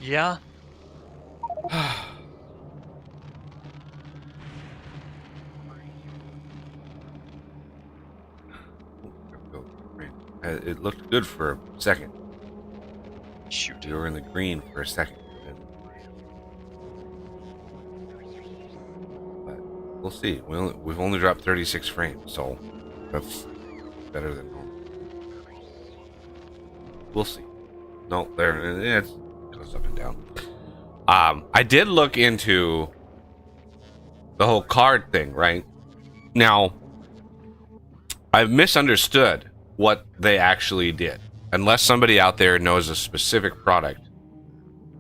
Yeah. It looked good for a second. Shoot. We were in the green for a second. But we'll see. We've only dropped 36 frames, so that's better than normal. We'll see. No, there it goes up and down. I did look into the whole card thing, right? Now, I've misunderstood what they actually did. Unless somebody out there knows a specific product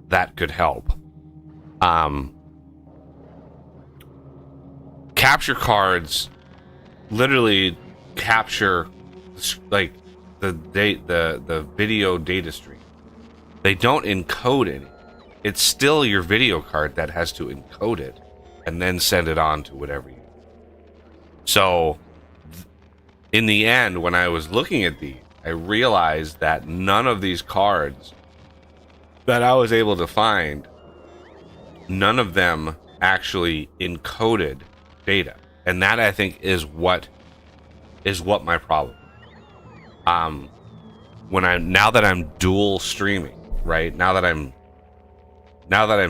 that could help. Capture cards literally capture like the video data stream. They don't encode it. It's still your video card that has to encode it and then send it on to whatever you. So in the end, when I was looking at these, I realized that none of these cards that I was able to find, none of them actually encoded data. And that, I think, is what my problem. Now that I'm dual streaming, right? Now that I'm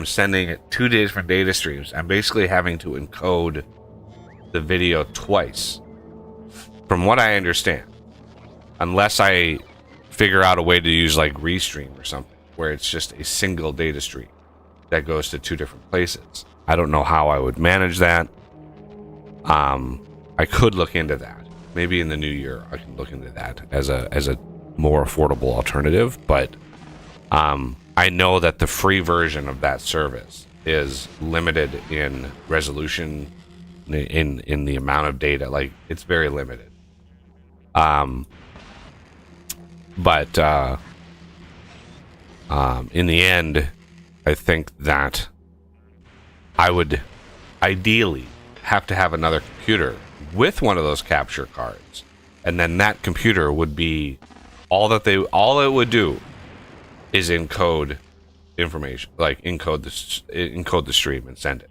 sending it 2 different data streams, I'm basically having to encode the video twice. From what I understand. Unless I figure out a way to use like Restream or something, where it's just a single data stream that goes to 2 different places. I don't know how I would manage that. I could look into that. Maybe in the new year I can look into that as a more affordable alternative. But I know that the free version of that service is limited in resolution, in the amount of data. Like, it's very limited. But in the end, I think that I would ideally have to have another computer with one of those capture cards, and then that computer would be all it would do is encode information, like encode the stream and send it.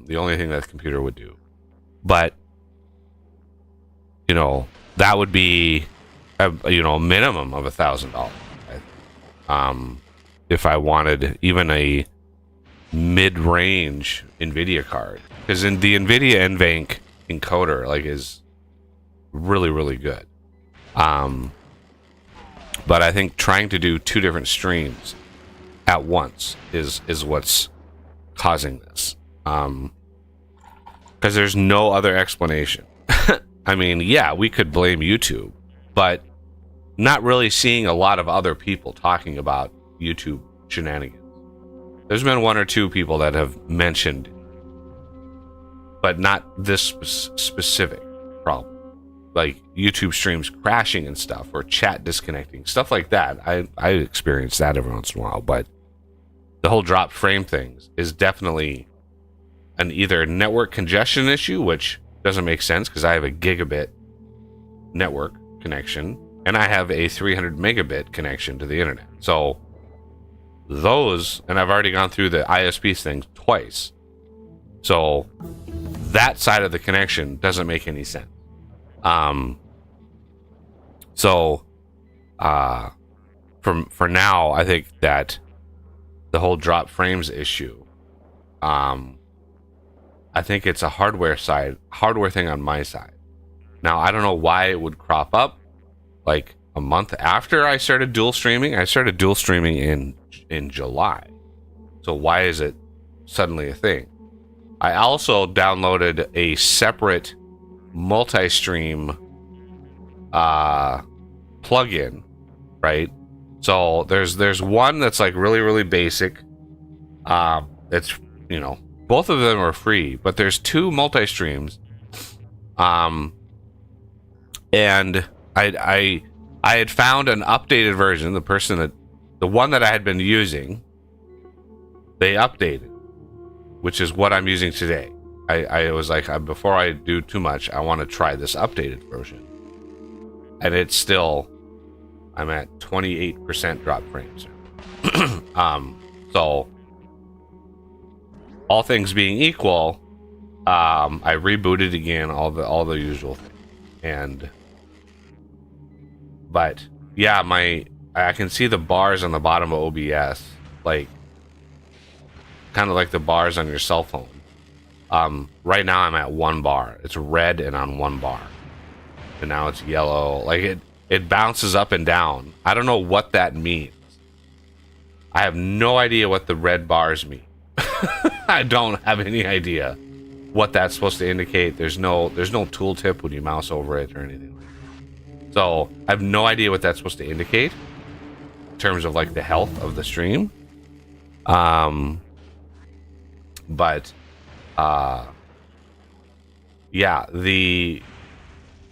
The only thing that the computer would do, but that would be a minimum of $1,000. If I wanted even a mid-range NVIDIA card, because in the NVIDIA NVENC encoder is really, really good. But I think trying to do 2 different streams at once is what's causing this. Because there's no other explanation. I mean, yeah, we could blame YouTube, but not really seeing a lot of other people talking about YouTube shenanigans. There's been 1 or 2 people that have mentioned, but not this specific problem. Like YouTube streams crashing and stuff, or chat disconnecting, stuff like that. I experience that every once in a while, but the whole drop frame things is definitely an either network congestion issue, which doesn't make sense because I have a gigabit network connection and I have a 300 megabit connection to the internet. So those, and I've already gone through the ISP thing twice. So that side of the connection doesn't make any sense. For now, I think that the whole drop frames issue, I think it's a hardware thing on my side. Now, I don't know why it would crop up like a month after I started dual streaming. I started dual streaming in July. So why is it suddenly a thing? I also downloaded a separate multi-stream plugin, right? So there's one that's like really, really basic. It's, both of them are free, but there's 2 multi-streams. And I had found an updated version. The one that I had been using, they updated, which is what I'm using today. I was like, before I do too much, I want to try this updated version. And it's still, I'm at 28% drop frames. So all things being equal, I rebooted again, all the usual things. But yeah, I can see the bars on the bottom of OBS, like kind of like the bars on your cell phone. Right now I'm at 1 bar. It's red and on 1 bar, and now it's yellow. Like it bounces up and down. I don't know what that means. I have no idea what the red bars mean. I don't have any idea what that's supposed to indicate. There's no tooltip when you mouse over it or anything. So I have no idea what that's supposed to indicate in terms of like the health of the stream. But yeah, the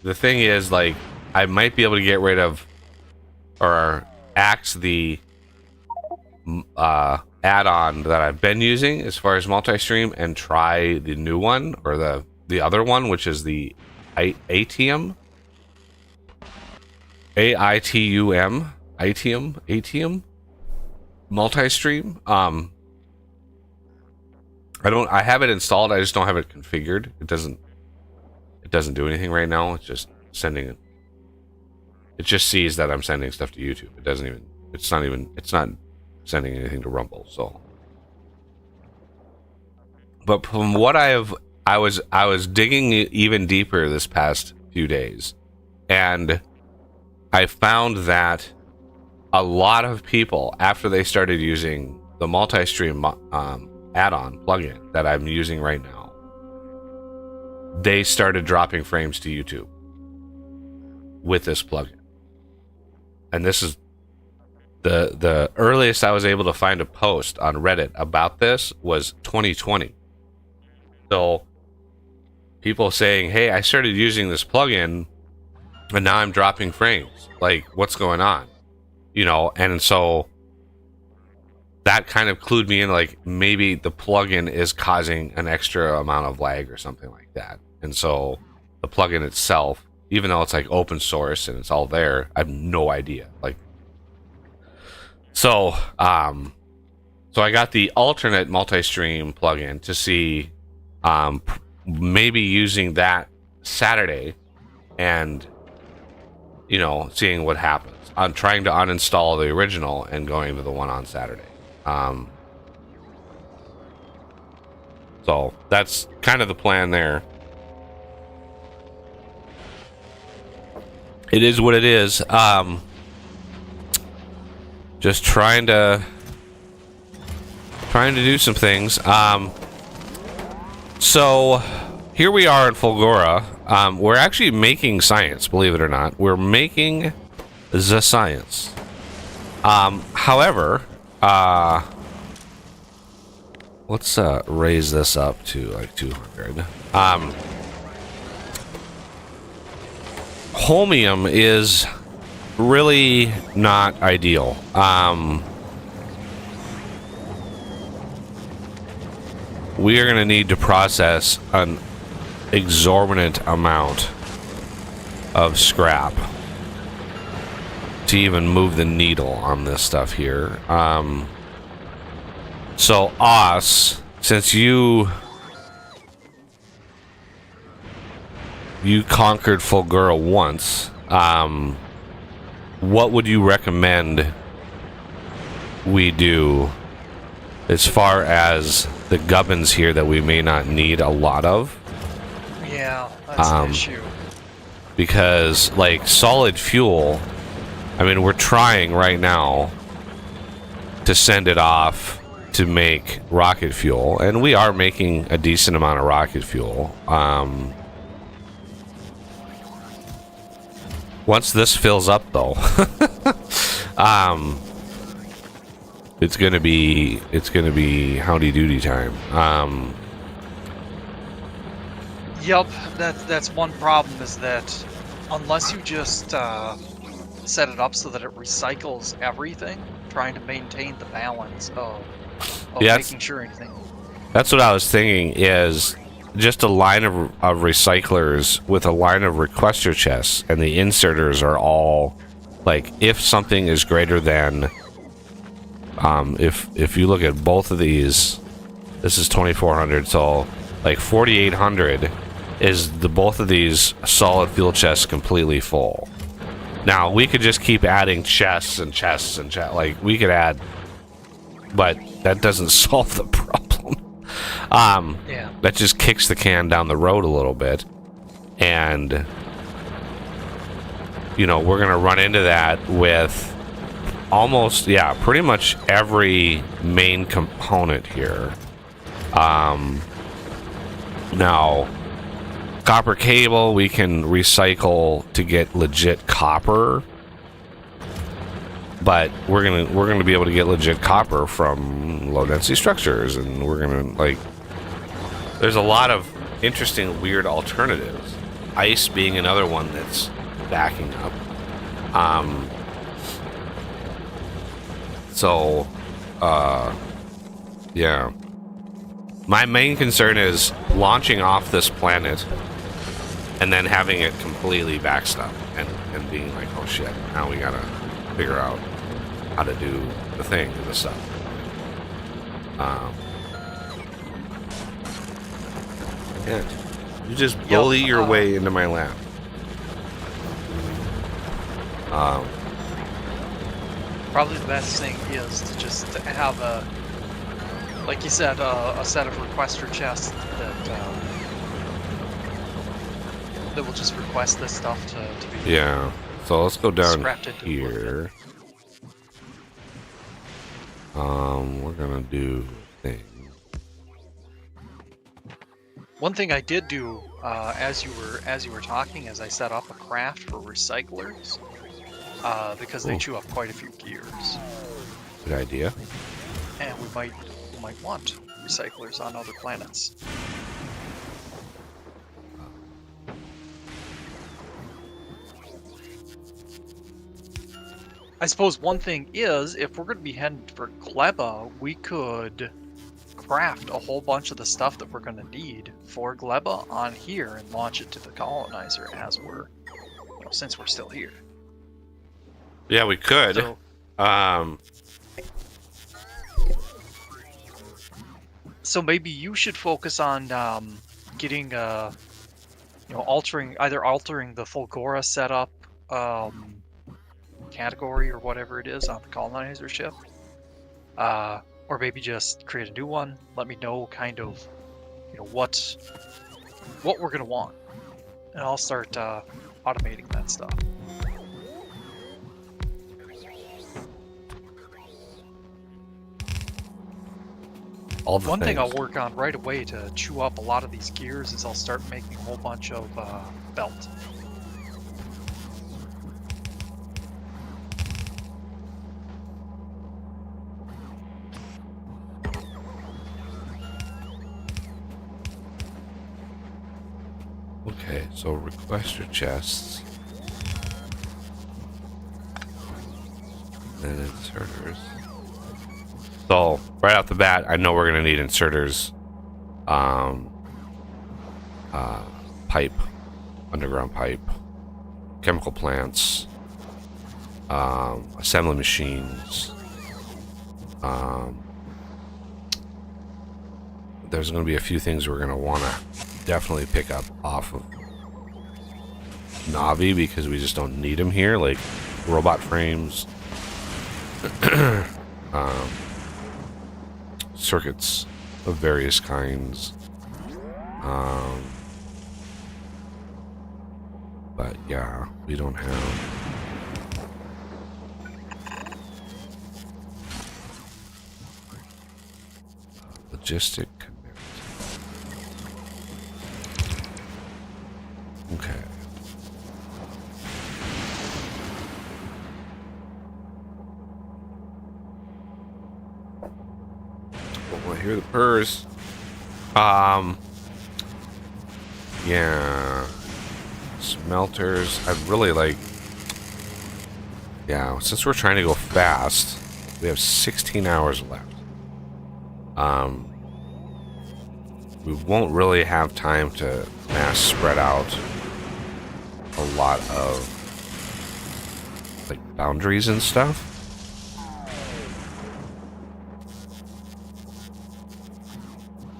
thing is, like, I might be able to get rid of or axe the add-on that I've been using as far as multi-stream and try the new one, or the other one, which is the ATM multi-stream. I have it installed, I just don't have it configured. It doesn't do anything right now. It's just sending it. It just sees that I'm sending stuff to YouTube. It's not sending anything to Rumble. So, but from what I was digging even deeper this past few days, and I found that a lot of people, after they started using the multi-stream add-on plugin that I'm using right now, they started dropping frames to YouTube with this plugin. And this is the earliest I was able to find a post on Reddit about this was 2020. So people saying, hey, I started using this plugin and now I'm dropping frames. Like, what's going on? You know, and so that kind of clued me in, like, maybe the plugin is causing an extra amount of lag or something like that. And so the plugin itself, even though it's like open source and it's all there, I have no idea. Like, so I got the alternate multi-stream plugin to see maybe using that Saturday and, you know, seeing what happens. I'm trying to uninstall the original and going to the one on Saturday. So that's kind of the plan there. It is what it is. Just trying to do some things. So here we are in Fulgora. We're actually making science, believe it or not. We're making the science. However, let's raise this up to like 200. Holmium is really not ideal. We are going to need to process an exorbitant amount of scrap to even move the needle on this stuff here. So Os, since you conquered Fulgora once, what would you recommend we do as far as the gubbins here that we may not need a lot of? Yeah, that's an issue. Because, like, solid fuel, I mean, we're trying right now to send it off to make rocket fuel, and we are making a decent amount of rocket fuel. Once this fills up, though, it's gonna be howdy doody time. Yep, that's one problem, is that unless you just set it up so that it recycles everything, trying to maintain the balance of making sure anything. That's what I was thinking, is just a line of recyclers with a line of requester chests, and the inserters are all like, if something is greater than If you look at both of these, this is 2400, so like 4800 is the both of these solid fuel chests completely full. Now we could just keep adding chests and chests and chests, like we could add, but that doesn't solve the problem. Yeah. That just kicks the can down the road a little bit, and you know, we're gonna run into that with almost, yeah, pretty much every main component here. Now, copper cable we can recycle to get legit copper, but we're gonna be able to get legit copper from low density structures, and we're gonna, like, there's a lot of interesting weird alternatives. Ice being another one that's backing up. Yeah. My main concern is launching off this planet and then having it completely backstop and being like, oh shit, now we gotta figure out how to do the thing and the stuff. Yeah. You just bully your way into my lap. Probably the best thing is to just have a, like you said, a set of requester chests that will just request this stuff to be. Yeah. So let's go down scrapped into here. We're gonna do thing. One thing I did do as you were talking is I set up a craft for recyclers because they chew up quite a few gears. Good idea. And we might want recyclers on other planets. I suppose one thing is, if we're going to be heading for Gleba, we could craft a whole bunch of the stuff that we're going to need for Gleba on here and launch it to the colonizer as we're, you know, since we're still here. Yeah, we could. So, so maybe you should focus on getting, you know, altering the Fulgora setup category or whatever it is on the colonizer ship, or maybe just create a new one. Let me know kind of, you know, what we're gonna want, and I'll start automating that stuff. One thing I'll work on right away to chew up a lot of these gears is I'll start making a whole bunch of belt. Okay, so requester chests. And inserters. So, right off the bat, I know we're going to need inserters. Pipe. Underground pipe. Chemical plants. Assembly machines. There's going to be a few things we're going to want to definitely pick up off of Navi because we just don't need them here, like robot frames, circuits of various kinds. But yeah, we don't have. Logistic connect. Okay. Oh, I hear the purrs. Yeah. Smelters. I'd really like. Yeah, since we're trying to go fast, we have 16 hours left. We won't really have time to mass spread out a lot of like boundaries and stuff.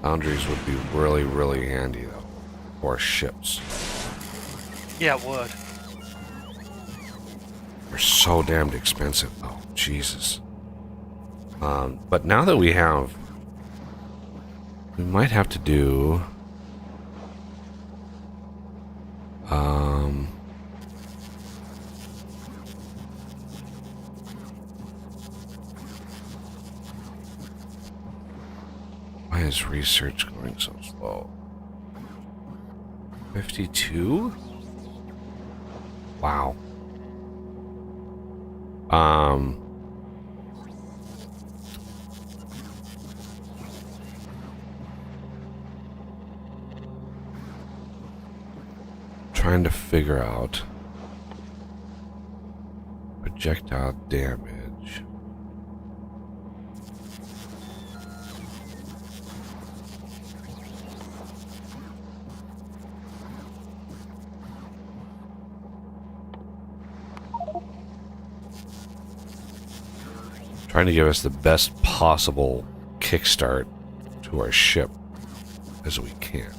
Foundries would be really, really handy, though. Or ships. Yeah, it would. They're so damned expensive, though. Jesus. But now that we have... We might have to do... Why is research going so slow? 52? Wow. Trying to figure out projectile damage. Trying to give us the best possible kickstart to our ship as we can.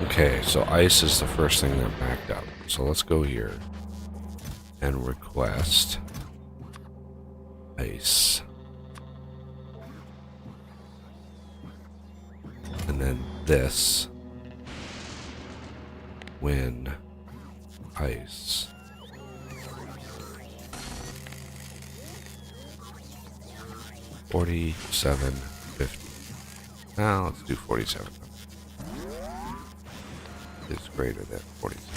Okay, so ice is the first thing that backed up. So let's go here and request ice. And then this. Wind. Ice. $47.50. Now let's do 47. It's greater than 47.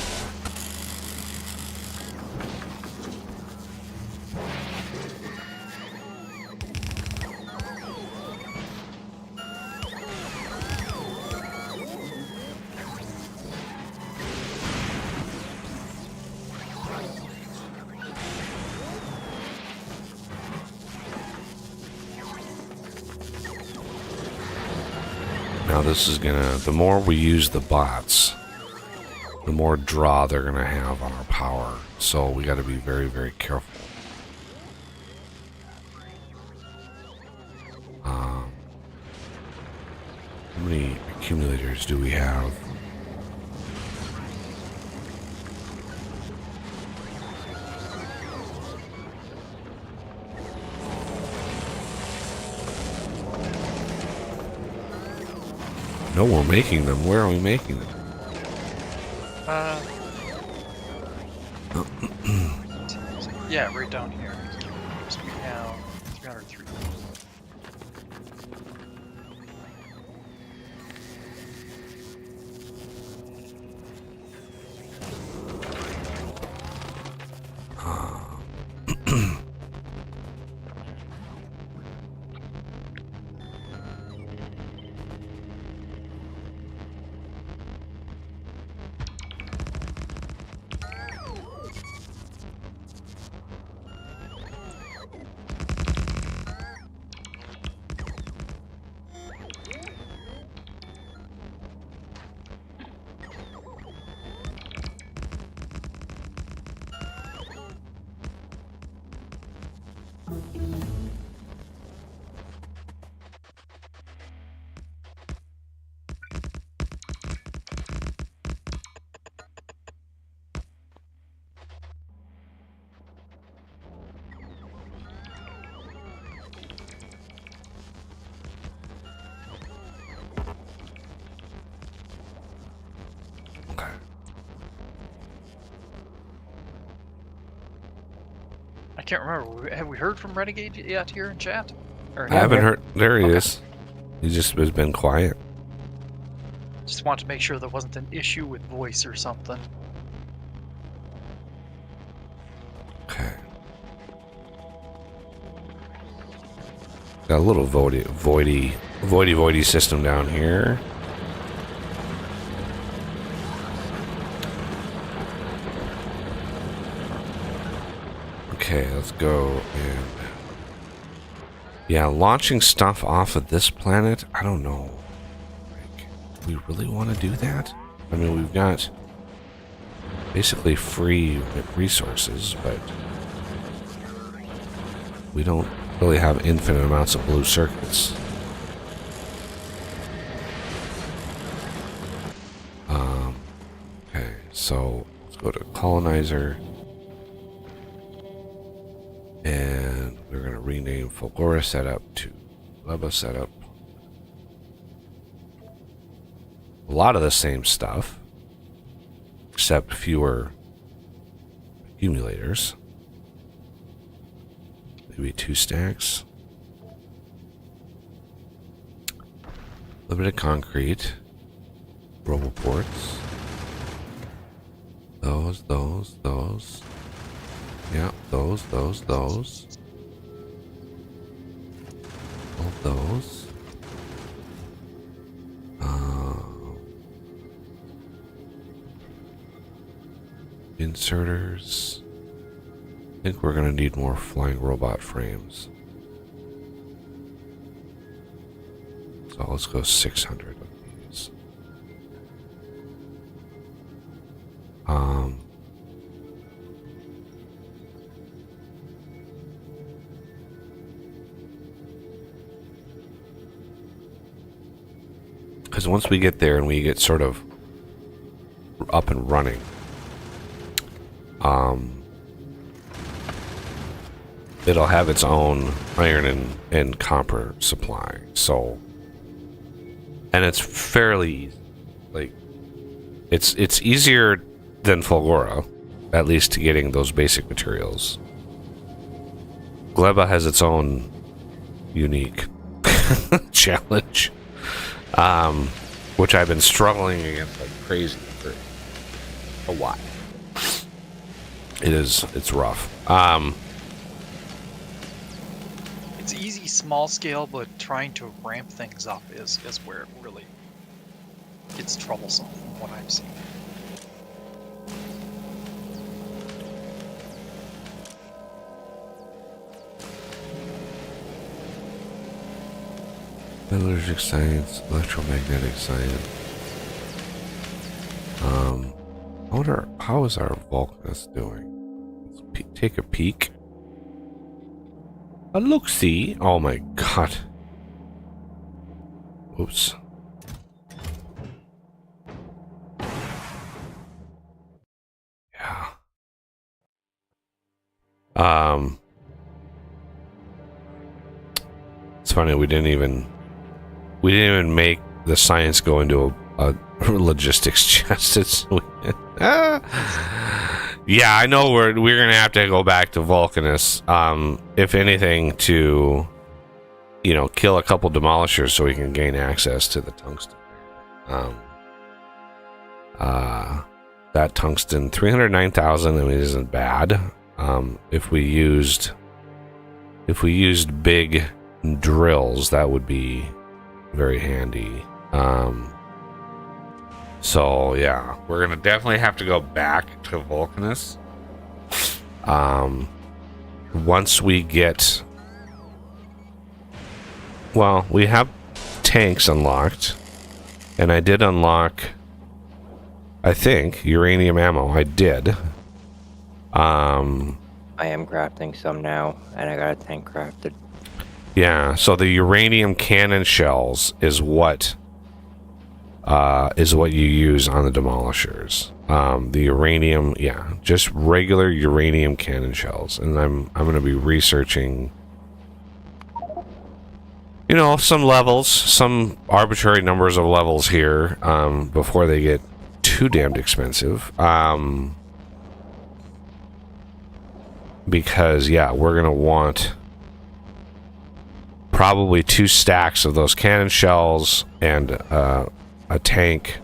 Now this is gonna, the more we use the bots, the more draw they're gonna have on our power. So we gotta be very, very careful. How many accumulators do we have? No, we're making them. Where are we making them? Yeah, right down here. So we have 303. I can't remember. Have we heard from Renegade yet here in chat? Or I haven't heard. There he is. He just has been quiet. Just want to make sure there wasn't an issue with voice or something. Okay. Got a little voidy system down here. Okay, let's go and... Yeah, launching stuff off of this planet? I don't know. we really want to do that? I mean, we've got basically free resources, but we don't really have infinite amounts of blue circuits. Okay, so let's go to colonizer. And we're going to rename Fulgora setup to Gleba setup. A lot of the same stuff, except fewer accumulators. Maybe 2 stacks. Limited concrete. Roboports. Those. Yeah, those. All those. Inserters. I think we're going to need more flying robot frames. So let's go 600 of these. Because once we get there and we get sort of up and running, it'll have its own iron and copper supply. So, and it's fairly easy. Like, it's easier than Fulgora, at least to getting those basic materials. Gleba has its own unique challenge, which I've been struggling against like crazy for a while. It's rough. It's easy small scale, but trying to ramp things up is where it really gets troublesome from what I'm seeing. Metallurgic science, electromagnetic science. I wonder, how is our Vulcanus doing? Let's take a peek. A look-see. Oh my god. Oops. Yeah. It's funny, we didn't even make the science go into a logistics chest. Yeah, I know we're gonna have to go back to Vulcanus, if anything, to kill a couple demolishers so we can gain access to the tungsten. That tungsten, 309,000. I mean, isn't bad. If we used big drills, that would be very handy. So yeah, we're gonna definitely have to go back to Vulcanus. Once we get, well, we have tanks unlocked, and I did unlock, I think, uranium ammo. I did. I am crafting some now, and I got a tank crafted. Yeah, so the uranium cannon shells is what you use on the demolishers. The uranium, yeah, just regular uranium cannon shells. And I'm going to be researching, some levels, some arbitrary numbers of levels here, before they get too damned expensive. Because, yeah, we're going to want probably 2 stacks of those cannon shells and a tank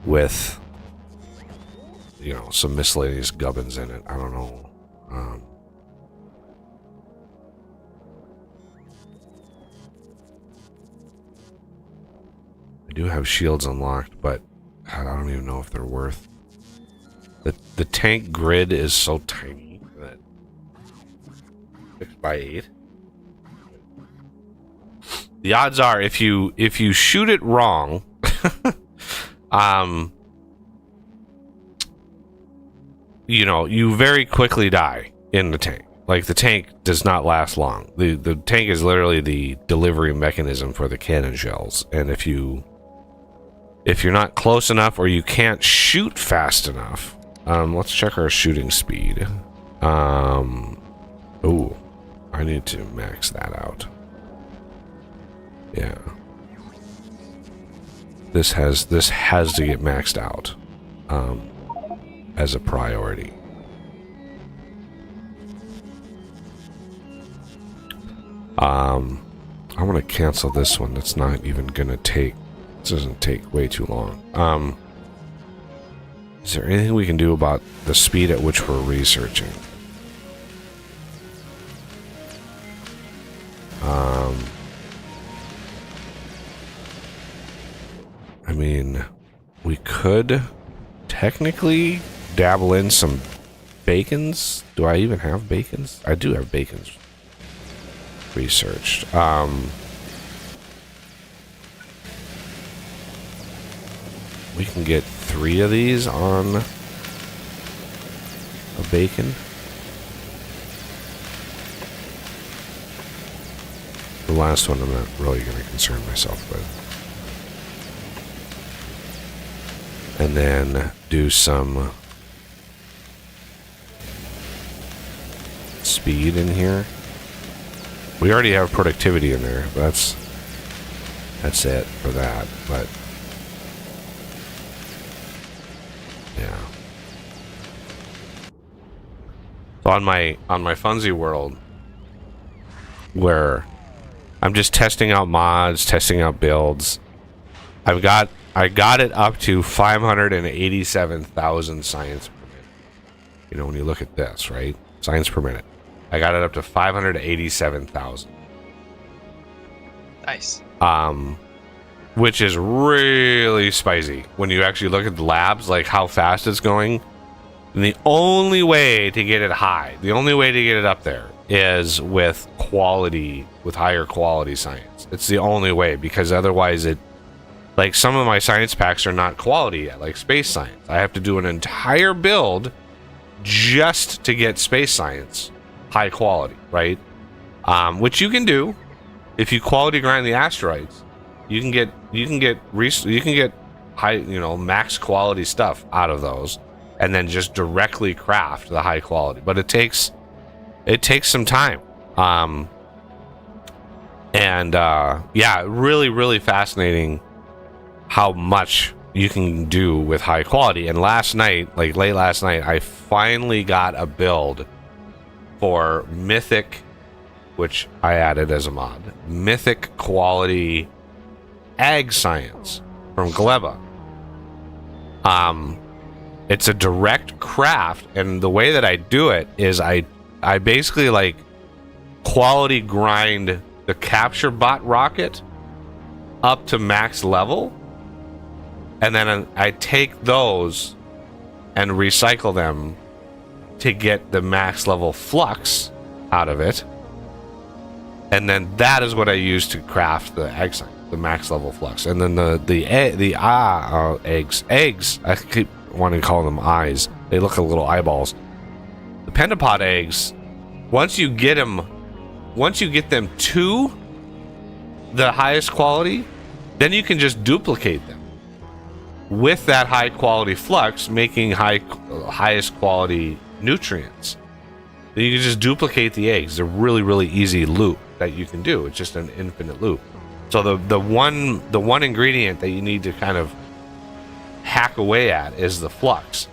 with some miscellaneous gubbins in it. I don't know. I do have shields unlocked, but I don't even know if they're worth. The tank grid is so tiny that 6x8. The odds are, if you shoot it wrong, You know, you very quickly die in the tank. Like, the tank does not last long. The tank is literally the delivery mechanism for the cannon shells. And if you're not close enough or you can't shoot fast enough, let's check our shooting speed. Oh, I need to max that out. Yeah. This has to get maxed out as a priority. I'm gonna cancel this one. That's not even gonna take. This doesn't take way too long. Is there anything we can do about the speed at which we're researching? I mean, we could technically dabble in some bacons. Do I even have bacons? I do have bacons researched. We can get 3 of these on a bacon. The last one I'm not really going to concern myself with. And then do some speed in here. We already have productivity in there. That's it for that. But yeah. So on my Funzy world, where I'm just testing out mods, testing out builds, I got it up to 587,000 science per minute. You know, when you look at this, right? Science per minute. I got it up to 587,000. Nice. Which is really spicy when you actually look at the labs, like how fast it's going. And the only way to get it high, the only way to get it up there is with quality, with higher quality science. It's the only way, because otherwise like some of my science packs are not quality yet, like space science. I have to do an entire build just to get space science high quality, right? Which you can do if you quality grind the asteroids. You can get high, you know, max quality stuff out of those, and then just directly craft the high quality. But it takes some time. Yeah, really fascinating how much you can do with high quality. And last night, like late last night, I finally got a build for Mythic, which I added as a mod. Mythic quality ag science from Gleba. It's a direct craft, and the way that I do it is I basically like quality grind the capture bot rocket up to max level, and then I take those and recycle them to get the max level flux out of it, and then that is what I use to craft the egg science, the max level flux. And then the eggs, I keep wanting to call them eyes, they look like little eyeballs. The pentapod eggs, once you get them to the highest quality, then you can just duplicate them with that high quality flux, making highest quality nutrients. Then you can just duplicate the eggs. They're really easy loop that you can do. It's just an infinite loop. So the one ingredient that you need to kind of hack away at is the flux.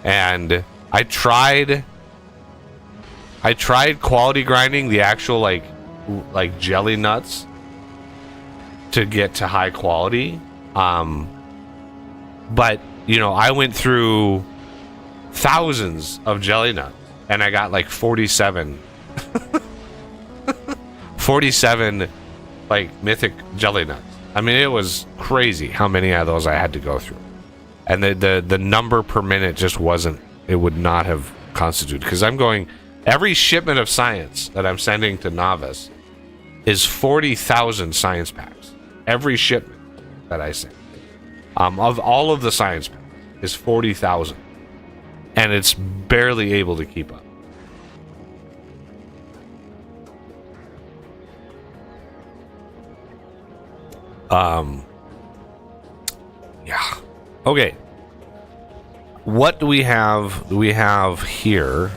And I tried quality grinding the actual like jelly nuts to get to high quality. But you know, I went through thousands of jelly nuts and I got like 47 like mythic jelly nuts. I mean, it was crazy how many of those I had to go through. And the number per minute just wasn't, it would not have constituted, because I'm going, every shipment of science that I'm sending to Novice is 40,000 science packs. Every shipment that I send. of all of the science is 40,000, and it's barely able to keep up. Yeah. Okay. What do we have? We have here.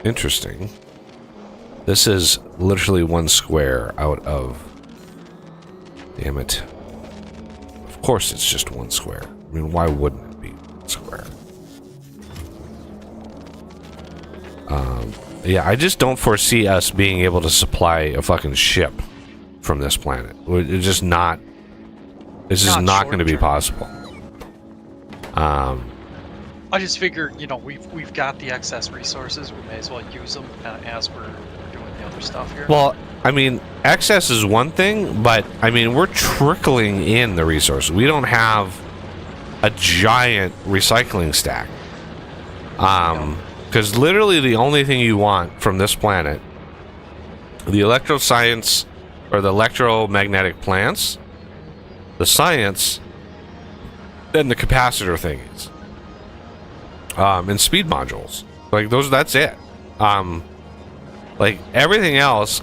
Interesting. This is literally 1 square out of... Damn it. Of course it's just 1 square. I mean, why wouldn't it be 1 square? Yeah, I just don't foresee us being able to supply a fucking ship from this planet. It's just not... This is not going to be possible. I just figure, you know, we've got the excess resources. We may as well use them as we're doing the other stuff here. Well, I mean, excess is one thing, but I mean, we're trickling in the resources. We don't have a giant recycling stack. Because literally the only thing you want from this planet, the electroscience or the electromagnetic plants, the science, then the capacitor thingies. And speed modules. Like those, that's it. Like everything else,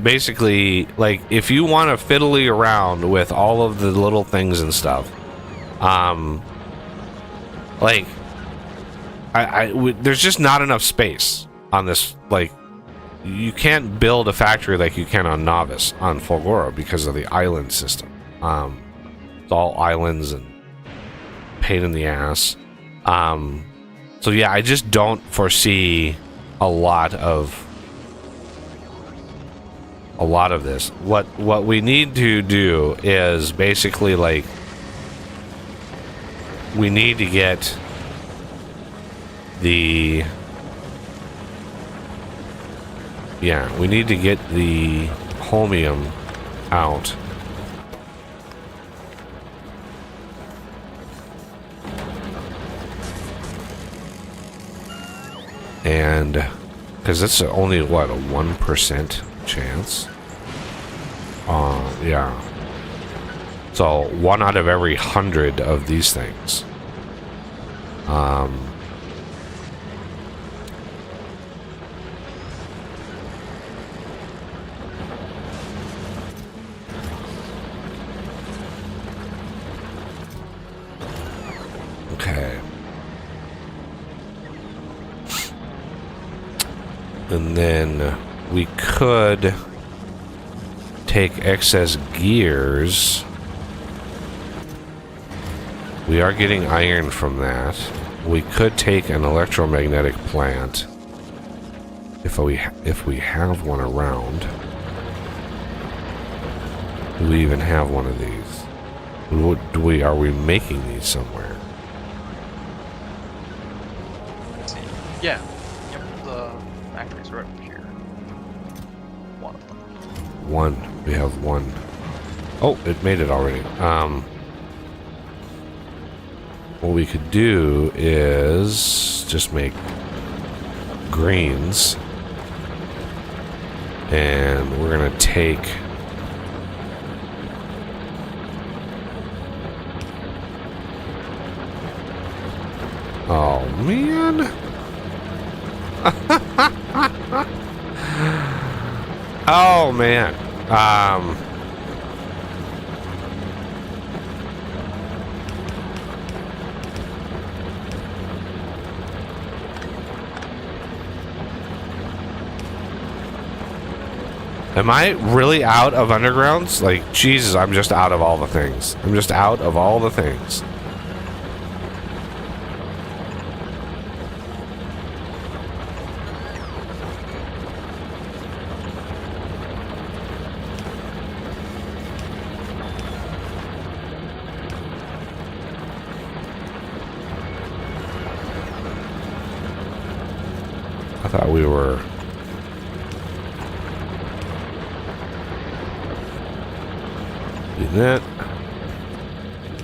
basically, like if you want to fiddly around with all of the little things and stuff, like there's just not enough space on this. Like you can't build a factory like you can on Novice on Fulgora because of the island system. It's all islands and pain in the ass. So yeah, I just don't foresee a lot of this. What we need to do is basically like we need to get the we need to get the holmium out. And because it's only what, a 1% chance? Yeah. So 1 out of every 100 of these things. Okay. And then we could take excess gears. We are getting iron from that. We could take an electromagnetic plant if we have one around. Do we even have one of these? Are we making these somewhere? Let's see. Yeah. Yep, the factory's right up here. One of them. One. We have one. Oh, it made it already. What we could do is just make greens. And we're going to take... Oh, man. Oh, man. Am I really out of undergrounds? Like, Jesus, I'm just out of all the things. I'm just out of all the things. I thought we were...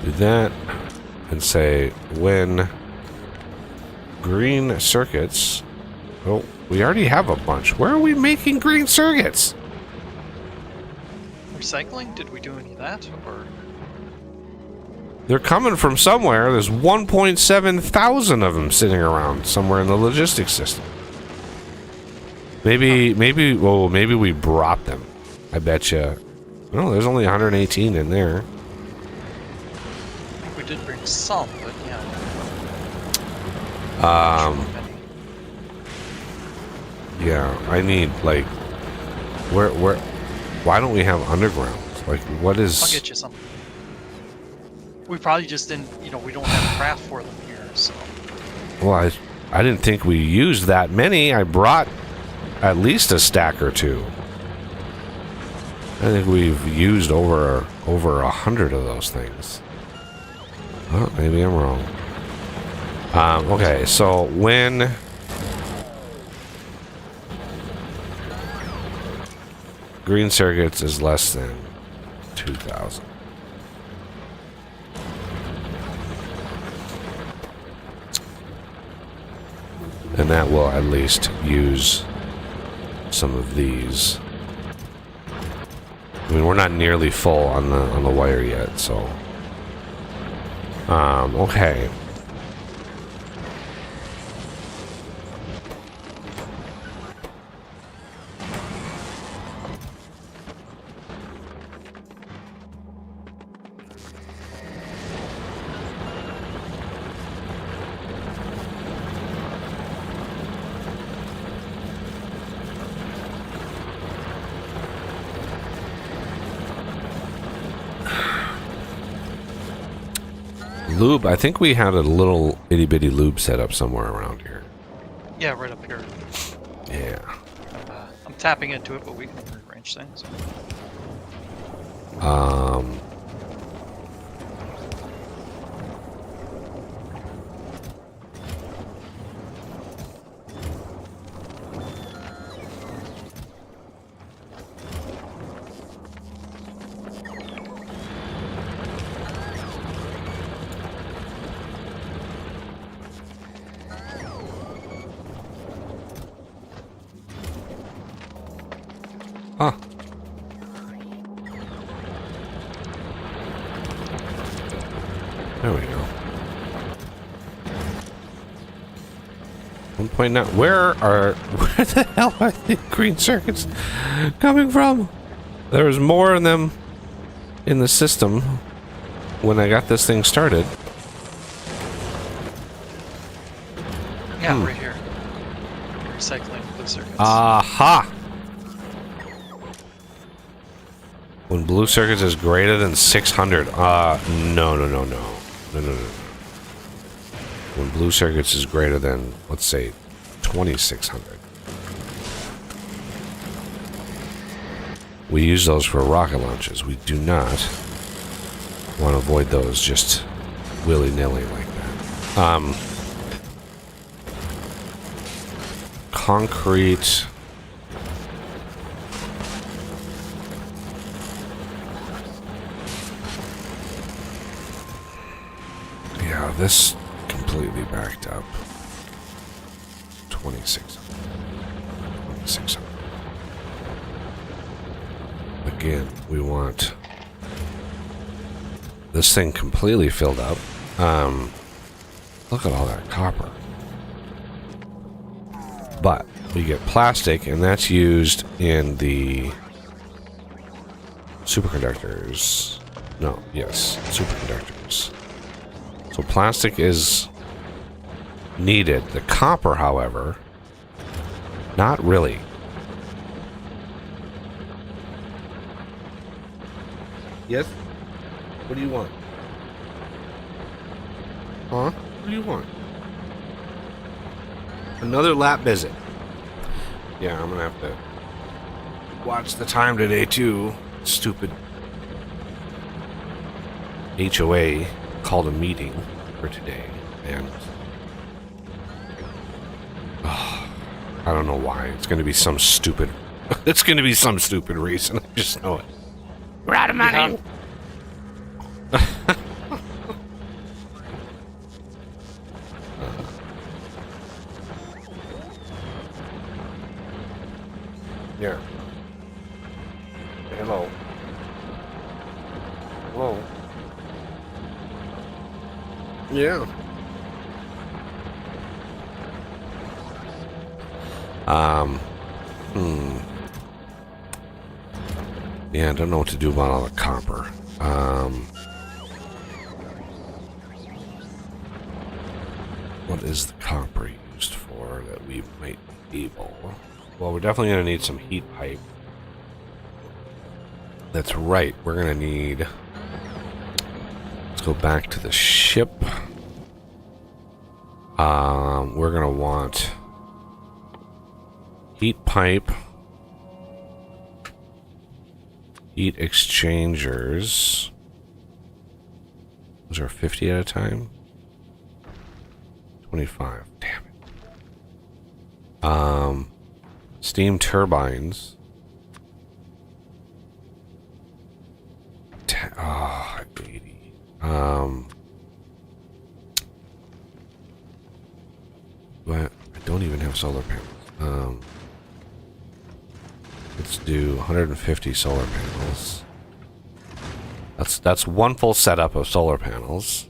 do that, and say when green circuits. Oh, we already have a bunch. Where are we making green circuits? recycling? Did we do any of that? Or They're coming from somewhere. There's 1.7 thousand of them sitting around somewhere in the logistics system. Maybe we brought them. I bet you. No, there's only 118 in there. I think we did bring some, but yeah. Yeah, I need like, where? Why don't we have underground? Like, what is? I'll get you some. We probably just didn't, we don't have craft for them here, so. Well, I didn't think we used that many. I brought at least a stack or two. I think we've used over 100 of those things. Oh, maybe I'm wrong. Okay, so when green circuits is less than 2,000. And that will at least use some of these. I mean, we're not nearly full on the wire yet, so. Okay. Lube, I think we had a little itty bitty lube set up somewhere around here. Yeah, right up here. Yeah. I'm tapping into it, but we can rearrange things. Huh. There we go. 1.9. Where the hell are the green circuits coming from? There was more of them in the system when I got this thing started. Yeah, right here. Recycling blue circuits. Aha! When blue circuits is greater than 600. No. When blue circuits is greater than, let's say, 2600. We use those for rocket launches. We do not want to avoid those just willy-nilly like that. Concrete. Yeah, this completely backed up. 2600. 2600. Again, we want this thing completely filled up. Look at all that copper. But we get plastic, and that's used in the superconductors. No, yes, superconductors. So plastic is needed. The copper, however, not really. Yes? What do you want? Huh? What do you want? Another lap visit. Yeah, I'm gonna have to watch the time today too. Stupid HOA called a meeting for today, and I don't know why. It's gonna be some stupid. It's gonna be some stupid reason. I just know it. We're out of money. Yeah. Hello. Yeah. Yeah, I don't know what to do about all the copper. What is the copper used for that we might be able? Well, we're definitely going to need some heat pipe. That's right. We're going to need... Let's go back to the ship. We're going to want heat pipe, heat exchangers. Those are 50 at a time. 25. Damn it. Steam turbines. 80. But I don't even have solar panels. Let's do 150 solar panels. That's one full setup of solar panels.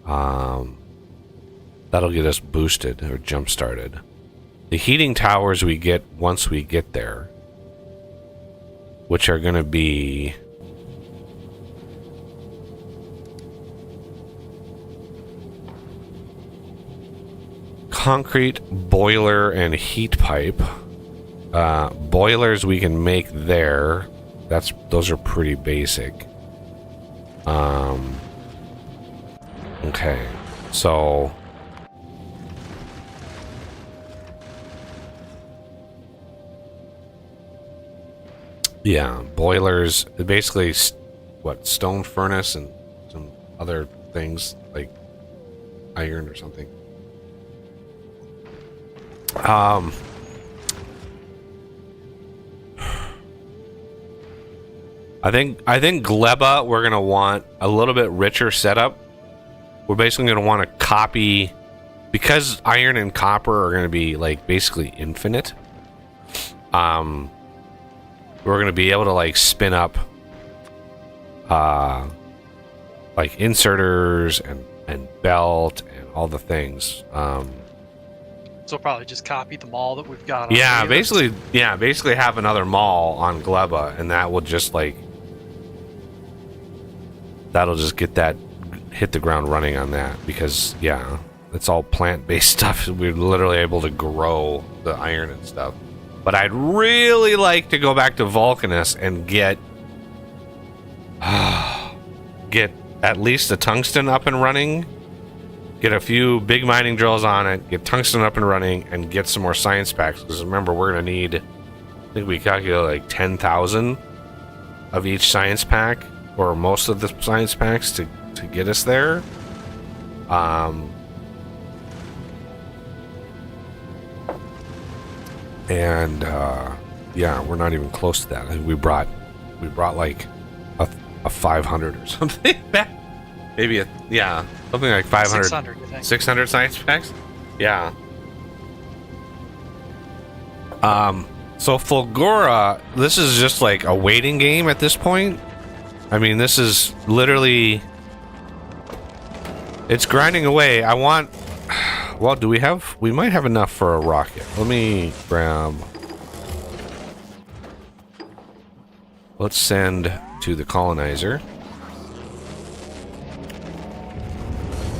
That'll get us boosted or jump started. The heating towers we get once we get there, which are going to be concrete, boiler, and heat pipe. Boilers we can make there. Those are pretty basic. Okay, so yeah, boilers, basically what, stone furnace and some other things like iron or something. I think Gleba, we're gonna want a little bit richer setup. We're basically gonna want to copy, because iron and copper are gonna be like basically infinite. We're gonna be able to like spin up like inserters and belt and all the things. So probably just copy the mall that we've got. Yeah, basically have another mall on Gleba, and that will just like, that'll just get that, hit the ground running on that, because yeah, it's all plant-based stuff. We're literally able to grow the iron and stuff. But I'd really like to go back to Vulcanus and get at least the tungsten up and running. Get a few big mining drills on it, get tungsten up and running, and get some more science packs. Because remember, we're going to need, I think we calculated like 10,000 of each science pack, or most of the science packs to get us there. Yeah, we're not even close to that. I think we brought like a 500 or something back. Maybe something like 500. 600, you think? 600 science packs? Yeah. So Fulgora, this is just like a waiting game at this point. I mean, this is literally, it's grinding away. Well, we might have enough for a rocket. Let me grab, let's send to the colonizer.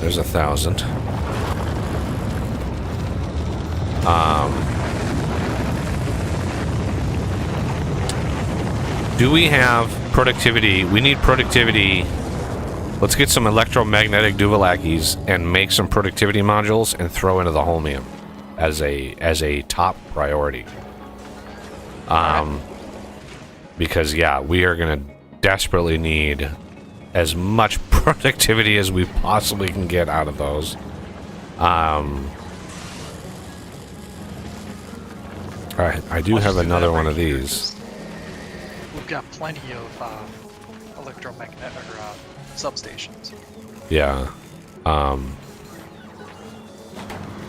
There's 1,000. Do we have productivity? We need productivity. Let's get some electromagnetic Duvalakis and make some productivity modules and throw into the Holmium as a top priority. Because yeah, we are gonna desperately need as much productivity as we possibly can get out of those. Alright, I do have another one of these. We've got plenty of electromagnetic substations. Yeah.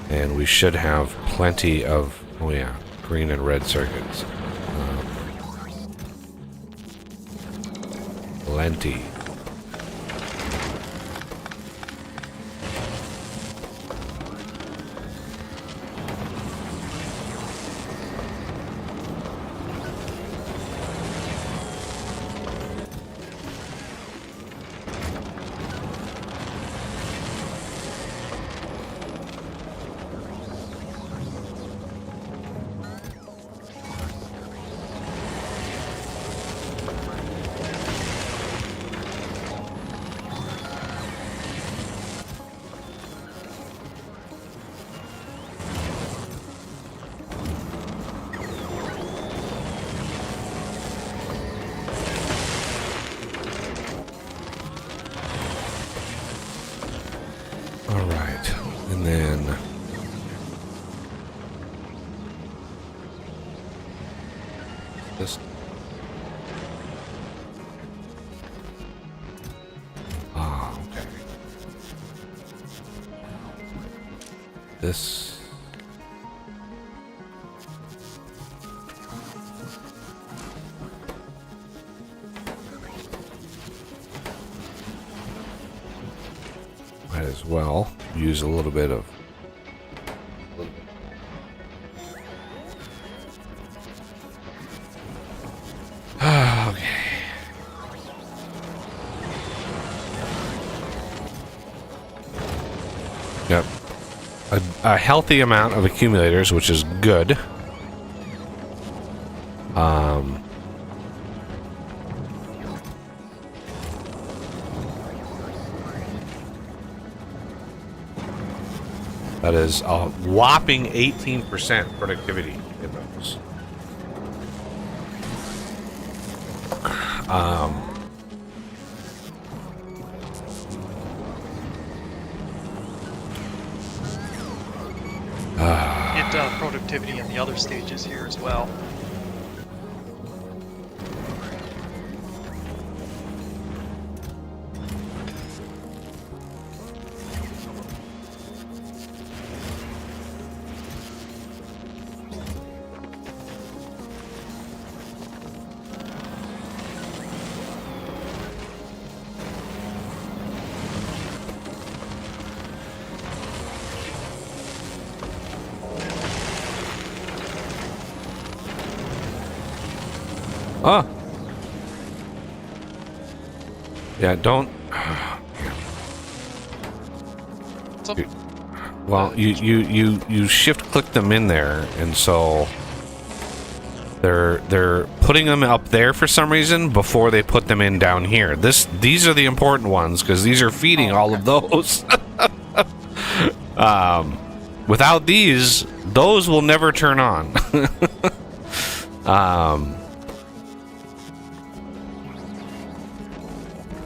And we should have plenty of, oh yeah, green and red circuits. Plenty. And then this. Ah, okay. This. Might as well use a little bit of. Okay. Yep. A healthy amount of accumulators, which is good. That is a whopping 18% productivity in those. Get productivity in the other stages here as well. Oh. Yeah, don't. So, Well, you shift click them in there, and so they're putting them up there for some reason before they put them in down here. These are the important ones because these are feeding all of those. Without these, those will never turn on.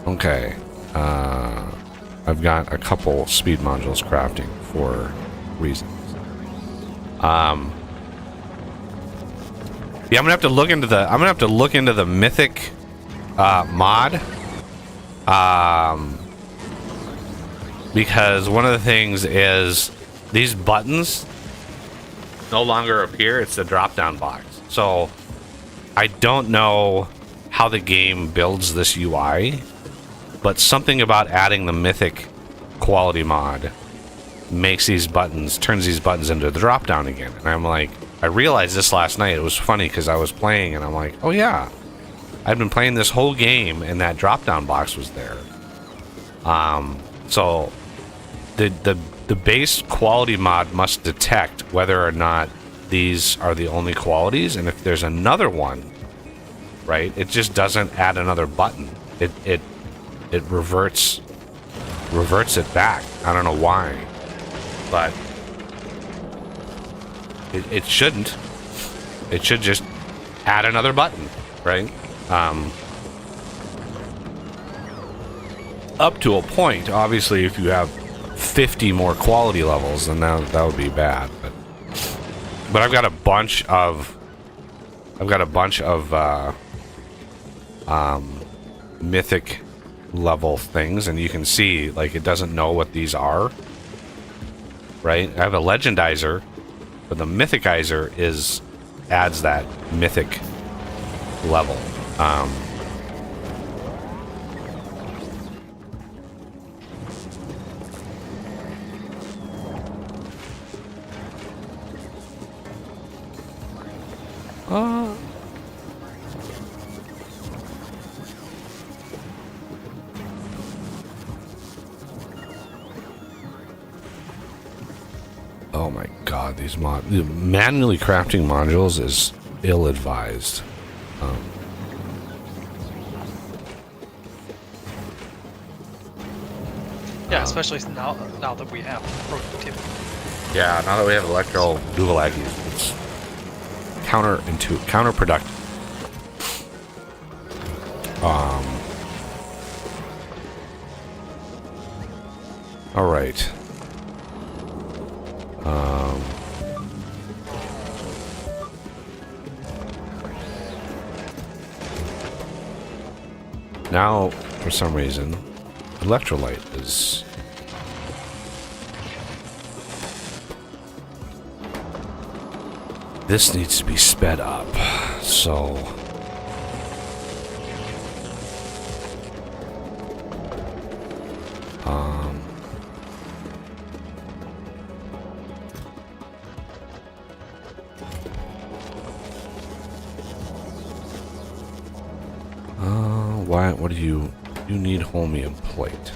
Okay. I've got a couple speed modules crafting for reasons. Yeah, I'm gonna have to look into the mythic mod. Because one of the things is these buttons no longer appear. It's the drop-down box. So I don't know how the game builds this UI, but something about adding the mythic quality mod makes these buttons, turns these buttons into the drop-down again. And I'm like, I realized this last night. It was funny because I was playing and I'm like, oh yeah, I'd been playing this whole game and that drop-down box was there. So the base quality mod must detect whether or not these are the only qualities, and if there's another one, right, it just doesn't add another button. It reverts it back. I don't know why, but it shouldn't. It should just add another button, right? Up to a point. Obviously, if you have 50 more quality levels, then that would be bad. But I've got a bunch of mythic level things, and you can see like it doesn't know what these are, right? I have a legendizer, but the mythicizer adds that mythic level. Oh my god, these manually crafting modules is ill-advised. yeah, especially now that we have productivity. Yeah, now that we have electro dual aggies, it's counterproductive. All right. Now, for some reason, electrolyte is... This needs to be sped up, so... What do you need holmium plate.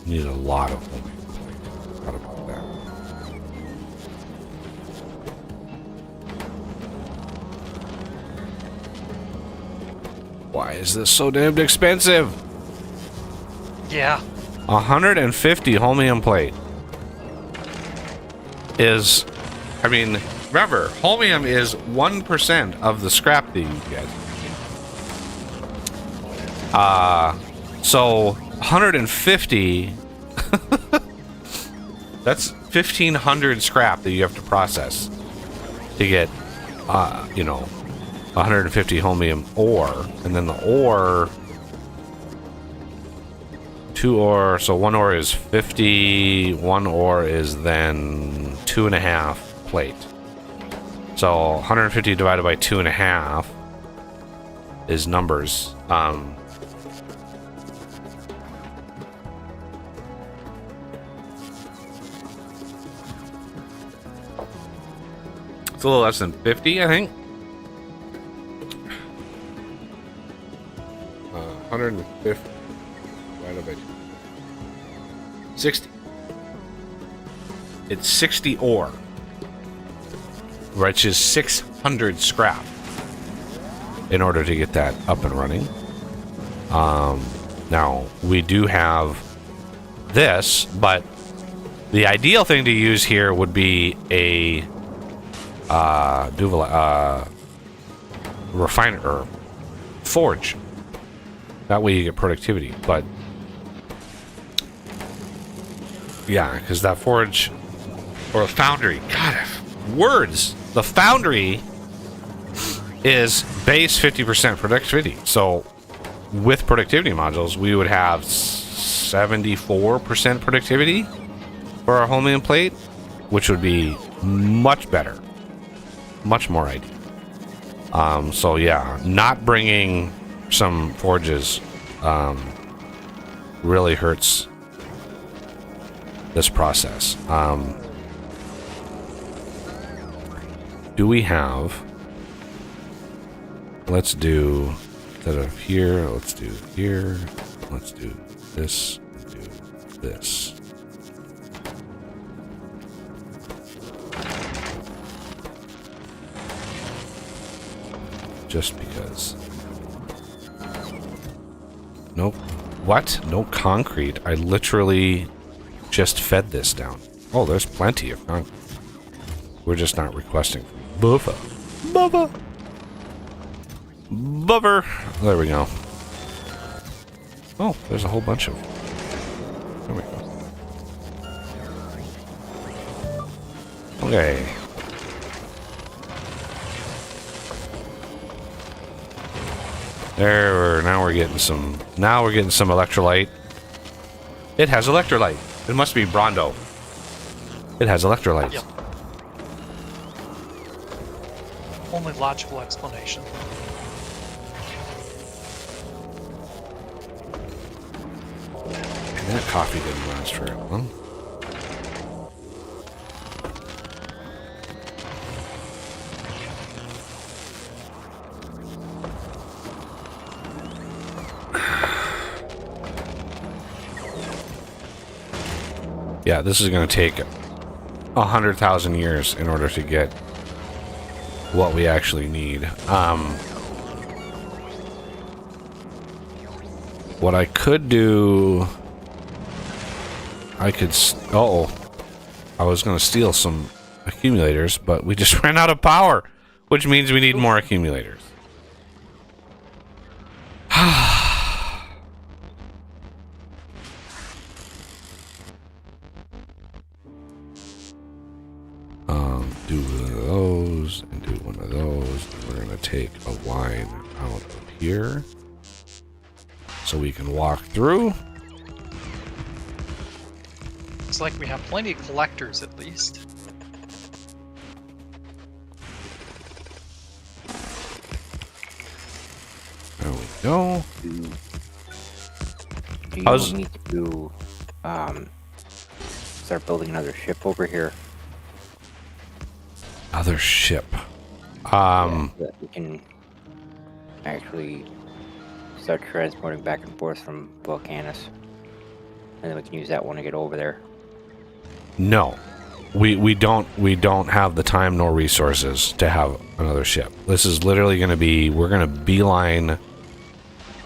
You need a lot of holmium plate. What about that? Why is this so damned expensive? Yeah. 150 holmium plate is, I mean, remember, holmium is 1% of the scrap that you get. So 150, that's 1,500 scrap that you have to process to get, you know, 150 holmium ore, and then the ore, 2 ore, so 1 ore is 50, 1 ore is then 2.5 plate. So 150 divided by 2.5 is numbers. It's a little less than 50, I think. 150 divided by 60. It's 60 ore, which is 600 scrap in order to get that up and running. Now, we do have this, but the ideal thing to use here would be a refiner or forge. That way you get productivity, but yeah, because that forge or a foundry, God, words. The foundry is base 50% productivity. So with productivity modules, we would have 74% productivity for our holmium plate, which would be much better, much more ideal. So yeah, not bringing some forges really hurts this process. Do we have, let's do, instead of here, let's do here, let's do this, and do this. Just because. Nope. What? No concrete. I literally just fed this down. Oh, there's plenty of concrete. We're just not requesting. Buffer. Buffer. Buffer. There we go. Oh, there's a whole bunch of. There we go. Okay. There, now we're getting some electrolyte. It has electrolyte. It must be Brondo. It has electrolytes. Yep. Only logical explanation. And that coffee didn't last very long. Yeah, this is going to take 100,000 years in order to get what we actually need. What I could do, I could. I was going to steal some accumulators, but we just ran out of power, which means we need more accumulators. take a line out of here so we can walk through. Looks like we have plenty of collectors at least. There we go. Do you want me to start building another ship over here? Other ship. Yeah, so that we can actually start transporting back and forth from Volcanus. And then we can use that one to get over there. No. We don't have the time nor resources to have another ship. This is literally going to be, we're going to beeline.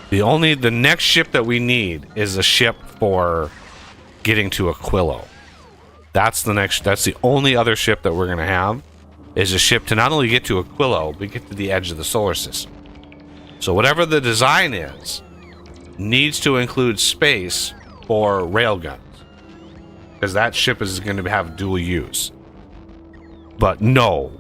The next ship that we need is a ship for getting to Aquilo. That's the only other ship that we're going to have, is a ship to not only get to Aquilo, but get to the edge of the solar system. So whatever the design is, needs to include space for railguns, because that ship is going to have dual use. But no,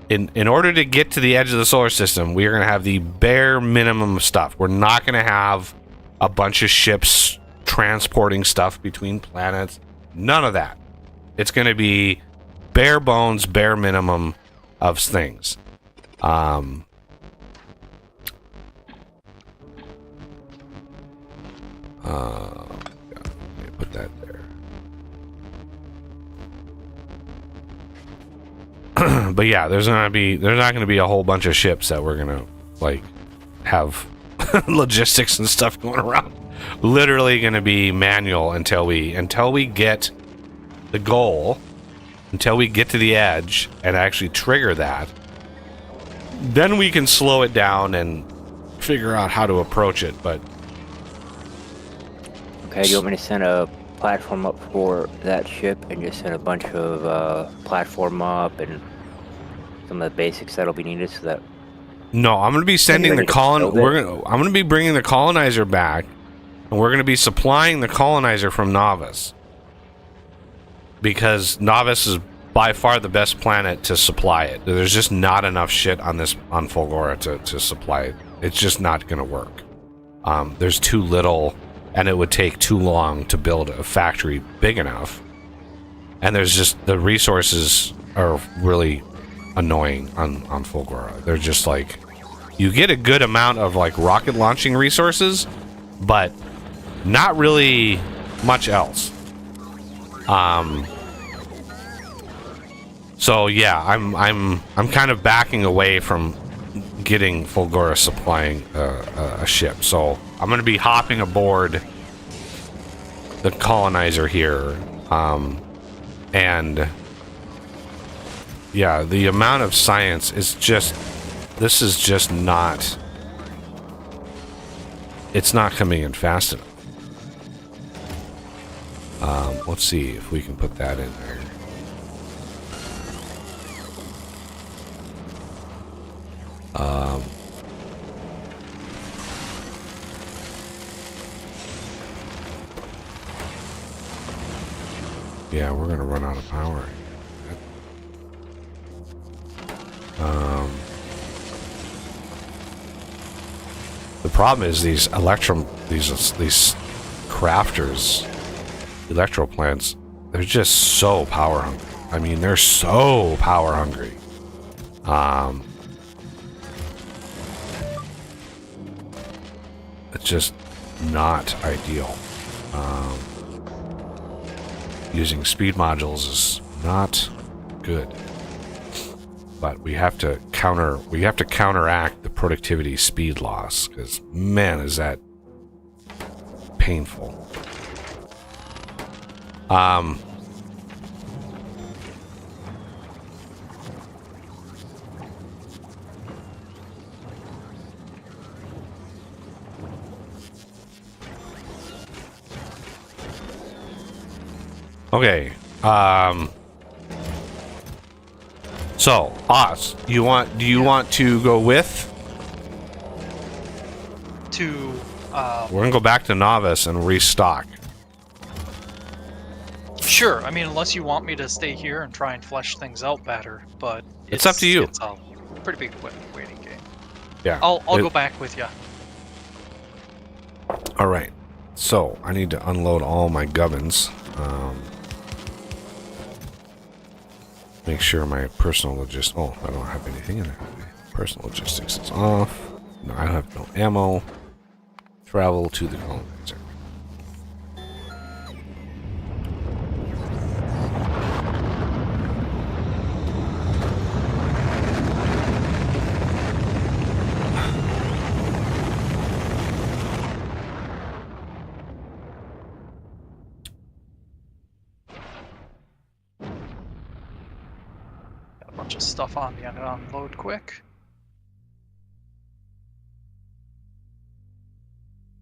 in order to get to the edge of the solar system, we are going to have the bare minimum of stuff. We're not going to have a bunch of ships transporting stuff between planets. None of that. It's going to be bare bones, bare minimum of things. God, let me put that there. But yeah, there's not going to be a whole bunch of ships that we're going to like have logistics and stuff going around. Literally going to be manual until we get the goal, until we get to the edge and actually trigger that. Then we can slow it down and figure out how to approach it. But okay, you want me to send a platform up for that ship and just send a bunch of platform up and some of the basics that'll be needed so that... No, I'm going to be sending the I'm going to be bringing the colonizer back, and we're going to be supplying the colonizer from Novus, because Novus is by far the best planet to supply it. There's just not enough shit on Fulgora to supply it. It's just not going to work. There's too little, and it would take too long to build a factory big enough. And there's just, the resources are really annoying on Fulgora. They're just like, you get a good amount of like rocket launching resources, but not really much else. So yeah, I'm kind of backing away from getting Fulgora supplying a ship. So I'm going to be hopping aboard the colonizer here, and yeah, the amount of science is just, this is just not, it's not coming in fast enough. Let's see if we can put that in there. Yeah, we're gonna run out of power. The problem is these crafters, electro plants, they're just so power hungry. I mean, they're so power hungry. It's just not ideal. Using speed modules is not good. But we have to counteract the productivity speed loss, because man, is that painful. Okay. So, Oz, do you want to go with? We're gonna go back to Novus and restock. Sure. I mean, unless you want me to stay here and try and flesh things out better, but It's up to you. It's a pretty big waiting game. Yeah. I'll go back with you. All right. So I need to unload all my gubbins. Make sure my personal logistics. Oh, I don't have anything in there. Personal logistics is off. No, I have no ammo. Travel to the colonizer. Got a bunch of stuff on me. I'm gonna unload quick.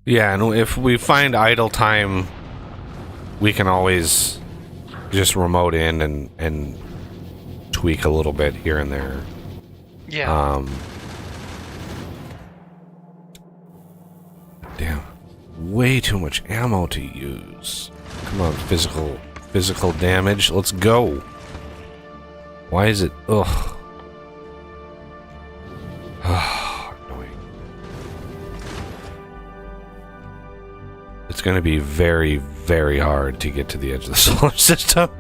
Yeah, and if we find idle time, we can always just remote in and tweak a little bit here and there. Yeah. Damn. Way too much ammo to use. Come on, physical damage. Let's go. Why is it? Ugh. Annoying. It's going to be very, very hard to get to the edge of the solar system.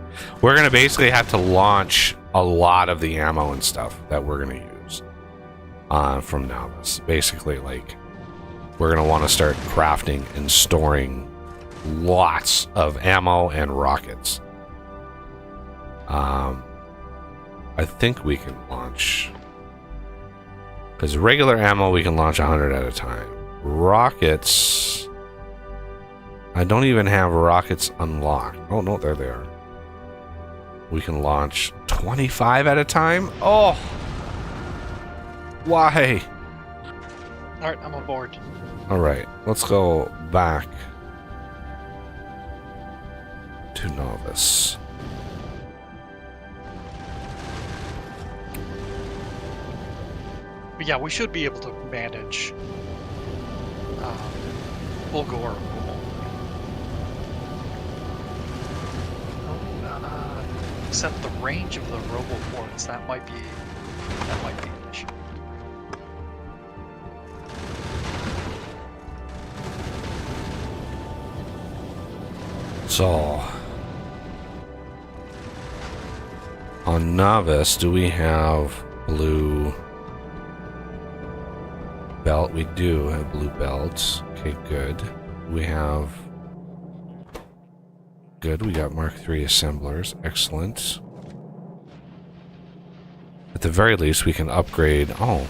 We're going to basically have to launch a lot of the ammo and stuff that we're going to use from Novice. Basically, like, we're going to want to start crafting and storing lots of ammo and rockets. I think we can launch, because regular ammo we can launch 100 at a time. Rockets, I don't even have rockets unlocked. Oh no, there they are. We can launch 25 at a time. Oh, why? All right, I'm aboard. All right, let's go back to Novice. But yeah, we should be able to manage Fulgora. Except the range of the roboports, that might be an issue. So, on Novice, do we have blue belt? We do have blue belts. Okay, good. We have... Good, we got Mark III assemblers. Excellent. At the very least, we can upgrade... Oh.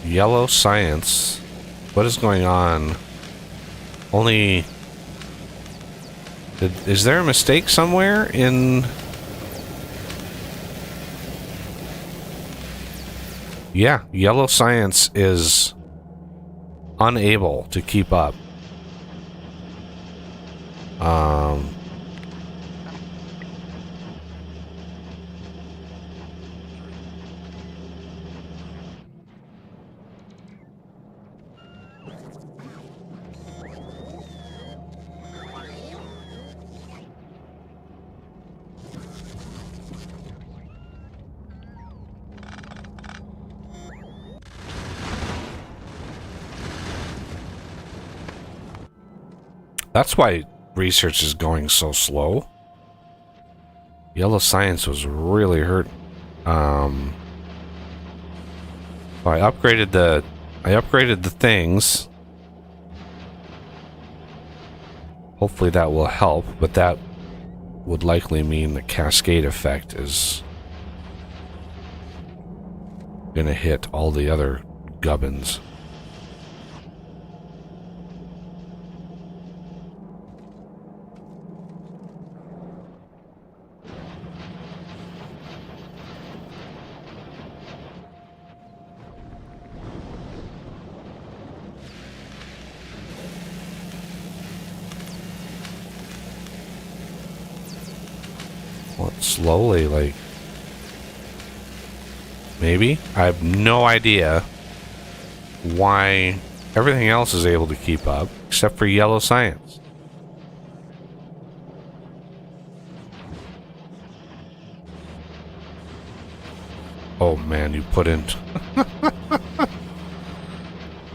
Yellow science. What is going on? Only... Is there a mistake somewhere in... Yeah, yellow science is unable to keep up. That's why research is going so slow. Yellow science was really hurt. I upgraded the things. Hopefully that will help, but that would likely mean the cascade effect is gonna hit all the other gubbins. Slowly, like, maybe? I have no idea why everything else is able to keep up except for yellow science. Oh man, you put in.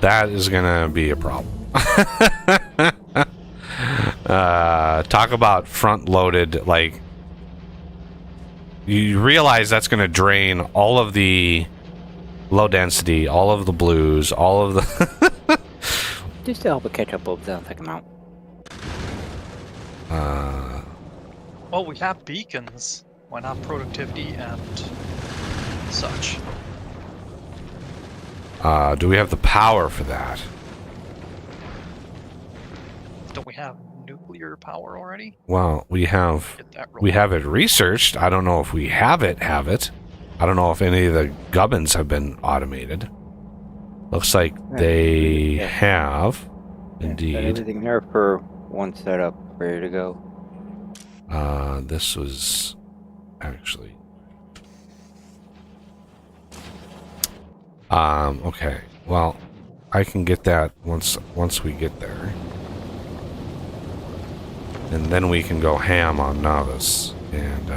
That is gonna be a problem. Talk about front-loaded. Like, you realize that's gonna drain all of the low density, all of the blues, all of the. Just to help it catch up bulbs, I'll take them out. Well, we have beacons. Why not productivity and such? Do we have the power for that? Don't we have nuclear power already? Well, we have Get that real we have it researched. I don't know if we have it. I don't know if any of the gubbins have been automated. Looks like they have, indeed. Got everything there for one setup, ready to go. This was actually. Okay. Well, I can get that once we get there. And then we can go ham on Novice and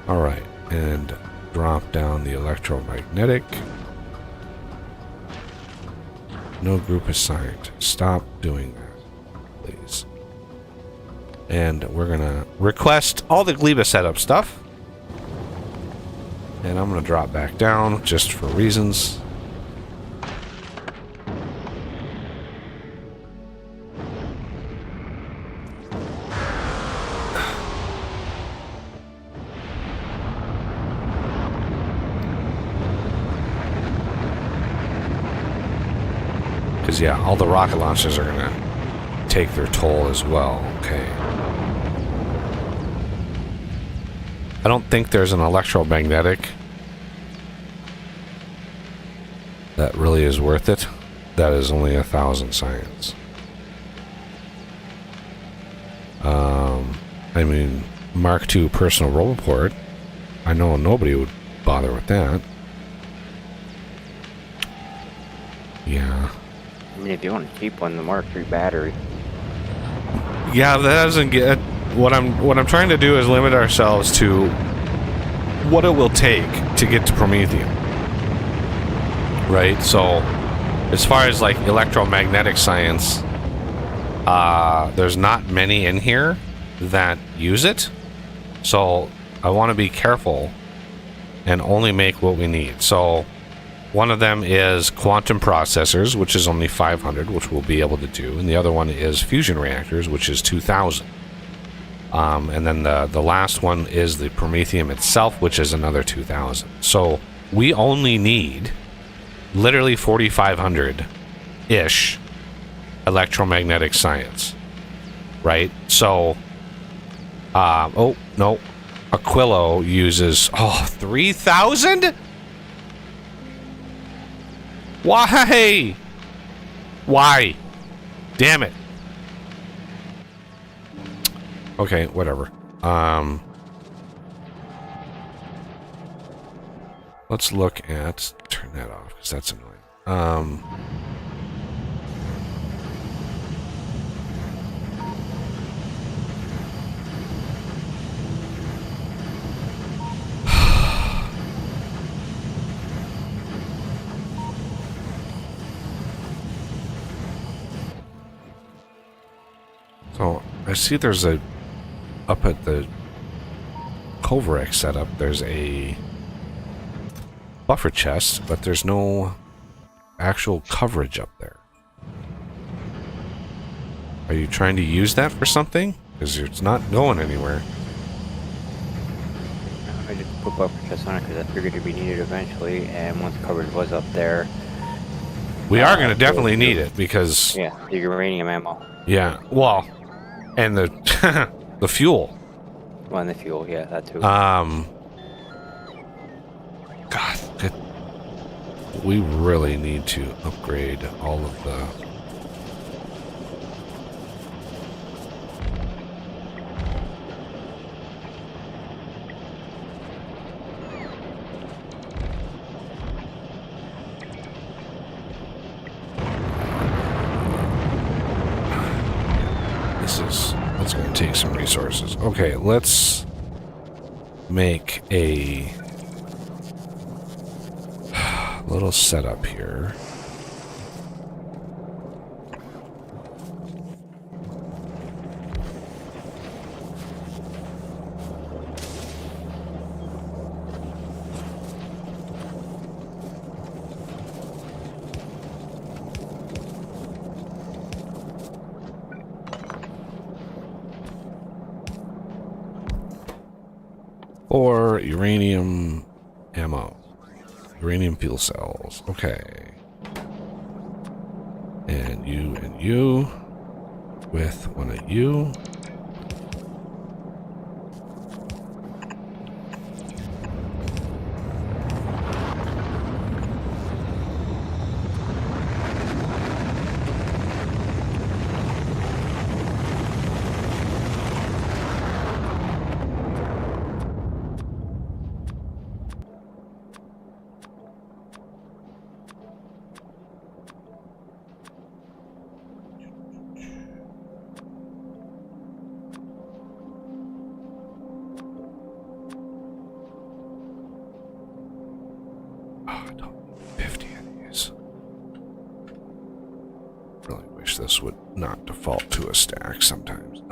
all right, and drop down the electromagnetic. No group assigned. Stop doing that, please. And we're gonna request all the Gleba setup stuff. And I'm gonna drop back down just for reasons. Because, yeah, all the rocket launches are gonna take their toll as well. Okay. I don't think there's an electromagnetic that really is worth it. That is only 1,000 science. I mean, Mark II personal roboport. I know nobody would bother with that. Yeah. I mean, if you want a cheap one, the Mark III battery. Yeah, that doesn't get. What I'm trying to do is limit ourselves to what it will take to get to Prometheum. Right? So, as far as like electromagnetic science, there's not many in here that use it. So, I want to be careful and only make what we need. So, one of them is quantum processors, which is only 500, which we'll be able to do, and the other one is fusion reactors, which is 2,000. And then the last one is the Prometheum itself, which is another 2,000. So we only need literally 4,500-ish electromagnetic science, right? So, oh, no. Aquilo uses, 3,000? Why? Why? Damn it. Okay, whatever. Let's look at... Turn that off, because that's annoying. So, I see there's a... Up at the Kovarex setup, there's a buffer chest, but there's no actual coverage up there. Are you trying to use that for something? Because it's not going anywhere. I just put buffer chests on it because I figured it'd be needed eventually, and once coverage was up there... We are going to definitely need it, because... Yeah, the uranium ammo. Yeah, well, and the the fuel. Well, and the fuel, yeah, that too. God, we really need to upgrade all of the... that's going to take some resources. Okay, let's make a little setup here. Or uranium ammo. Uranium fuel cells. Okay. And you with one of you. This would not default to a stack sometimes.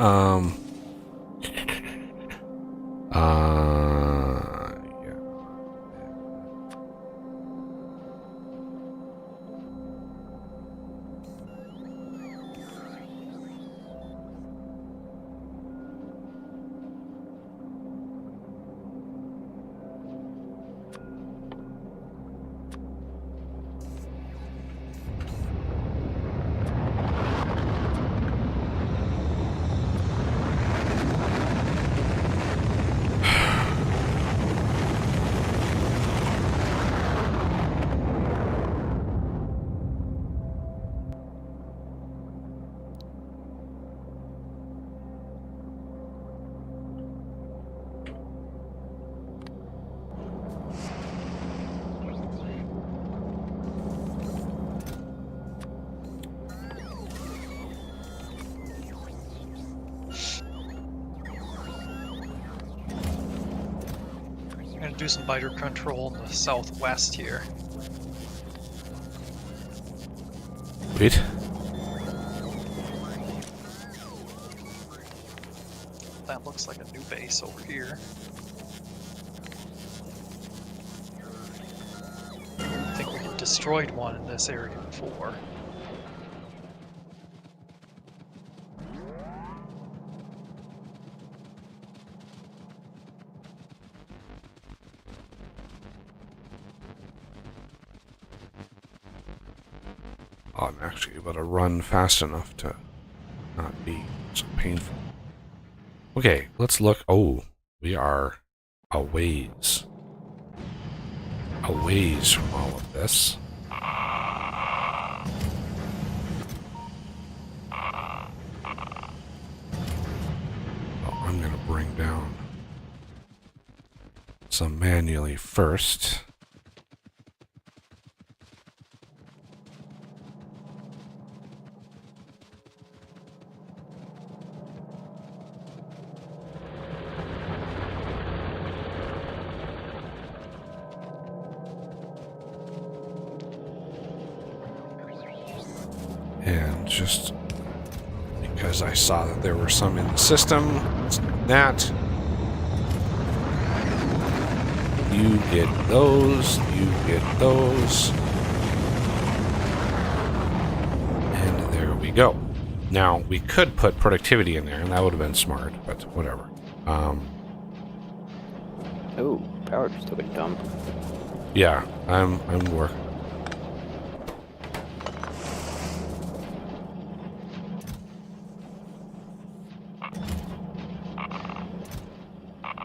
Yeah. Do some biter control in the southwest here. Wait. That looks like a new base over here. I think we destroyed one in this area before. I'm actually able to run fast enough to not be so painful. Okay, let's look. Oh, we are a ways from all of this. Oh, I'm going to bring down some manually first. And just because I saw that there were some in the system, let's do that. You get those, you get those. And there we go. Now, we could put productivity in there, and that would have been smart, but whatever. Oh, power just took a dump. Yeah, I'm working.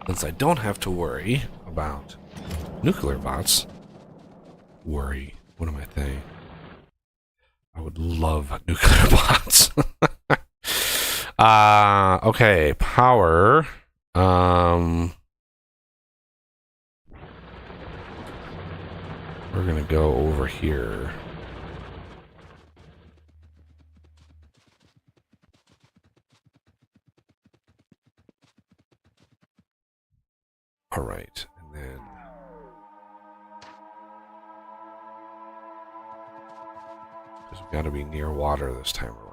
Since I don't have to worry about nuclear bots. What am I saying? I would love nuclear bots. Okay, power. We're gonna go over here. All right, and then because we got to be near water this time around.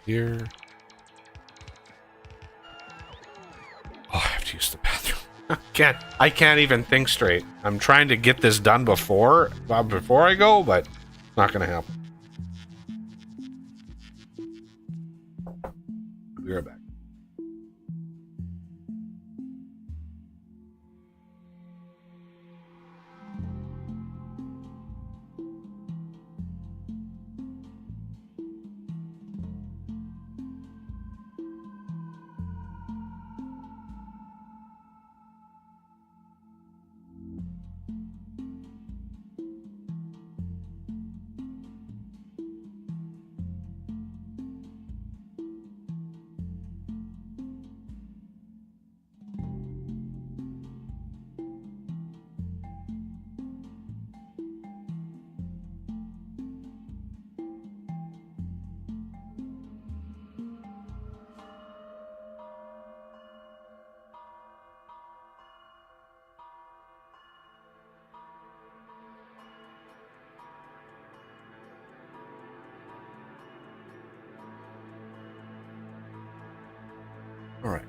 Here. Oh, I have to use the bathroom. I can't even think straight. I'm trying to get this done before I go, but it's not gonna happen. Be right back. All right.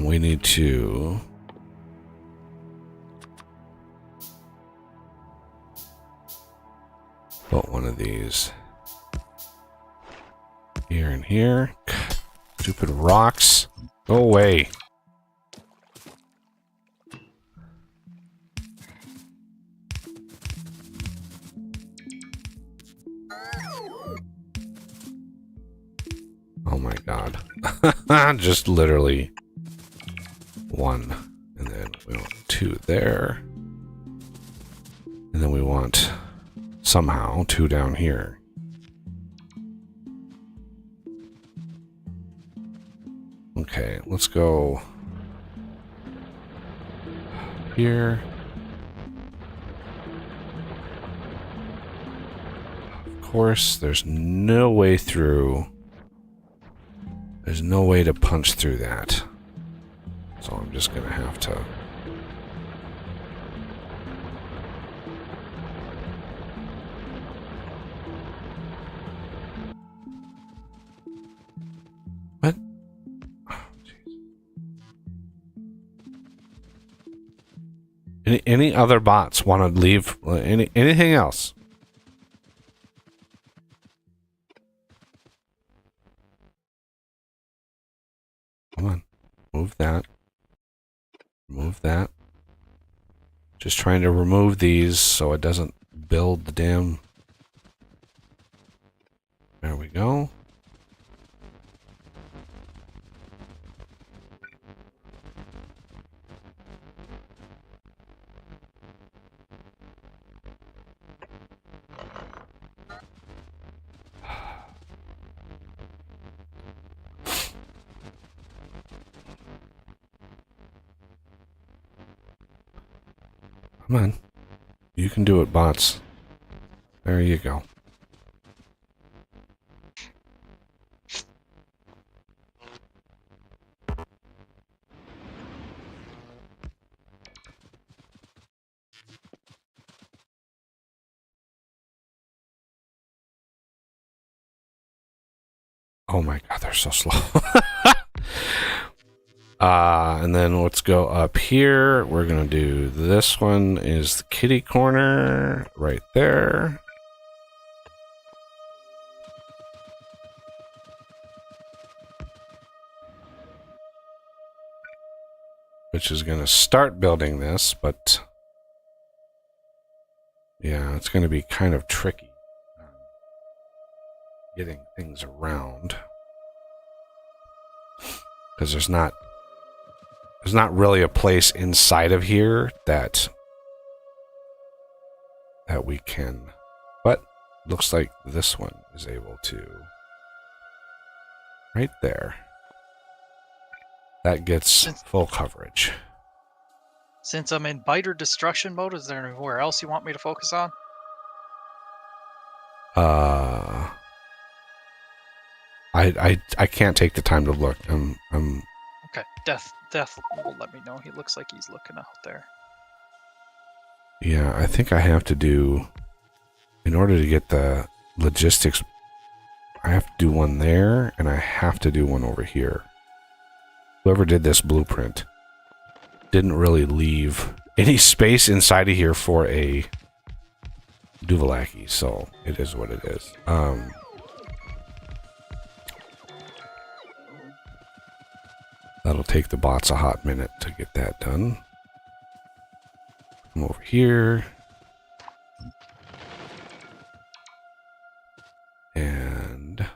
We need to put one of these here and here. Stupid rocks. Go away. Oh my god. Just literally one. And then we want two there. And then we want somehow two down here. Okay, let's go here. Of course, there's no way through. There's no way to punch through that. So I'm just gonna have to... What? Oh, jeez. Any other bots want to leave? Anything else? Come on. Move that. Remove that. Just trying to remove these so it doesn't build the damn... There we go. Come on. You can do it, bots. There you go. Oh my god, they're so slow. And then let's go up here. We're gonna do this one is the kitty corner right there. Which is gonna start building this, but yeah, it's gonna be kind of tricky getting things around because there's not really a place inside of here that that we can. But looks like this one is able to. Right there. That gets full coverage. Since I'm in biter destruction mode, is there anywhere else you want me to focus on? I can't take the time to look. I'm Okay. Death will let me know. He looks like he's looking out there. Yeah, I think I have to do, in order to get the logistics, I have to do one there, and I have to do one over here. Whoever did this blueprint didn't really leave any space inside of here for a Duvalaki, so it is what it is. That'll take the bots a hot minute to get that done. Come over here. And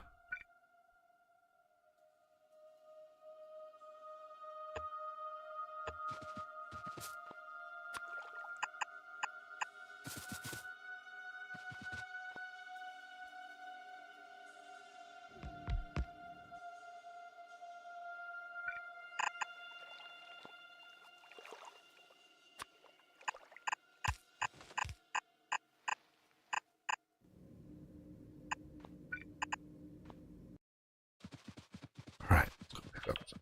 all right, let's go pick up some.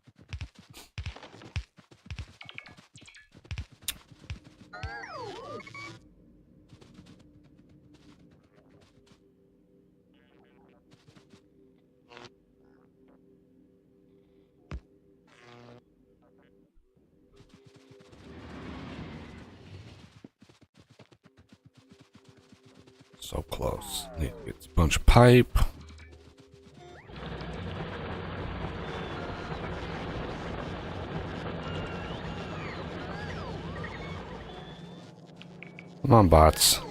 So close. Need to get a bunch of pipe. Come on, bots.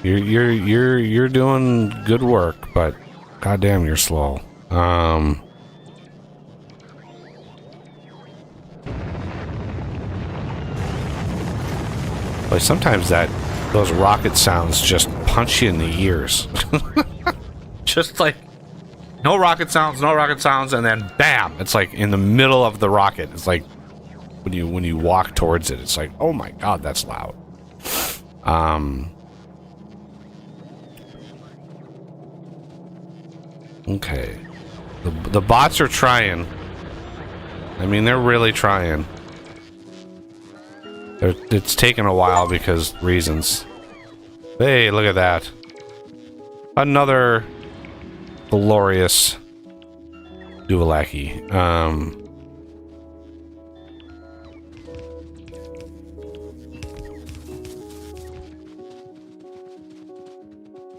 You're doing good work, but goddamn, you're slow. Like sometimes those rocket sounds just punch you in the ears. Just like no rocket sounds, and then bam! It's like in the middle of the rocket. It's like when you walk towards it, it's like, oh my god, that's loud. Okay. The bots are trying. I mean, they're really trying. It's taken a while because reasons. Hey, look at that. Another glorious Duvalaki.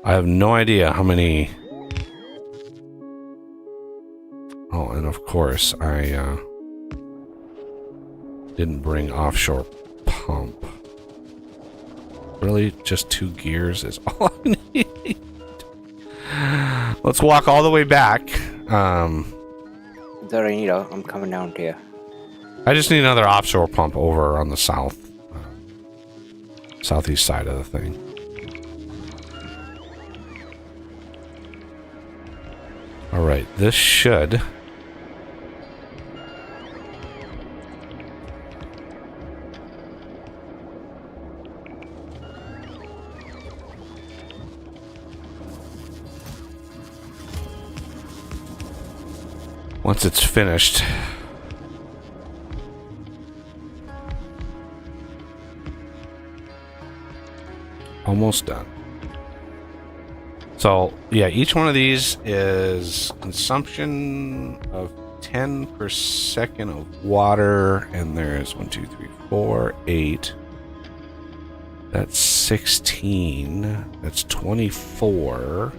I have no idea how many. Oh, and of course, I didn't bring offshore pump. Really? Just 2 gears is all I need. Let's walk all the way back. That's all I need. I'm coming down to you. I just need another offshore pump over on the southeast side of the thing. All right, this should. Once it's finished, almost done. So yeah, each one of these is consumption of 10 per second of water, and there's 1, 2, 3, 4, 8. That's 16. That's 24,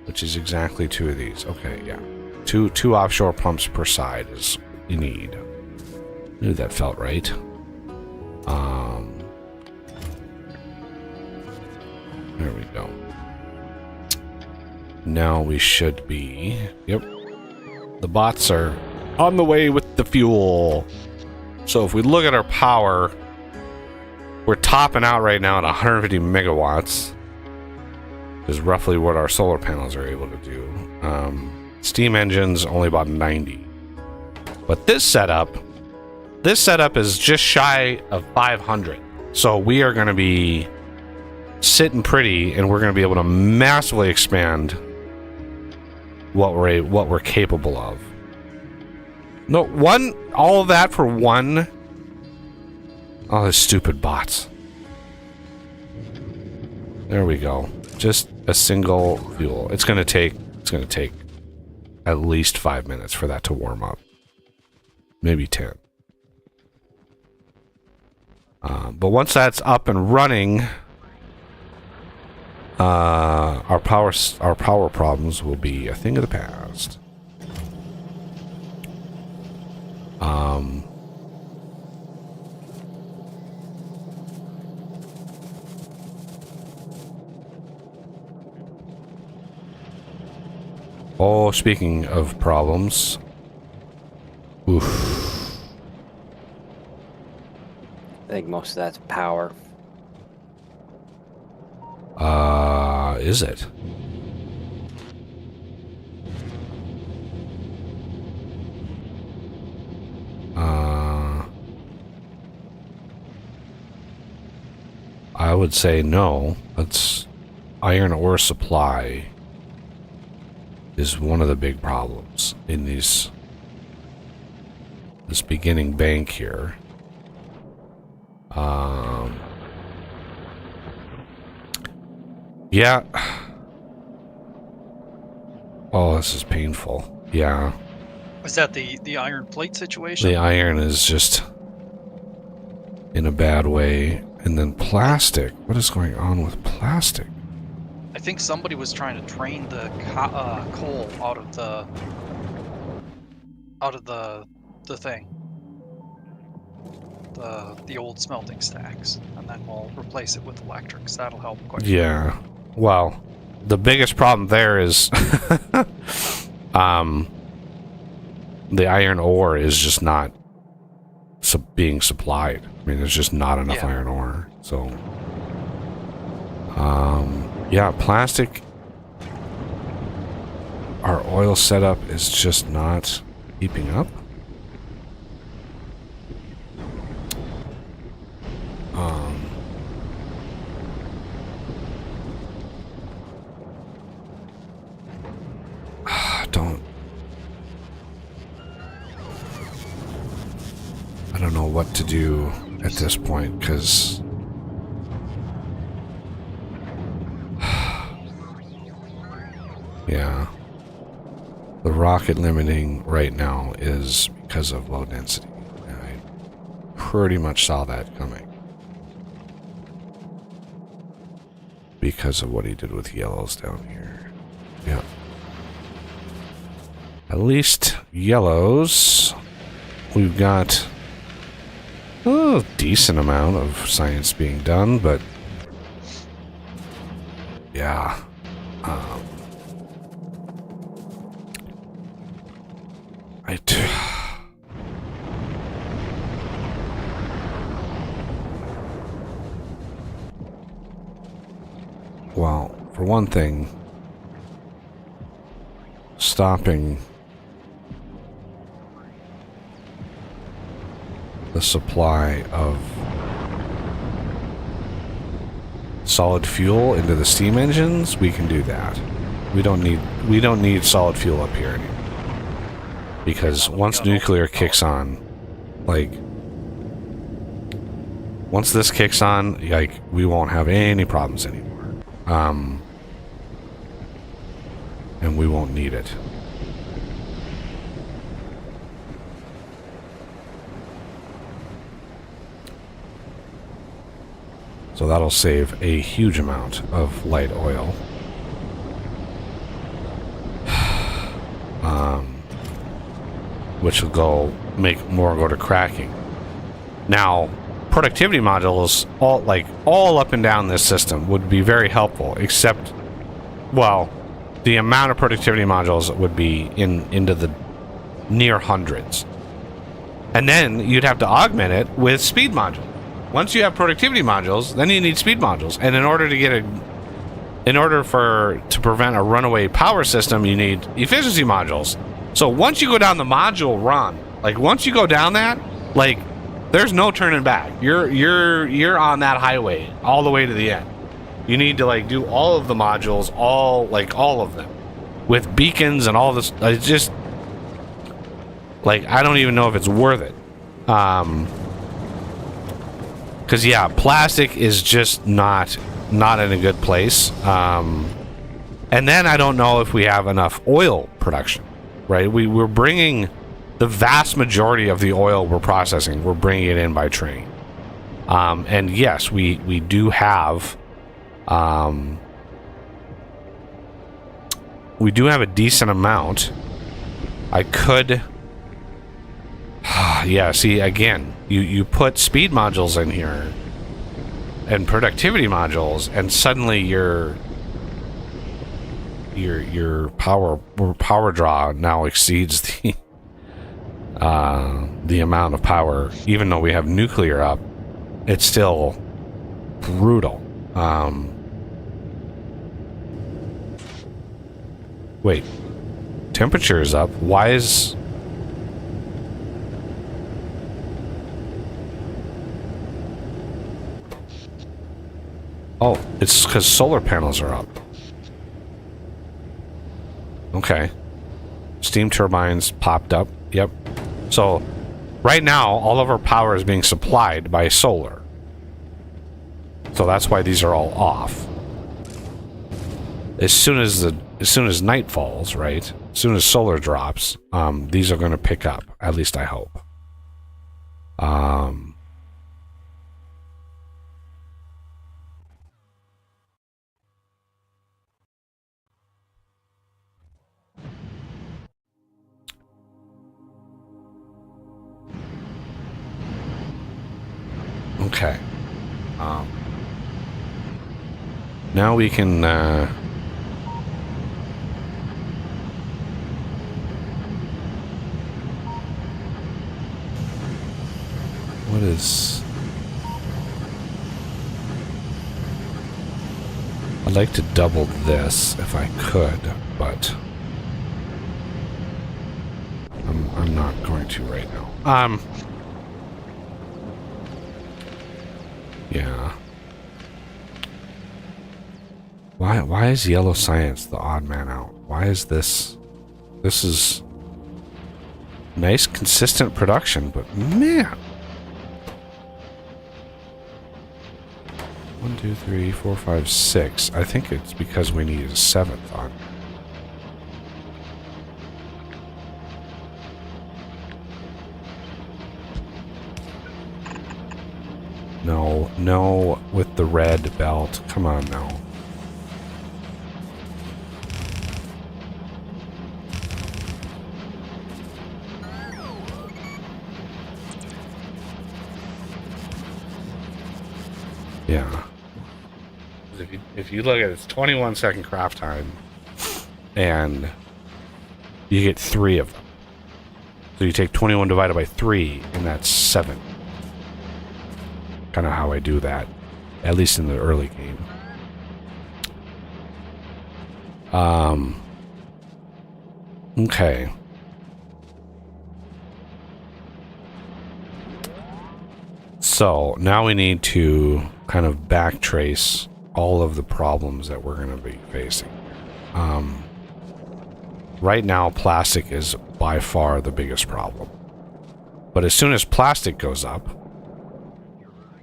which is exactly 2 of these. Okay, yeah. Two offshore pumps per side is what you need. I knew that felt right. There we go. Now we should be. Yep. The bots are on the way with the fuel. So if we look at our power, We're topping out right now at 150 megawatts. Is roughly what our solar panels are able to do. Steam engines only about 90. But this setup is just shy of 500. So we are going to be sitting pretty, and we're going to be able to massively expand what we're capable of. No, all of that for one. Oh, those stupid bots. There we go. Just a single fuel. It's gonna take at least 5 minutes for that to warm up. Maybe 10. But once that's up and running, our power problems will be a thing of the past. Oh, speaking of problems. Oof. I think most of that's power. Is it? I would say no. That's iron ore supply is one of the big problems in this beginning bank here. Yeah. Oh, this is painful. Yeah. Is that the iron plate situation? The iron is just in a bad way. And then plastic. What is going on with plastic? I think somebody was trying to drain the coal out of the thing. The old smelting stacks, and then we'll replace it with electrics. That'll help quite a bit. Yeah. Well, the biggest problem there is the iron ore is just not being supplied. I mean, there's just not enough iron ore. So, yeah, plastic. Our oil setup is just not keeping up. I don't know what to do at this point, because yeah, the rocket limiting right now is because of low density. I pretty much saw that coming because of what he did with yellows down here. Yeah, at least yellows, we've got a decent amount of science being done, but yeah, well, for one thing, stopping the supply of solid fuel into the steam engines, we can do that. We don't need solid fuel up here anymore. Because once nuclear kicks on, like, once this kicks on, like, we won't have any problems anymore. And we won't need it. So that'll save a huge amount of light oil. Which will make more go to cracking. Now, productivity modules all up and down this system would be very helpful, except, well, the amount of productivity modules would be into the near hundreds. And then you'd have to augment it with speed modules. Once you have productivity modules, then you need speed modules. And in order to prevent a runaway power system, you need efficiency modules. So once you go down the module run, like once you go down that, like there's no turning back. You're on that highway all the way to the end. You need to like do all of the modules, all of them, with beacons and all this. It's just like I don't even know if it's worth it. Because yeah, plastic is just not in a good place. And then I don't know if we have enough oil production. Right, we're bringing the vast majority of the oil we're processing. We're bringing it in by train, and yes, we do have a decent amount. I could, yeah. See, again, you put speed modules in here and productivity modules, and suddenly your power draw now exceeds the amount of power. Even though we have nuclear up, it's still brutal. Wait, temperature is up. Why is it's because solar panels are up. Okay. Steam turbines popped up. Yep. So right now all of our power is being supplied by solar. So that's why these are all off. As soon as night falls, right? As soon as solar drops, these are going to pick up. At least I hope. Okay. Now we can what is I'd like to double this if I could, but I'm not going to right now. Yeah. Why is yellow science the odd man out? Why is this? This is nice, consistent production, but man. 1, 2, 3, 4, 5, 6. I think it's because we need a 7th on. No, with the red belt. Come on now. Yeah. If you look at it, it's 21-second craft time, and you get 3 of them. So you take 21 divided by 3, and that's 7. Kind of how I do that, at least in the early game. Okay. So now we need to kind of backtrace all of the problems that we're going to be facing. Right now, plastic is by far the biggest problem. But as soon as plastic goes up,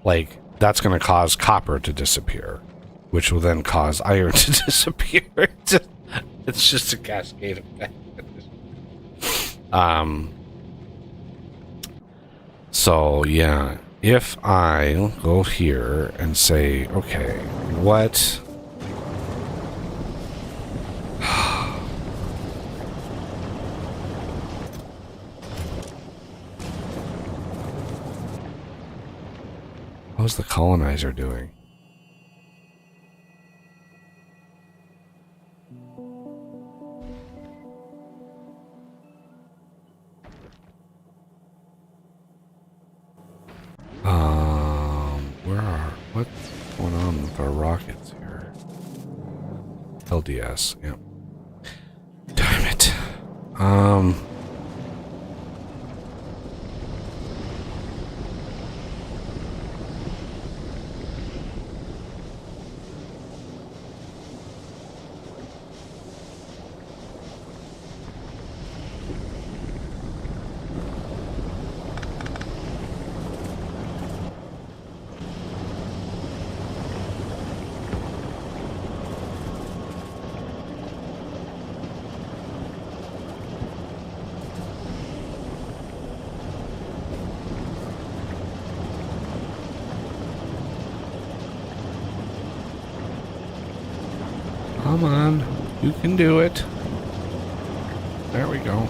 like, that's going to cause copper to disappear, which will then cause iron to disappear. It's just a cascade effect. So, yeah, if I go here and say, okay, what... How's the colonizer doing? What's going on with our rockets here? LDS, yeah. Damn it. Come on, you can do it. There we go.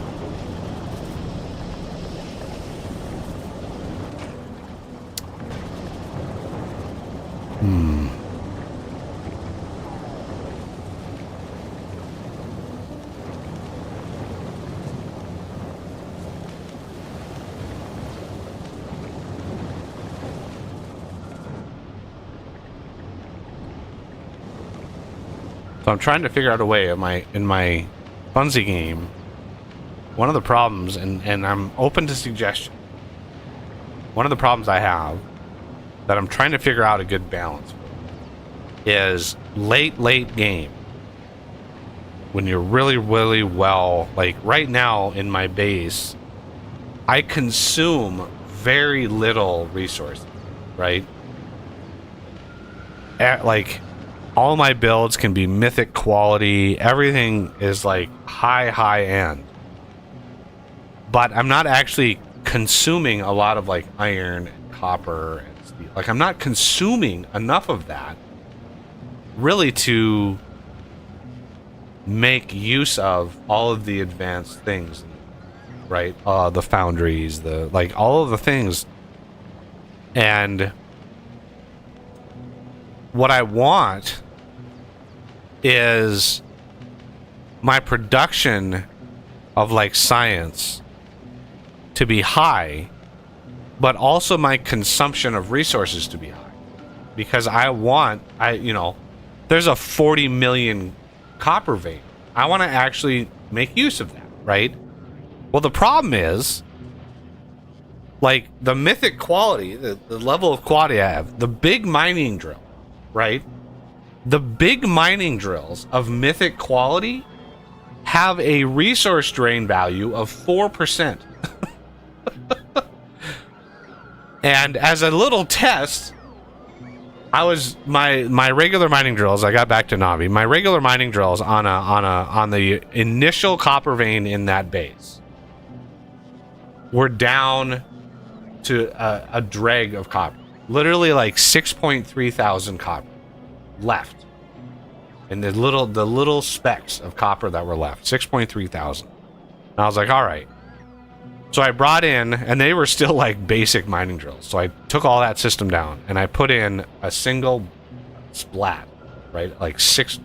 So I'm trying to figure out a way in my Bunzi game. One of the problems, and I'm open to suggestion. One of the problems I have that I'm trying to figure out a good balance for is late game. When you're really well, like right now in my base, I consume very little resources, right? Like all my builds can be mythic quality. Everything is like high end. But I'm not actually consuming a lot of like iron and copper and steel. Like I'm not consuming enough of that really to make use of all of the advanced things, right? The foundries, like all of the things. And what I want is my production of like science to be high, but also my consumption of resources to be high, because there's a 40 million copper vein. I want to actually make use of that, right? Well, the problem is, like, the mythic quality, the level of quality I have, the big mining drill, right? The big mining drills of mythic quality have a resource drain value of 4%. And as a little test, my regular mining drills, I got back to Navi. My regular mining drills on the initial copper vein in that base were down to a dreg of copper. Literally like 6.3 thousand copper left. And the little specks of copper that were left, 6.3 thousand. And I was like, all right. So I brought in, and they were still like basic mining drills. So I took all that system down and I put in a single splat, right? Like six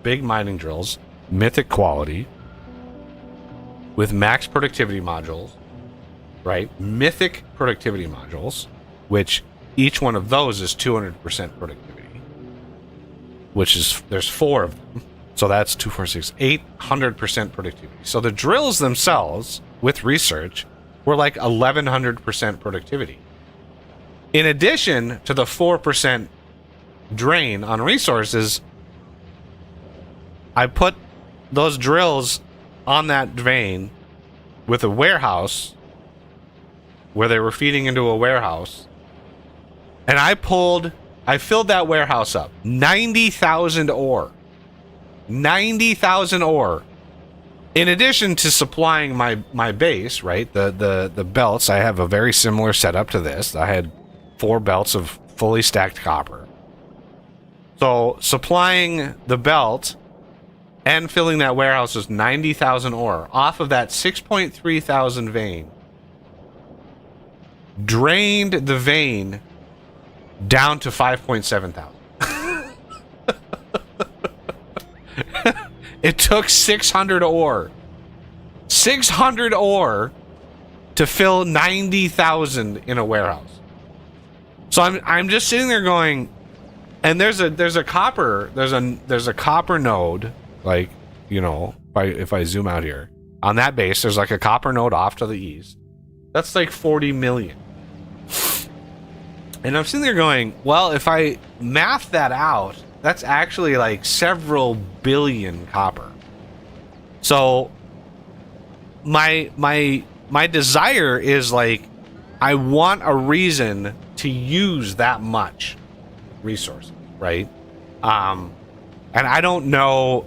big mining drills, mythic quality, with max productivity modules, right? Mythic productivity modules, which each one of those is 200% productivity, which is, there's 4 of them. So that's 2, 4, 6, 800% productivity. So the drills themselves, with research, were like 1100% productivity. In addition to the 4% drain on resources, I put those drills on that vein with a warehouse where they were feeding into a warehouse, and I filled that warehouse up. 90,000 ore. 90,000 ore. In addition to supplying my base, right? The belts, I have a very similar setup to this. I had 4 belts of fully stacked copper. So supplying the belt and filling that warehouse was 90,000 ore off of that 6.3 thousand vein. Drained the vein down to 5.7 thousand. It took 600 ore. 600 ore to fill 90,000 in a warehouse. So I'm just sitting there going, and there's a copper node, like, you know, if I zoom out here on that base, there's like a copper node off to the east. That's like 40 million. And I'm sitting there going, well, if I math that out, that's actually like several billion copper. So my desire is like, I want a reason to use that much resource, right? And I don't know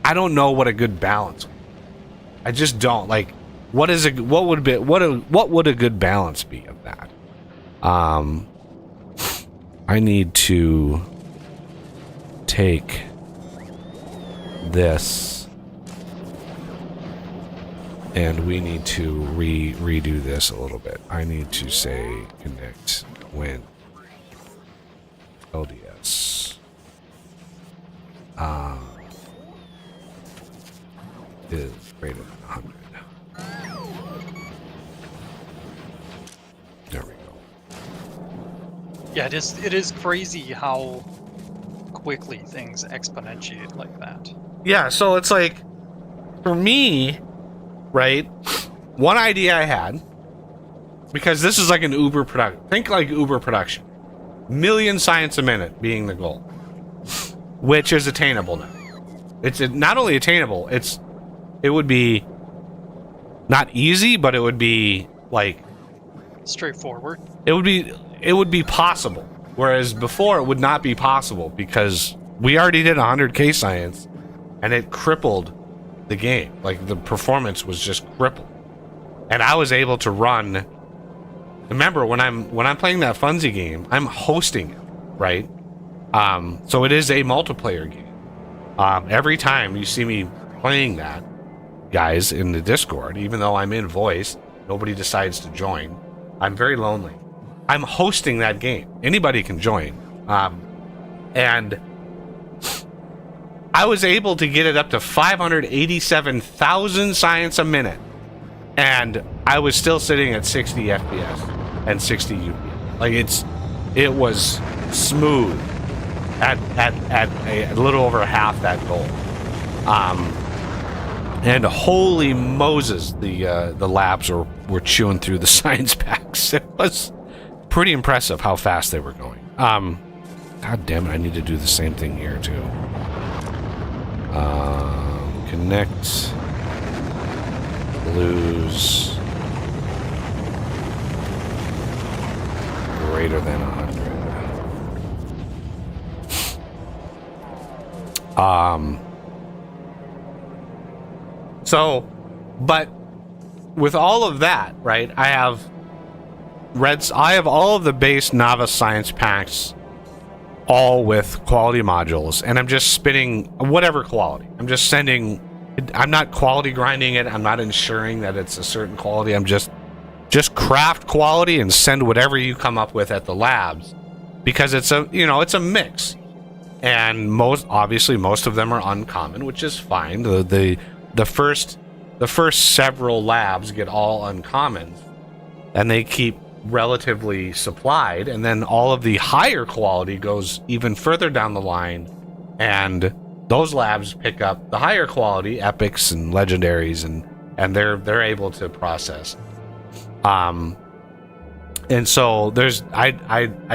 I don't know what a good balance. I just don't like. What would a good balance be of that? I need to take this, and we need to redo this a little bit. I need to say connect when LDS is greater than 100. There we go. Yeah, it is crazy how quickly things exponentiate like that. Yeah, so it's like, for me, right, one idea I had, because this is like an Uber production. Think like Uber production. Million science a minute being the goal, which is attainable now. It's not only attainable, it would be not easy, but it would be like straightforward. It would be possible, whereas before it would not be possible because we already did 100K science, and it crippled the game. Like the performance was just crippled, and I was able to run. Remember, when I'm playing that Funzy game, I'm hosting it, right? So it is a multiplayer game. Every time you see me playing that, guys, in the Discord, even though I'm in voice, nobody decides to join. I'm very lonely. I'm hosting that game. Anybody can join. And I was able to get it up to 587,000 science a minute. And I was still sitting at 60 FPS and 60 UPS. Like it was smooth at a little over half that goal. And holy Moses, the labs were chewing through the science packs. It was pretty impressive how fast they were going. God damn it, I need to do the same thing here too. Connect, lose, greater than 100. So, but with all of that, right, I have all of the base novice science packs, all with quality modules, and I'm just spinning whatever quality. I'm just sending. I'm not quality grinding it. I'm not ensuring that it's a certain quality. I'm just craft quality and send whatever you come up with at the labs, because it's a mix, and most of them are uncommon, which is fine. The first several labs get all uncommons, and they keep relatively supplied, and then all of the higher quality goes even further down the line, and those labs pick up the higher quality epics and legendaries, and they're able to process. And so I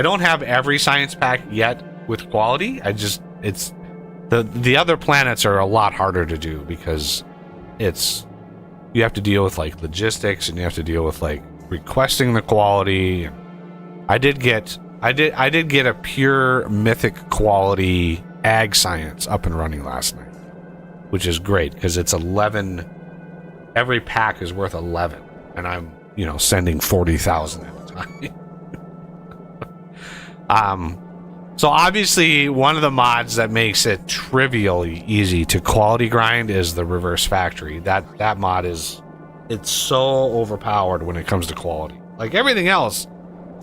don't have every science pack yet with quality. It's the other planets are a lot harder to do because you have to deal with like logistics, and you have to deal with like requesting the quality. I did get a pure mythic quality ag science up and running last night, which is great because it's 11. Every pack is worth 11, and I'm sending 40,000 at a time. So obviously one of the mods that makes it trivially easy to quality grind is the reverse factory. That mod it's so overpowered when it comes to quality. Like everything else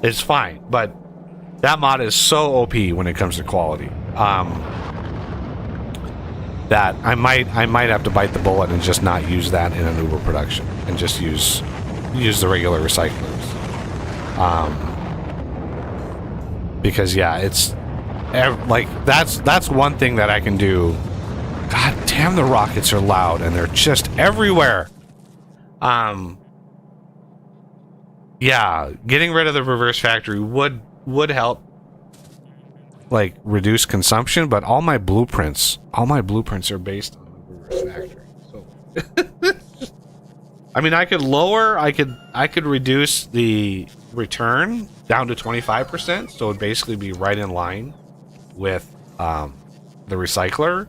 is fine, but that mod is so OP when it comes to quality. That I might have to bite the bullet and just not use that in an Uber production and just use the regular recyclers. Because yeah, it's like that's one thing that I can do. God damn, the rockets are loud and they're just everywhere. Yeah, getting rid of the reverse factory would help, like, reduce consumption, but all my blueprints are based on the reverse factory. So I mean, I could reduce the return down to 25%, so it'd basically be right in line with the recycler.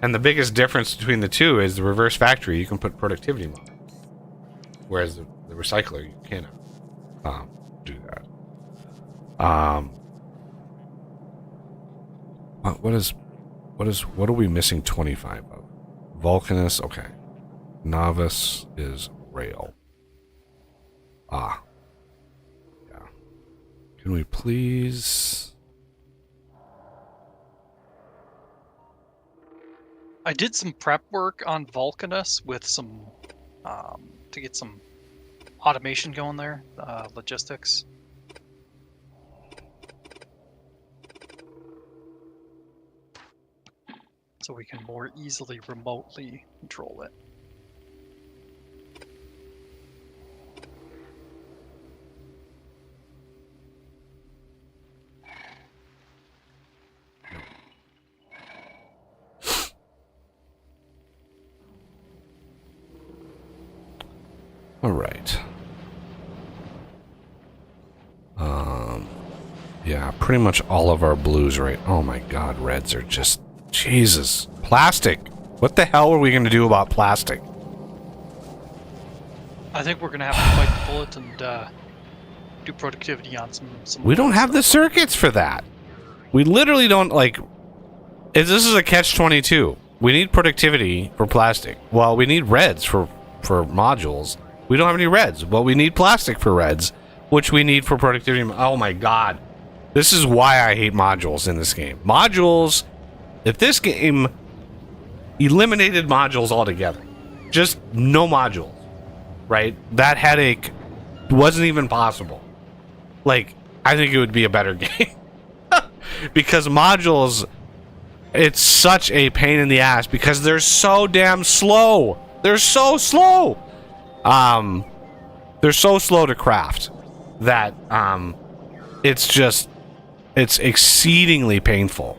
And the biggest difference between the two is the reverse factory, you can put productivity mode, whereas the recycler, you cannot do that. What are we missing 25 of? Vulcanus, okay. Novice is rail. Yeah. Can we please? I did some prep work on Vulcanus with some to get some automation going there, logistics. So we can more easily remotely control it. All right. Yeah, pretty much all of our blues, right? Oh my God, reds are just Jesus. Plastic. What the hell are we going to do about plastic? I think we're gonna have to bite the bullet and do productivity on some. We don't have the circuits for that. We literally don't, like. This is a catch-22. We need productivity for plastic. Well, we need reds for modules. We don't have any reds. Well, we need plastic for reds, which we need for productivity. Oh my God. This is why I hate modules in this game. Modules, if this game eliminated modules altogether, just no modules, right? That headache wasn't even possible. Like, I think it would be a better game. Because modules, it's such a pain in the ass because they're so damn slow. They're so slow. They're so slow to craft that it's exceedingly painful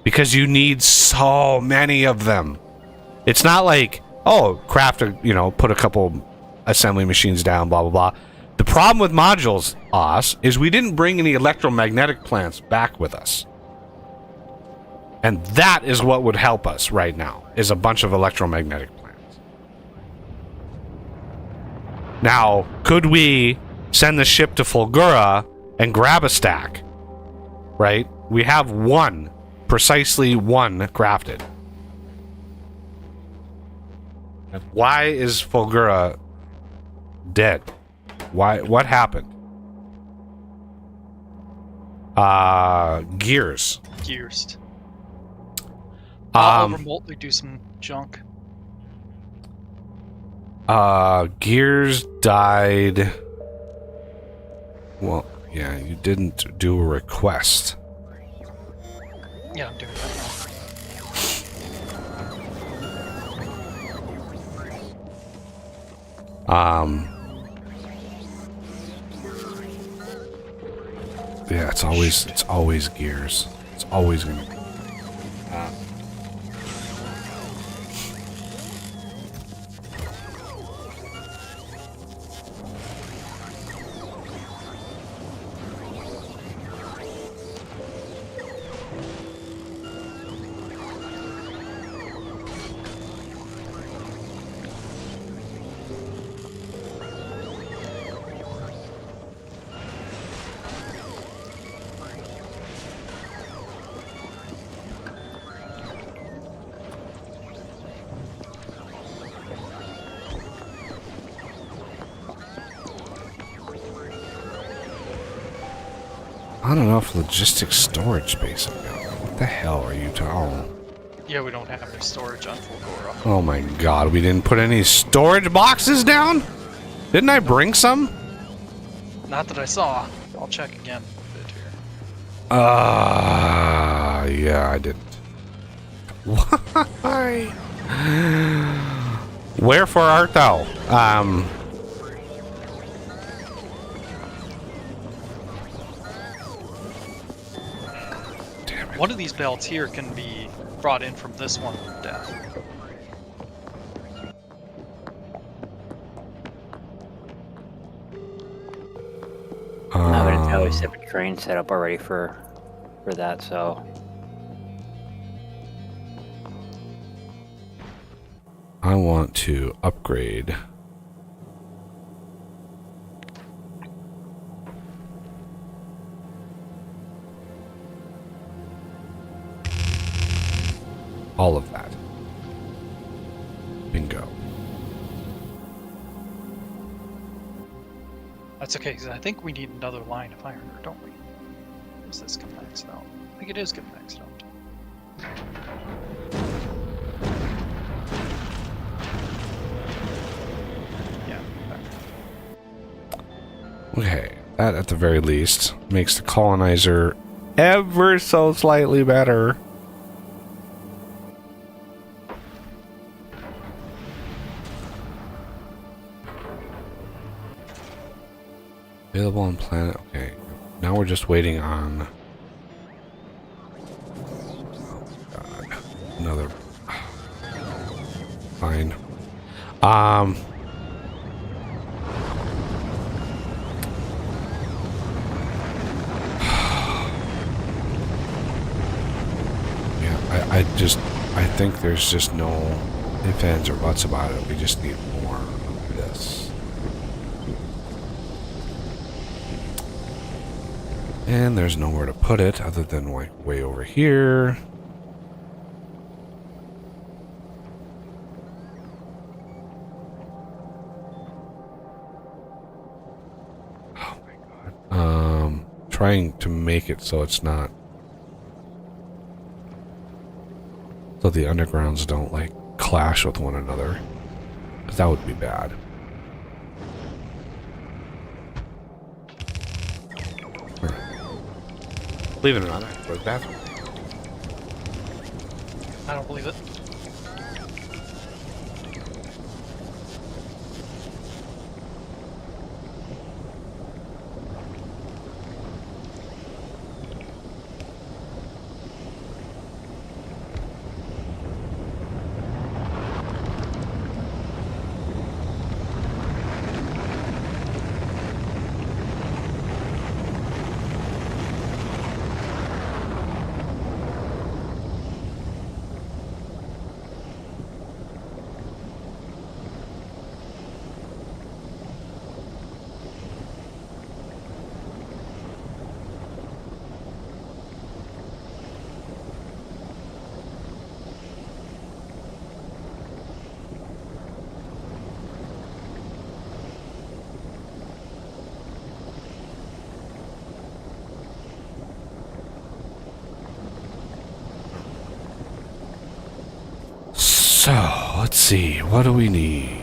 because you need so many of them. It's not like, oh, craft put a couple assembly machines down, blah blah blah. The problem with modules, is we didn't bring any electromagnetic plants back with us. And that is what would help us right now, is a bunch of electromagnetic plants. Now, could we send the ship to Fulgora and grab a stack? Right? We have precisely one crafted. Why is Fulgora dead? What happened? Gears. Gears. I'll remotely do some junk. Gears died. Well, yeah, you didn't do a request. Yeah, I'm doing that now. Yeah, it's always gears. It's always gonna be. Not enough logistics storage space. What the hell are you talking? Yeah, we don't have any storage on Fulgora. Oh my God, we didn't put any storage boxes down? Didn't I bring some? Not that I saw. I'll check again. Yeah, I didn't. Why? Wherefore art thou? Damn it. One of these belts here can be brought in from this one with death. No, but it's always separate train set up already for that, so. I want to upgrade. All of that. Bingo. That's okay, because I think we need another line of iron, don't we? Does this get maxed out? I think it is getting maxed out. Yeah. Okay, that at the very least makes the colonizer ever so slightly better. Available on planet. Okay, now we're just waiting on. Oh God, another. Fine. I think there's just no ifs, ands, or buts about it. We just need more of this. And there's nowhere to put it other than like way over here. Oh my God. Trying to make it so it's not. So the undergrounds don't like clash with one another, because that would be bad. Believe it or not, I have to go to the bathroom. I don't believe it. So, let's see. What do we need?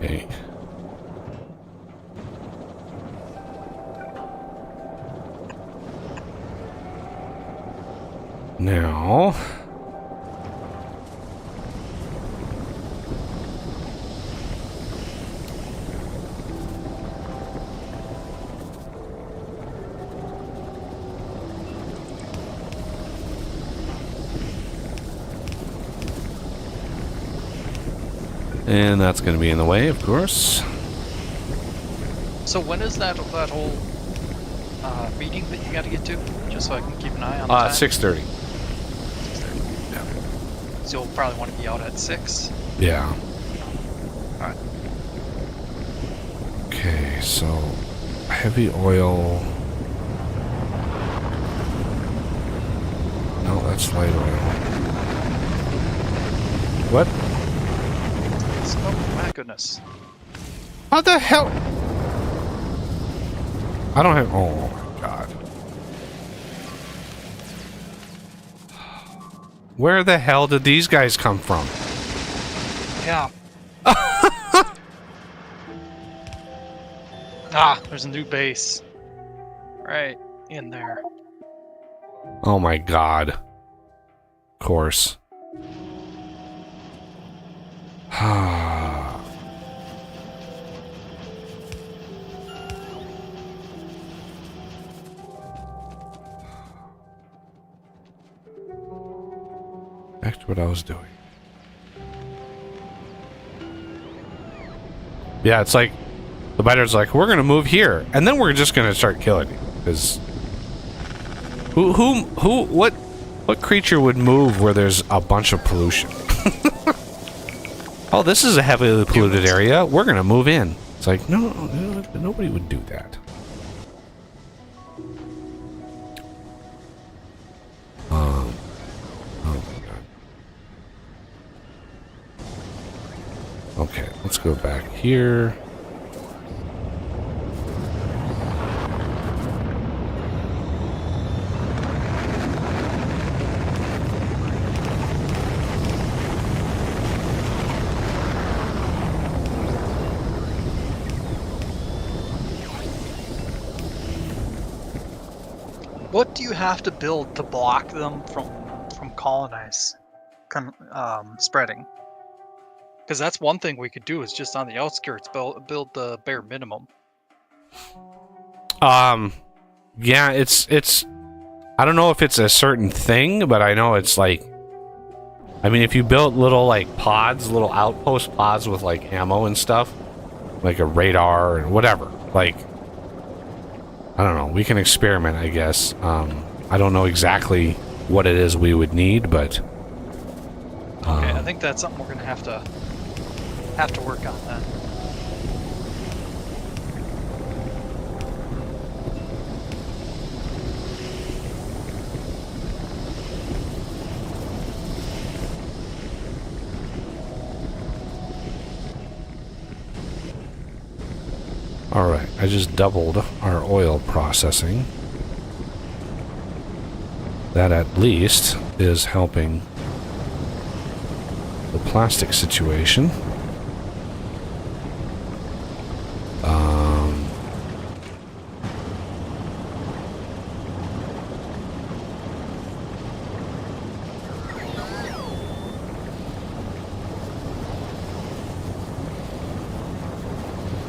Okay. Now, and that's going to be in the way, of course. So when is that whole meeting that you got to get to? Just so I can keep an eye on the time. 6:30. because you'll probably want to be out at 6. Yeah. Alright. Okay, so heavy oil. No, that's light oil. What? Oh my goodness. How the hell? I don't have. Oh my god. Where the hell did these guys come from? Yeah. There's a new base. Right in there. Oh my god. Of course. Back to what I was doing. Yeah, it's like the biter's like, we're gonna move here, and then we're just gonna start killing you. Because what creature would move where there's a bunch of pollution? Oh, this is a heavily polluted area. We're gonna move in. It's like, no, nobody would do that. Oh my god. Okay, let's go back here. What do you have to build to block them from spreading? Because that's one thing we could do is just on the outskirts build the bare minimum. Yeah, it's I don't know if it's a certain thing, but I know it's like, I mean, if you built little like pods, little outpost pods with like ammo and stuff, like a radar and whatever, like, I don't know, we can experiment, I guess. I don't know exactly what it is we would need, but okay, I think that's something we're gonna have to work on then. alright, I just doubled our oil processing. That at least is helping the plastic situation.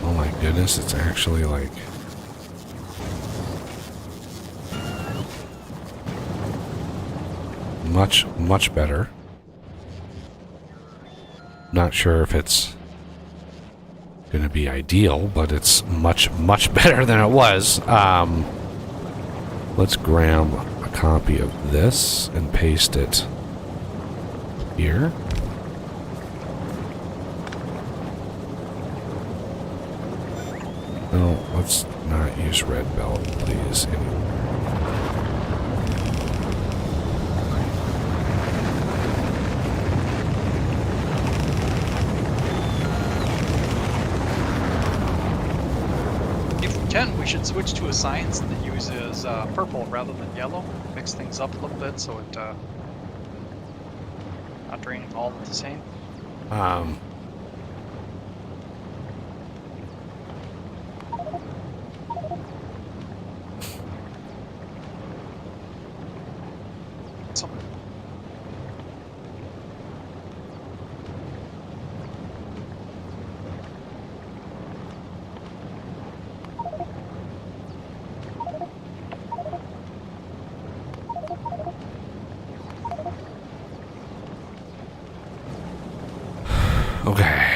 Oh my goodness, it's actually like much better. Not sure if it's gonna be ideal, but it's much better than it was. Let's grab a copy of this and paste it here. No, let's not use red belt, please. We should switch to a science that uses purple rather than yellow. Mix things up a little bit so it not draining all of the same. Okay.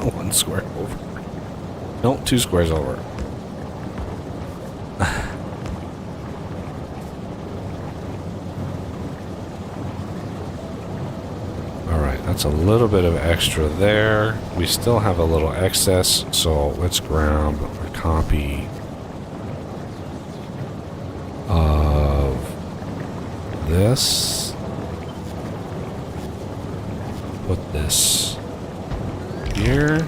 One square over. No, 2 squares over. Alright, that's a little bit of extra there. We still have a little excess, so let's grab a copy of this. Put this here.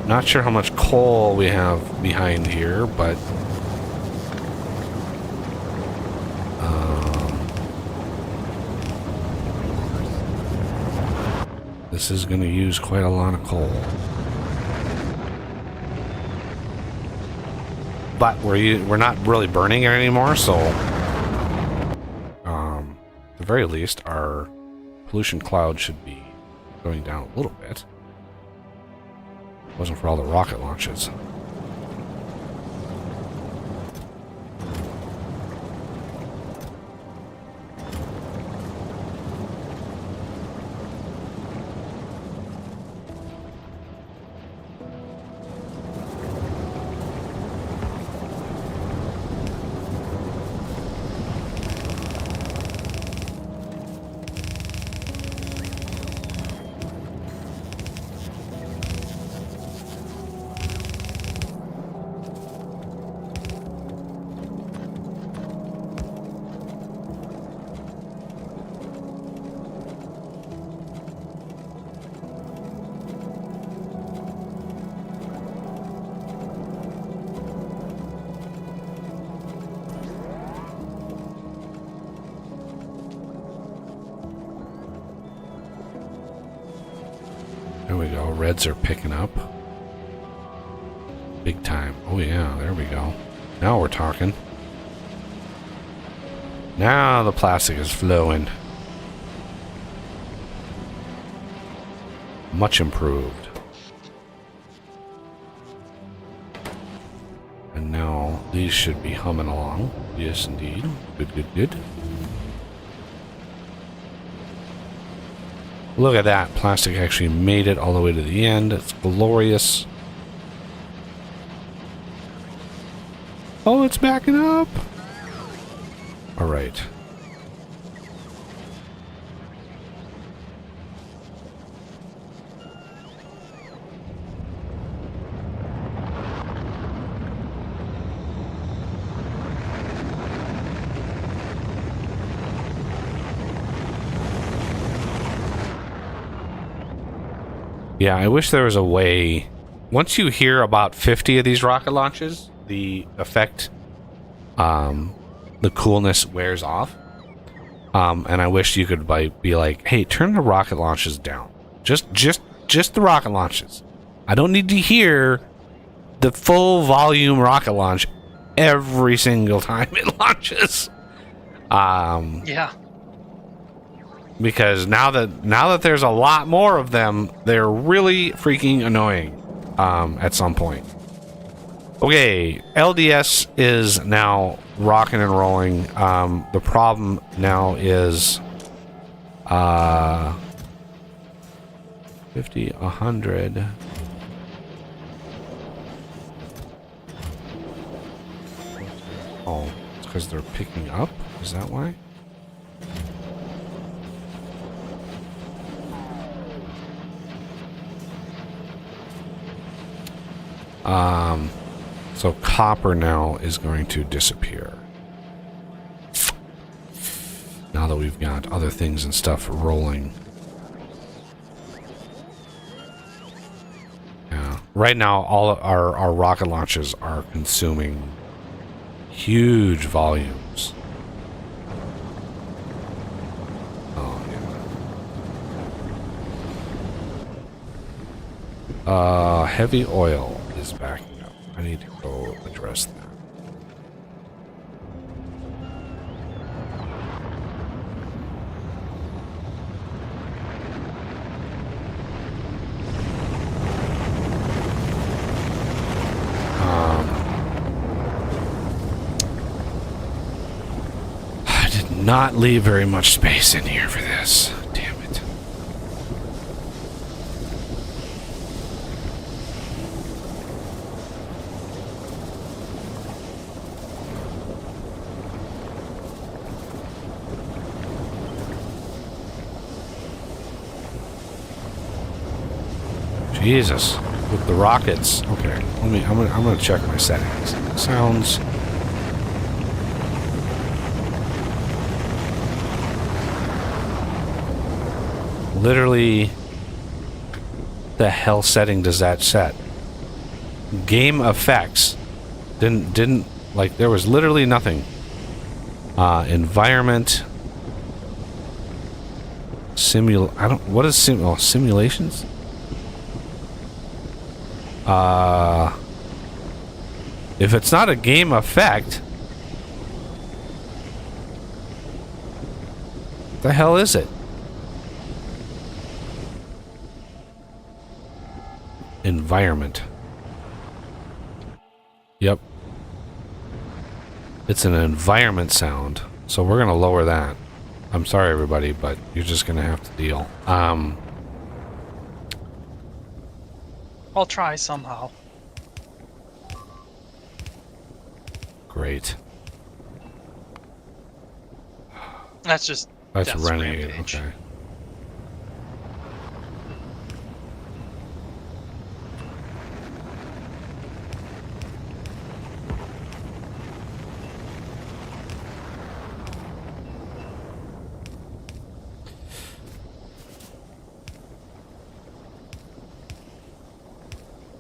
Not sure how much coal we have behind here, but this is going to use quite a lot of coal. But we're not really burning it anymore, so at the very least, our pollution cloud should be going down a little bit. Wasn't for all the rocket launches. There we go. Reds are picking up. Big time. Oh yeah, there we go. Now we're talking. Now the plastic is flowing. Much improved. And now these should be humming along. Yes, indeed. Good, good, good. Look at that. Plastic actually made it all the way to the end. It's glorious. Oh, it's backing up. All right. Yeah, I wish there was a way. Once you hear about 50 of these rocket launches, the effect, the coolness wears off. And I wish you could be like, hey, turn the rocket launches down. Just the rocket launches. I don't need to hear the full volume rocket launch every single time it launches. Yeah. Because now that there's a lot more of them, they're really freaking annoying at some point. Okay, LDS is now rocking and rolling. The problem now is 50, 100. Oh, it's because they're picking up? Is that why? So copper now is going to disappear. Now that we've got other things and stuff rolling. Yeah. Right now, all of our rocket launches are consuming huge volumes. Oh, yeah. Heavy oil is backing up. I need to go address that. not leave very much space in here for this. Damn it. Jesus, with the rockets. Okay, I'm gonna check my settings. Sounds. Literally, the hell setting does that set? Game effects didn't like there was literally nothing. Environment. What is simulations? If it's not a game effect, what the hell is it? Environment. Yep. It's an environment sound. So we're gonna lower that. I'm sorry everybody, but you're just gonna have to deal. I'll try somehow. Great. That's That's Death's Renegade, Rampage. okay.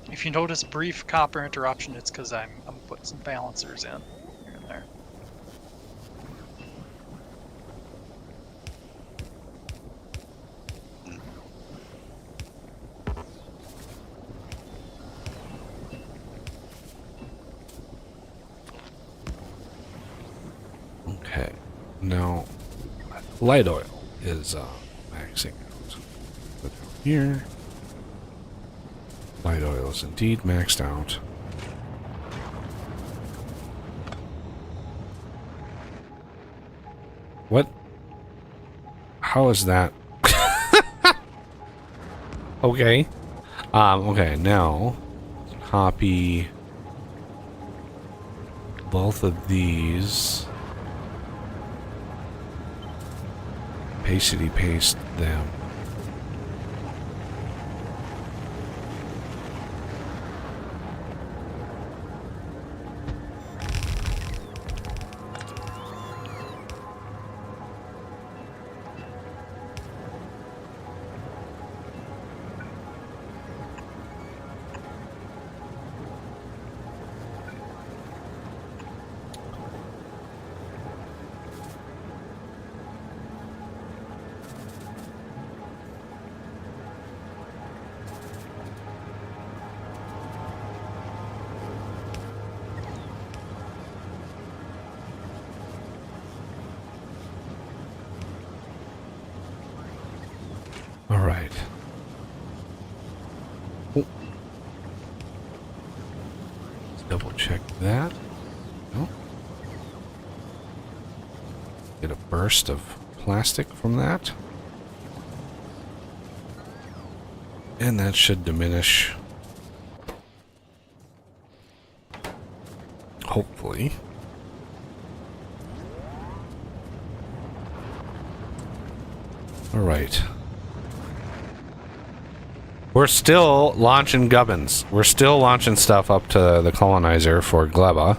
If you notice brief copper interruption, it's because I'm putting some balancers in here and there. Okay. Now light oil is maxing out. Put it down here. Light oil is indeed maxed out. What? How is that? Okay. Okay, now copy both of these. Pasty paste them. All right. Oh. Let's double check that. No. Get a burst of plastic from that. And that should diminish. Hopefully. All right. We're still launching gubbins. We're still launching stuff up to the colonizer for Gleba.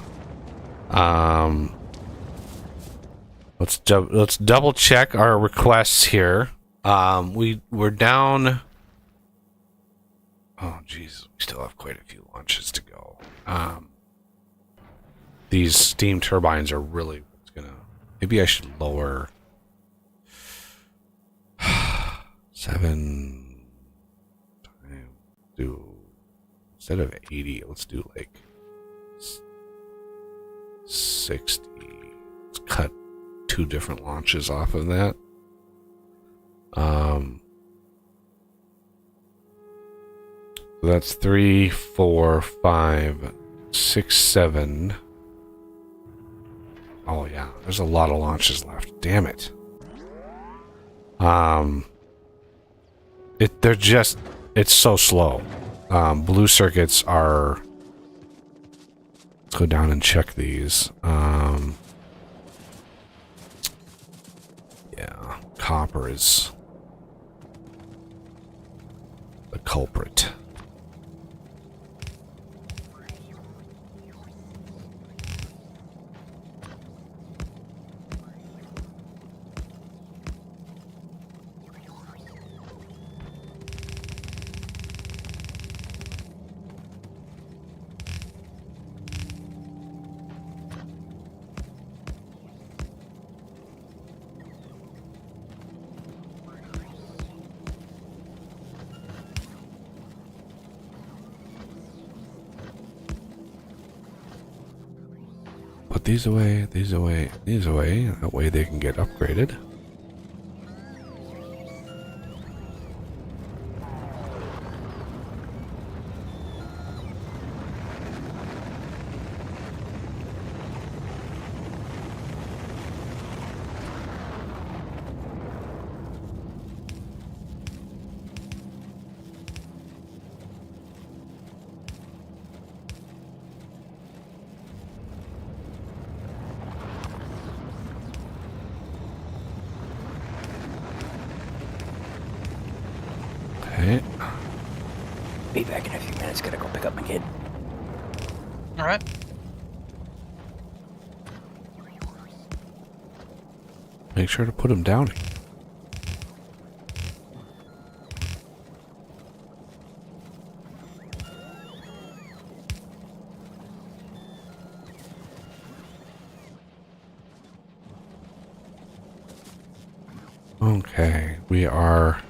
Let's double check our requests here. We're down. Oh geez, we still have quite a few launches to go. These steam turbines are really what's gonna. Maybe I should lower 7. Do instead of 80, let's do like 60. Let's cut 2 different launches off of that. That's 3, 4, 5, 6, 7. Oh yeah, there's a lot of launches left. Damn it. It's so slow. Blue circuits are. Let's go down and check these. Yeah, copper is the culprit. Put these away, these away, these away. That way they can get upgraded. Okay. Be back in a few minutes. Gotta go pick up my kid. All right. Make sure to put him down. Okay, we are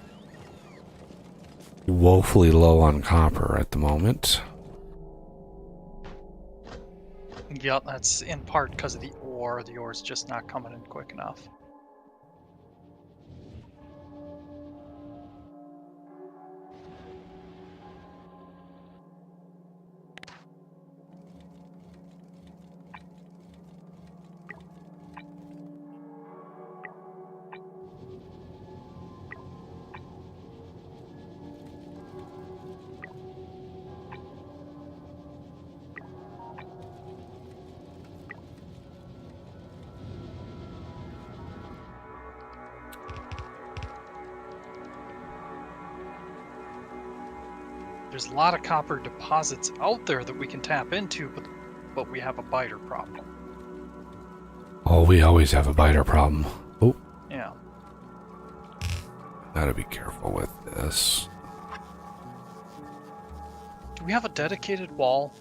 woefully low on copper at the moment. Yeah, that's in part because of the ore. The ore's just not coming in quick enough. There's a lot of copper deposits out there that we can tap into, but we have a biter problem. Oh, we always have a biter problem. Oh, Yeah. gotta be careful with this. Do we have a dedicated wall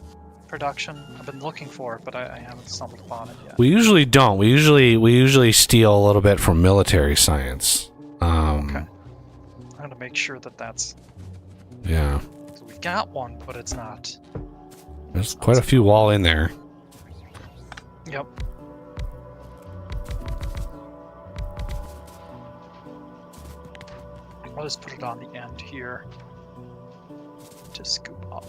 production? I've been looking for it, but I haven't stumbled upon it yet. We usually don't. We usually steal a little bit from military science. Okay. I'm gonna make sure that that's. Yeah. So we've got one, but it's not. There's quite a few wall in there. Yep. I'll just put it on the end here to scoop up.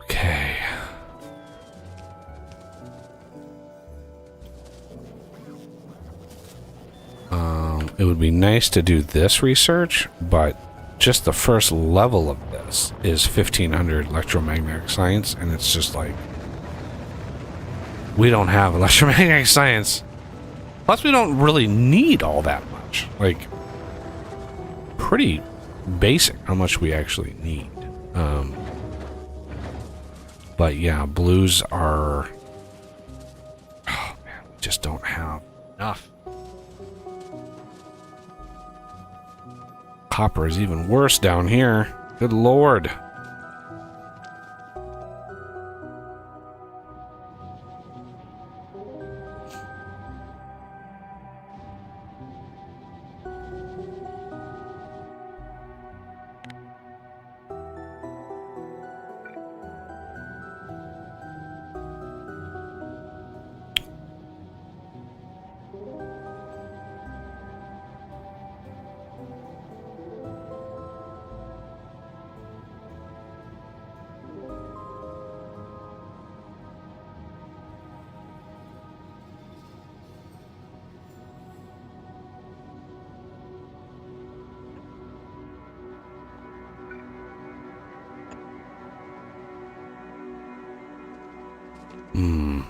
Okay. It would be nice to do this research, but just the first level of this is 1500 electromagnetic science, and it's just like we don't have electromagnetic science. Plus, we don't really need all that much. Like, pretty basic how much we actually need. But yeah, blues are. Oh man, we just don't have enough. Copper is even worse down here. Good lord. Hmm.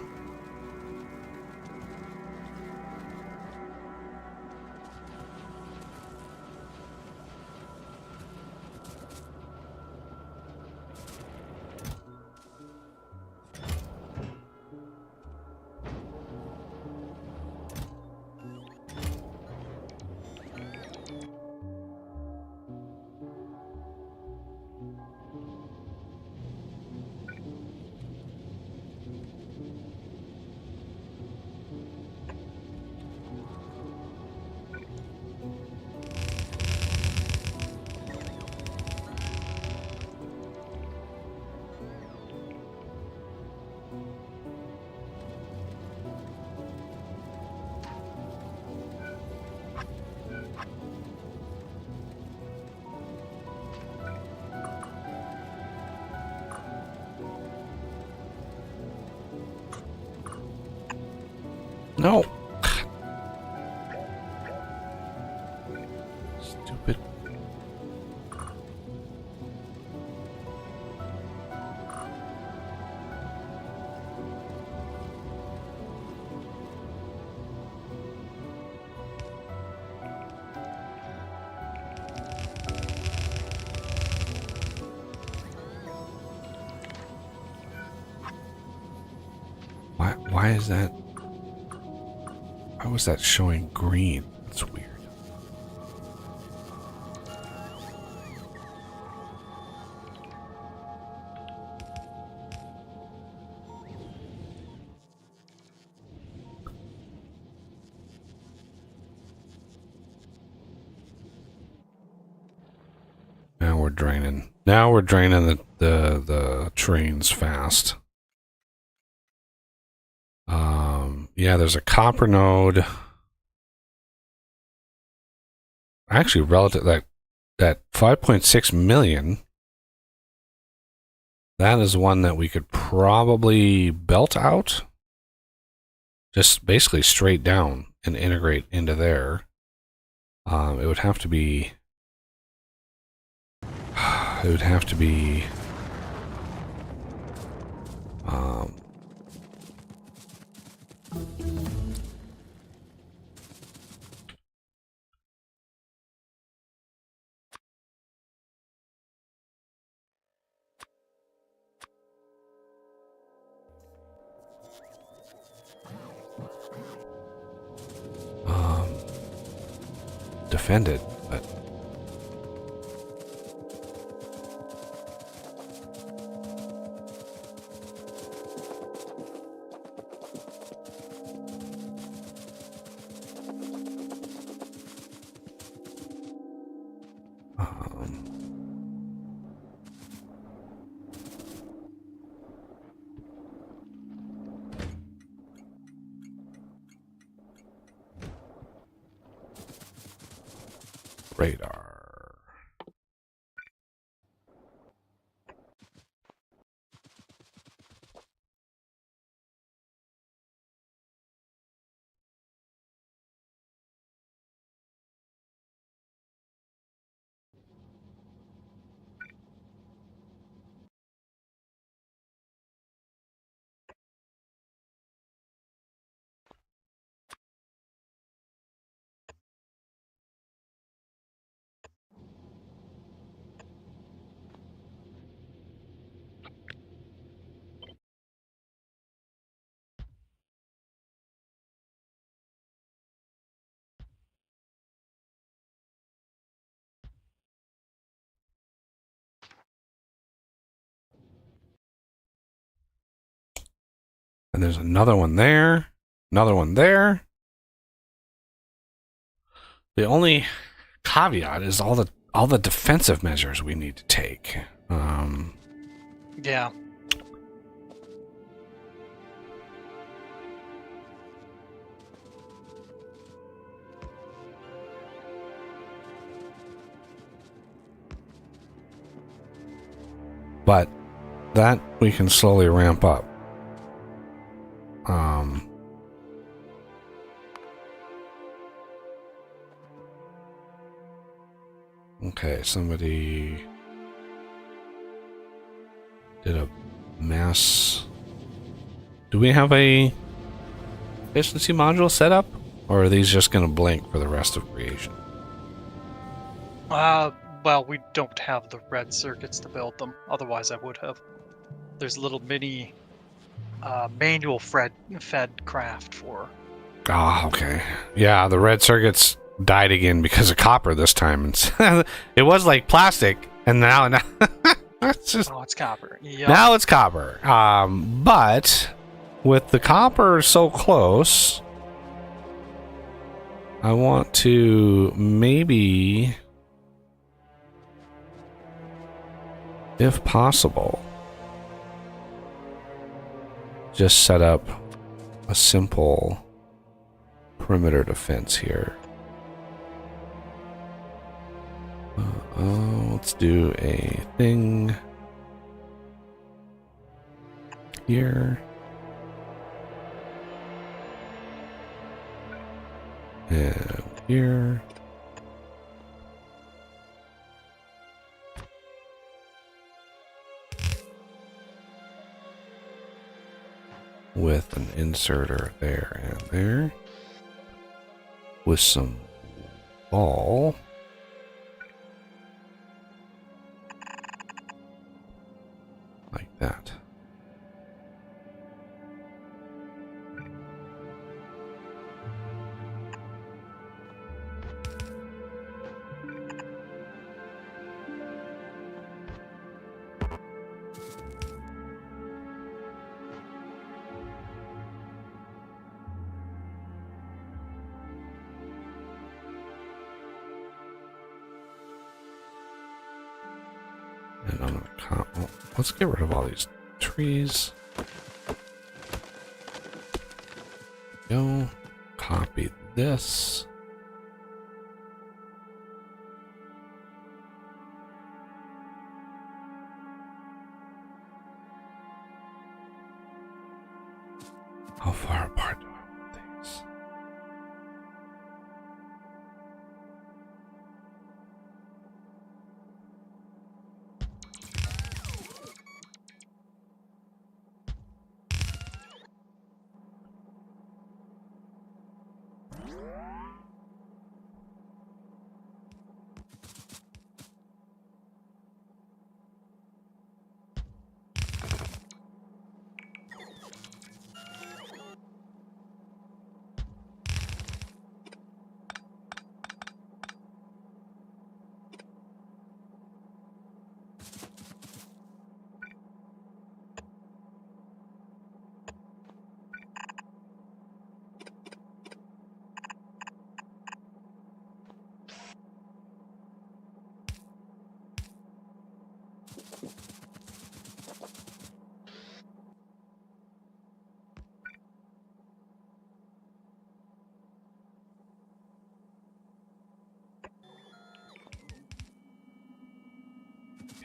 No. Stupid. Why is that? Why was that showing green? That's weird. Now we're draining. Now we're draining the trains fast. Yeah, there's a copper node. Actually, relative that 5.6 million. That is one that we could probably belt out. Just basically straight down and integrate into there. It would have to be. It would have to be. Defended, but radar. And there's another one there, another one there. The only caveat is all the defensive measures we need to take. Yeah. But that we can slowly ramp up. Okay, somebody did a mass Do we have a efficiency module set up? Or are these just going to blink for the rest of creation? Well, we don't have the red circuits to build them. Otherwise, I would have. There's little mini manual fed craft for. Oh, okay. Yeah, the red circuits died again because of copper this time. It was like plastic, and now it's just. Oh, it's copper. Yep. Now it's copper. But with the copper so close, I want to maybe, if possible, just set up a simple perimeter defense here. Let's do a thing here. And here. With an inserter there and there. With some ball. Like that. And I'm gonna well, let's get rid of all these trees. Go copy this. How far apart do I want these?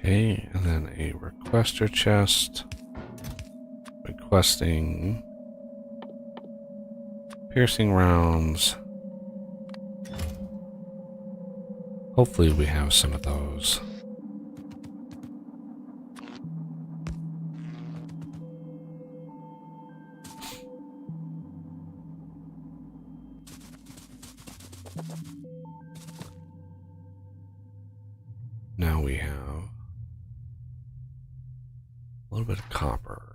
Okay, and then a requester chest. Requesting piercing rounds. Hopefully we have some of those. Now we have a little bit of copper.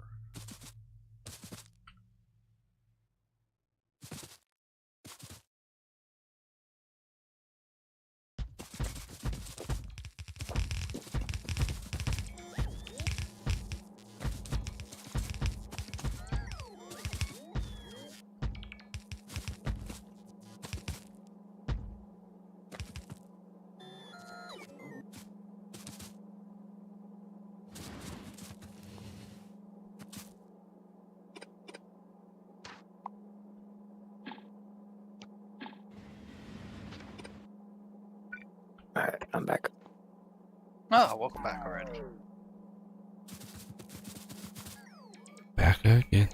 Alright, I'm back. Oh, welcome back already. Back again.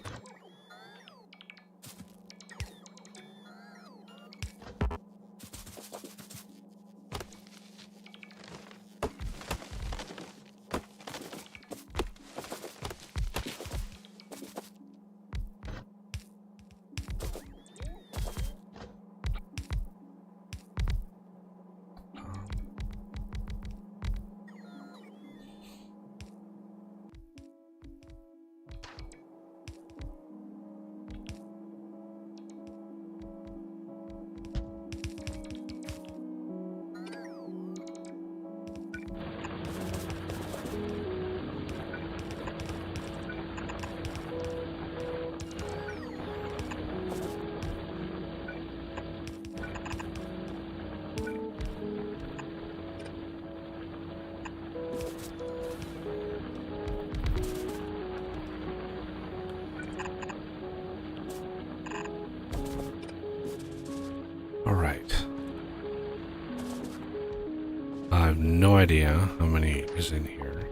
no idea how many is in here.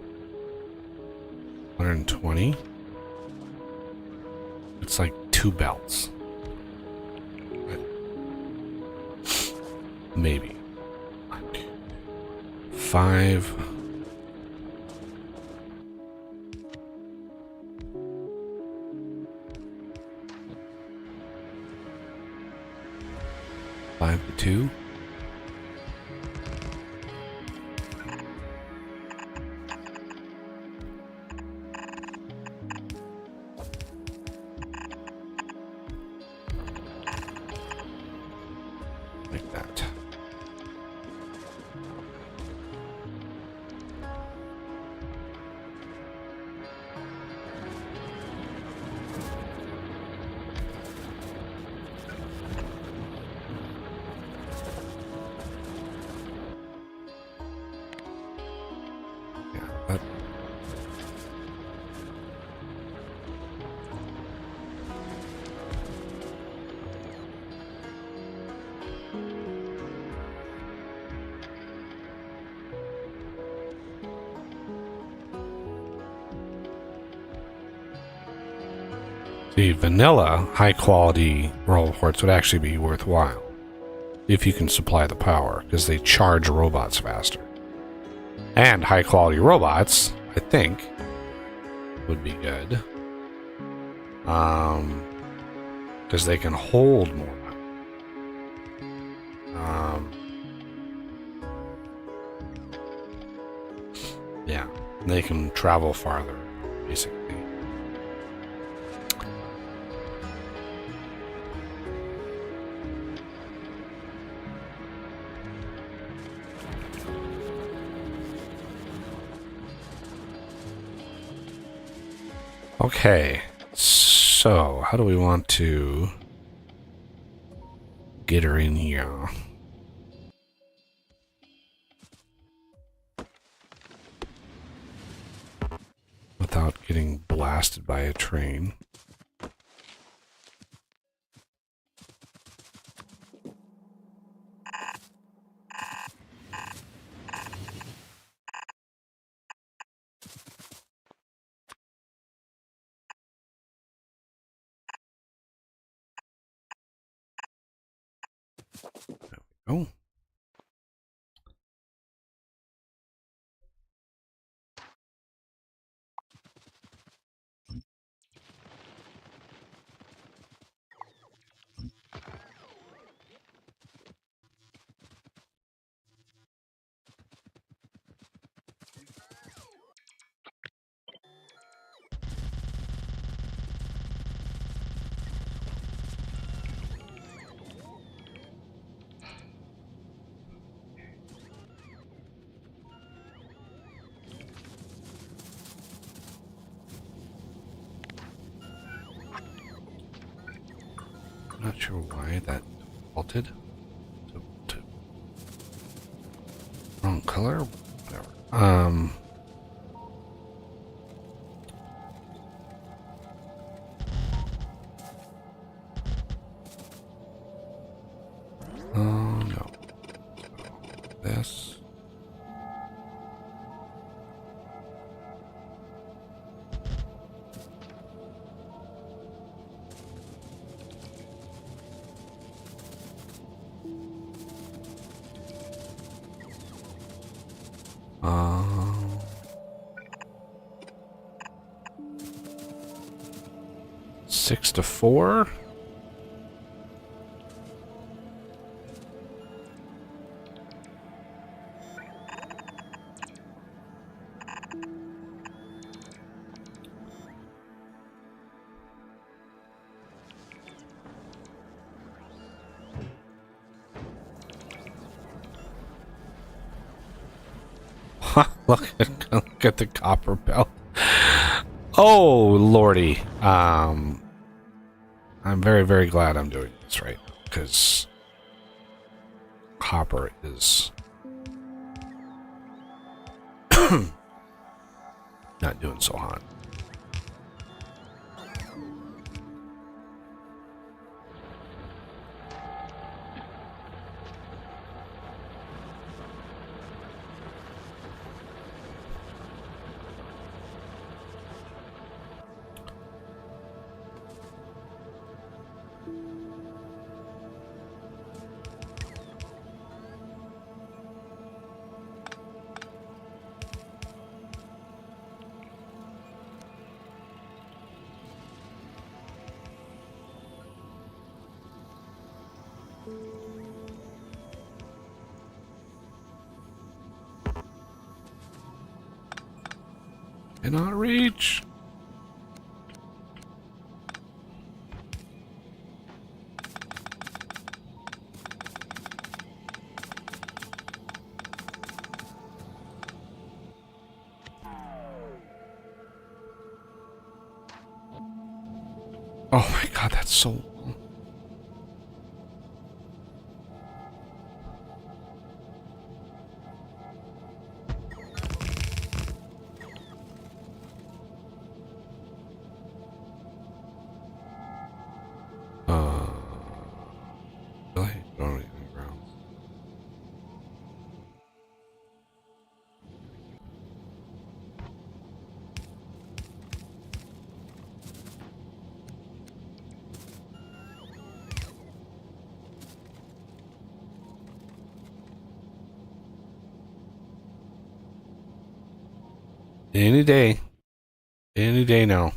120. It's like 2 belts. Maybe. 5. Five to 2. Like that. Yeah, that. The vanilla high quality roboports would actually be worthwhile if you can supply the power, because they charge robots faster. And high quality robots, I think, would be good. Because they can hold more. Yeah, they can travel farther, basically. Okay, so how do we want to get her in here? Without getting blasted by a train. Oh. Not sure why that defaulted to wrong color. Whatever. Oh no. This. Um, 6 to 4. Look at the copper belt. Oh lordy. I'm very, very glad I'm doing this right, because copper is not doing so hot. Cannot reach. Oh my god, that's so long. Really? Don't need any grounds. Any day. Any day now.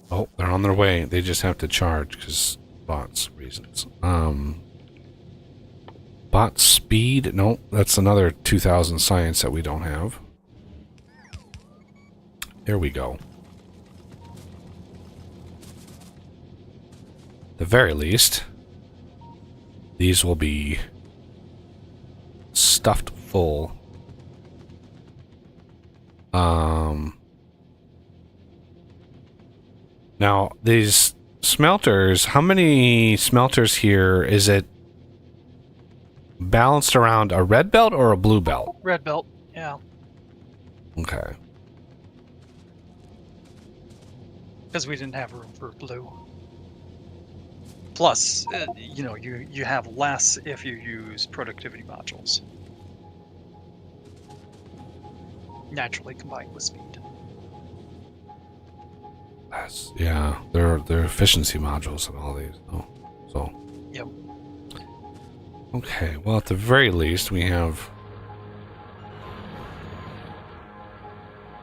Oh, they're on their way. They just have to charge because bots reasons. Bot speed? No, that's another 2000 science that we don't have. There we go. At the very least, these will be stuffed full. Now, these smelters, how many smelters here is it balanced around a red belt or a blue belt? Red belt, yeah. Okay. Because we didn't have room for blue. Plus, you know, you have less if you use productivity modules. Naturally combined with speed. That's, yeah, they're efficiency modules and all these. Oh, so. Yep. Okay, well, at the very least, we have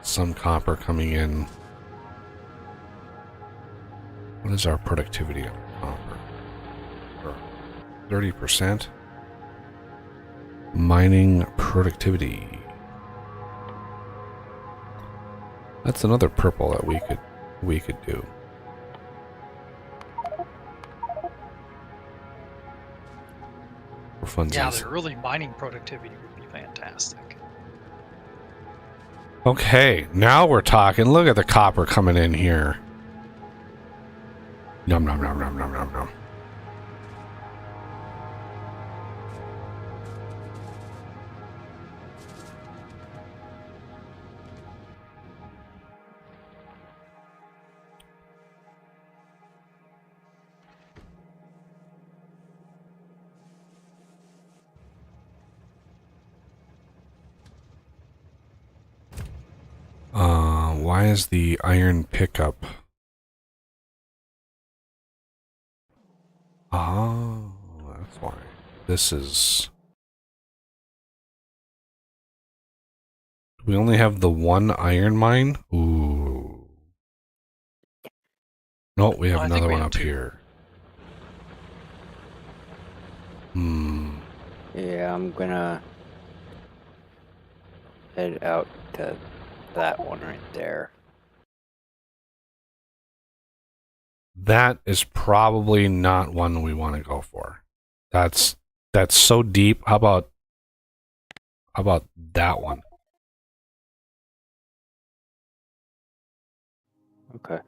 some copper coming in. What is our productivity on copper? 30%. Mining productivity. That's another purple that we could do. For funsies. Yeah, the early mining productivity would be fantastic. Okay, now we're talking. Look at the copper coming in here. Nom nom nom nom nom nom nom. Why is the iron pickup? Oh, that's why. This is... We only have the one iron mine? Ooh. No, we have another one up here. Yeah, I'm gonna head out to that one right there. That is probably not one we want to go for. That's so deep. How about that one? Okay.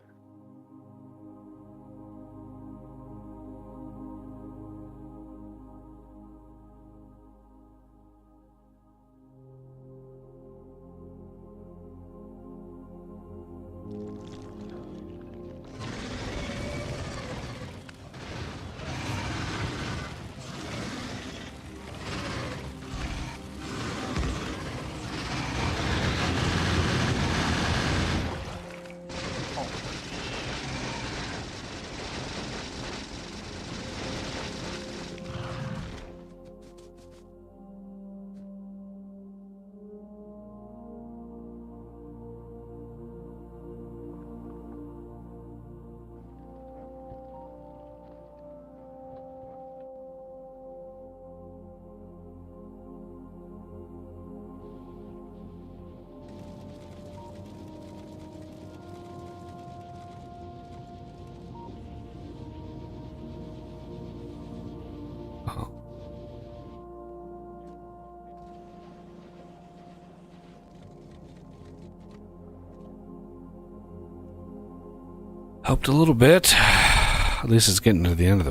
Helped a little bit. At least it's getting to the end of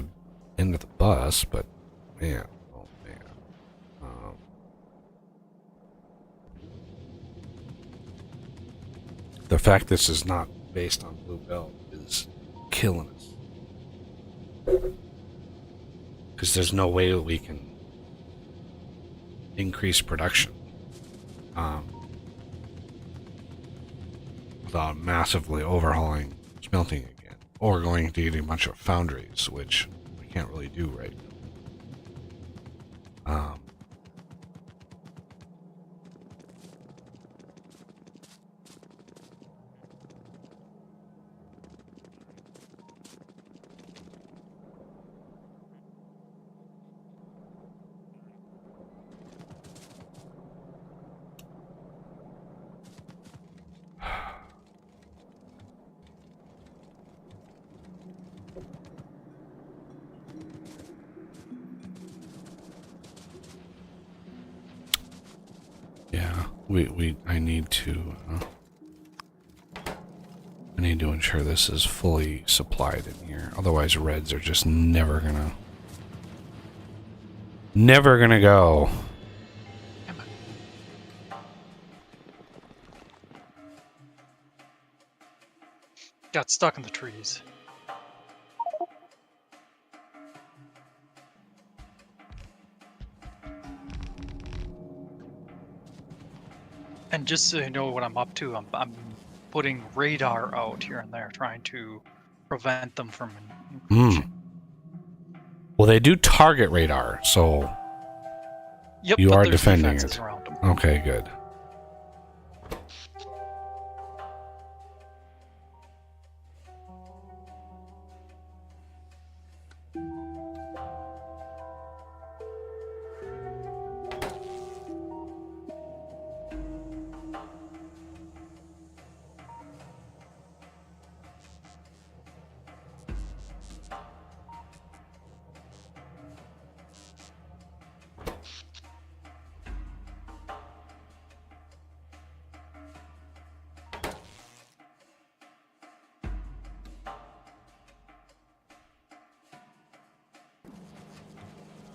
the bus, but man, oh man. The fact this is not based on Blue Belt is killing us. Because there's no way that we can increase production without massively overhauling smelting again, or going to get a bunch of foundries, which we can't really do right now. Yeah, I need to ensure this is fully supplied in here. Otherwise, reds are just never gonna go. Got stuck in the trees. And just so you know what I'm up to, I'm putting radar out here and there, trying to prevent them from encroaching. Well, they do target radar, so Yep, you but are there's defending defenses it. around them. Okay, good.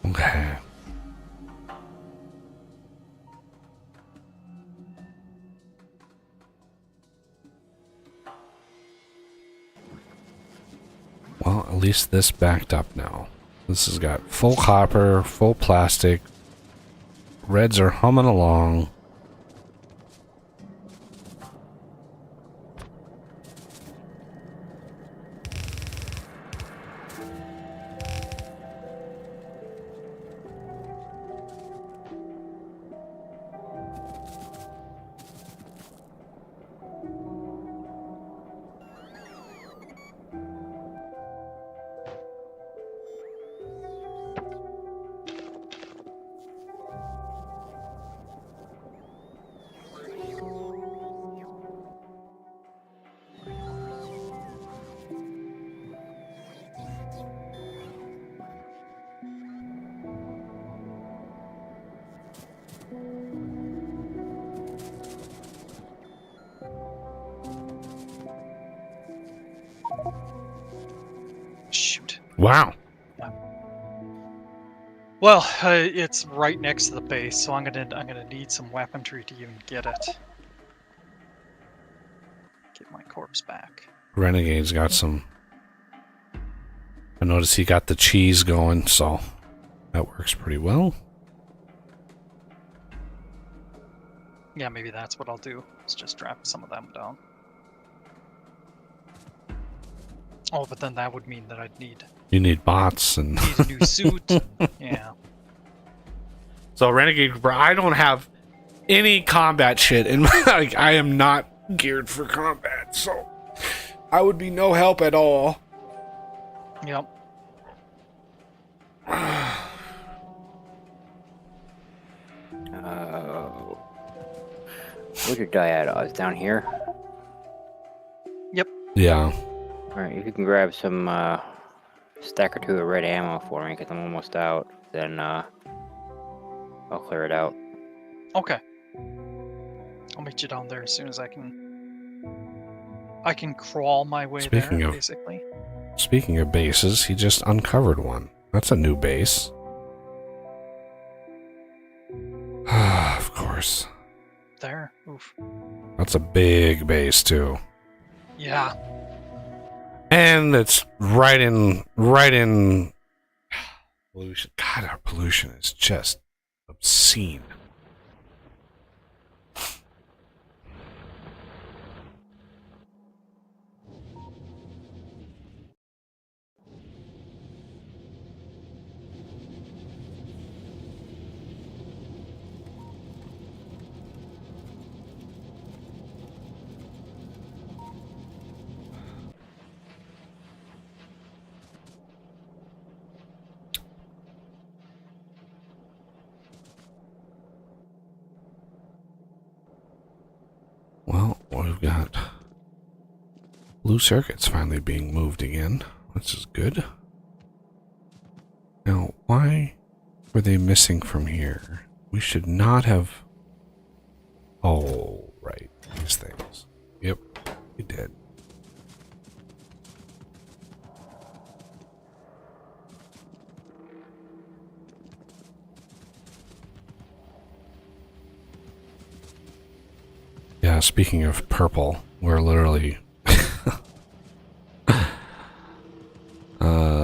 Okay. Well, at least this backed up now. This has got full copper, full plastic. Reds are humming along. Shoot. Wow. Well, it's right next to the base, so I'm gonna need some weaponry to even get it. Get my corpse back. Renegade's got some. I noticed he got the cheese going, so that works pretty well. Yeah, maybe that's what I'll do. Is just drop some of them down. Oh, but then that would mean that I'd need You need bots and a new suit. Yeah. so Renegade, bro, I don't have any combat shit in my like I am not geared for combat, so I would be no help at all. Yep. Where's your dyad? It's down here. Yep. Yeah. Alright, if you can grab some stack or two of red ammo for me, because I'm almost out, then I'll clear it out. Okay. I'll meet you down there as soon as I can. I can crawl my way Speaking there, of- basically. Speaking of bases, he just uncovered one. That's a new base. Of course. There. Oof. That's a big base, too. Yeah. And it's right in pollution. God, our pollution is just obscene. Well, we've got blue circuits finally being moved again, which is good. Now, why were they missing from here? We should not have... Oh, right. These things. Yep, we did. Yeah, speaking of purple, we're literally...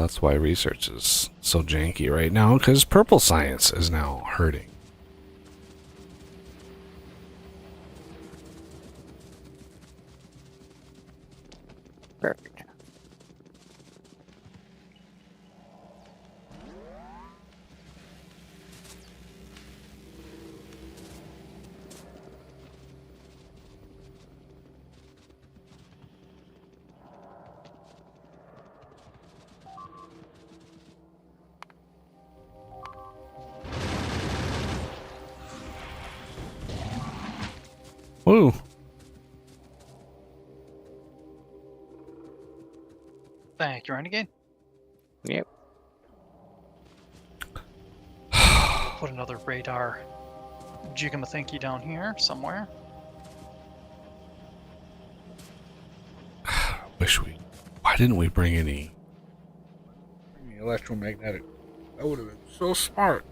that's why research is so janky right now, because purple science is now hurting. Perfect. Woo! Thank you, Renegade. Yep. Put another radar jigamathinky down here somewhere. Wish we... Why didn't we bring any electromagnetic? That would have been so smart.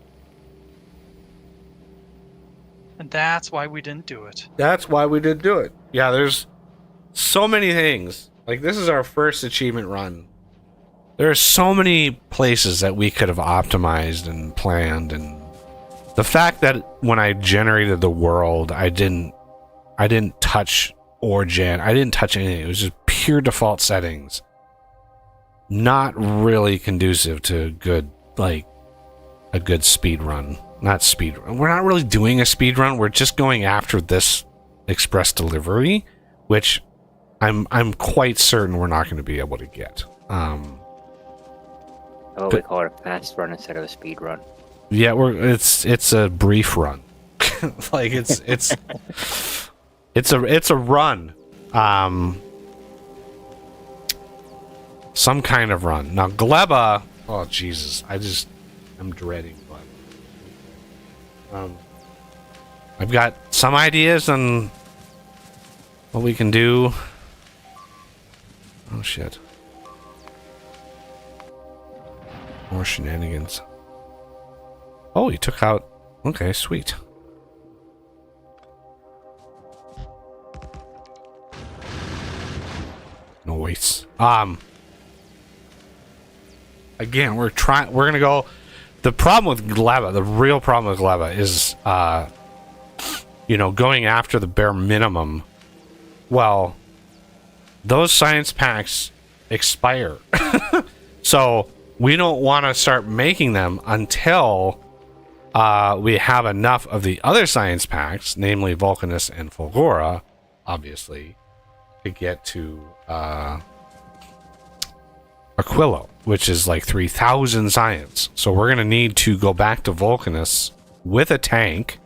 And that's why we didn't do it. That's why we did do it. Yeah, there's so many things. Like, this is our first achievement run. There are so many places that we could have optimized and planned, and the fact that when I generated the world, I didn't touch Origin. I didn't touch anything. It was just pure default settings. Not really conducive to a good speed run. Not speed run. We're not really doing a speed run. We're just going after this express delivery, which I'm quite certain we're not going to be able to get. Oh, we call it a fast run instead of a speed run. Yeah, it's a brief run. Like it's a run. Some kind of run. Now Gleba, oh Jesus, I'm dreading Gleba. I've got some ideas on what we can do. Oh shit. More shenanigans. Oh, he took out... Okay, sweet. Noise. Again, we're gonna go... The problem with Gleba, the real problem with Gleba is, going after the bare minimum. Well, those science packs expire. So, we don't want to start making them until we have enough of the other science packs, namely Vulcanus and Fulgora, obviously, to get to Aquilo, which is like 3,000 science. So we're going to need to go back to Vulcanus with a tank.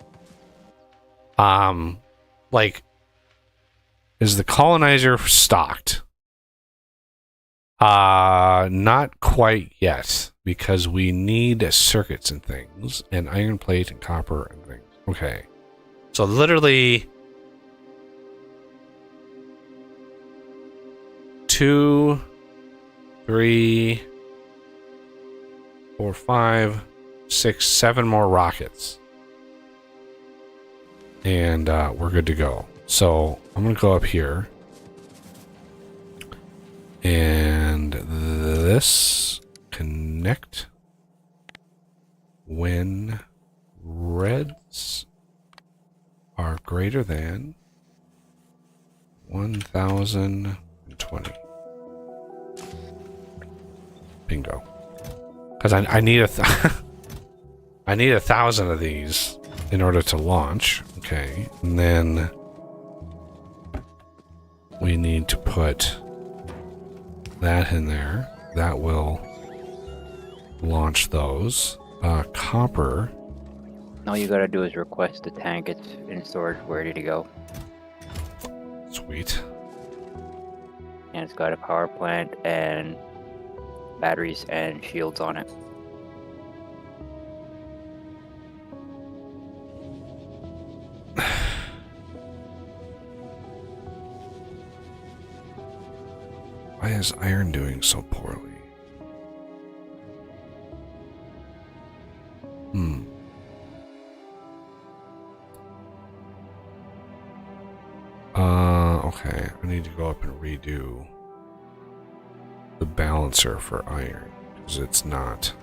Is the colonizer stocked? Not quite yet, because we need circuits and things, and iron plate and copper and things. Okay. So literally... 2, 3, 4, 5, 6, 7 more rockets. And we're good to go. So I'm going to go up here. And this connect when reds are greater than 1020. Bingo. Because I need I need 1,000 of these in order to launch. Okay, and then we need to put that in there. That will launch those. Copper. All you gotta do is request the tank. It's in storage, ready to go. Sweet. And it's got a power plant and batteries and shields on it. Why is iron doing so poorly? Okay, I need to go up and redo the balancer for iron, because it's not.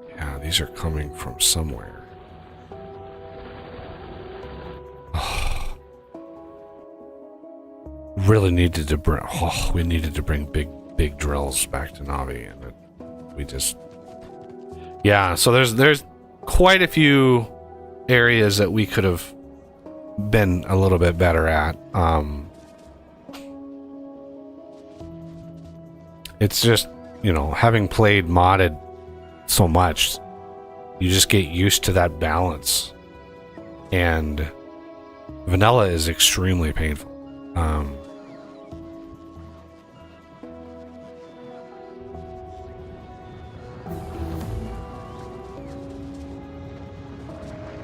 Yeah, these are coming from somewhere. Really needed to bring. Oh, we needed to bring big drills back to Navi, and we just. Yeah, so there's quite a few areas that we could have been a little bit better at. It's just, you know, having played modded so much, you just get used to that balance, and vanilla is extremely painful.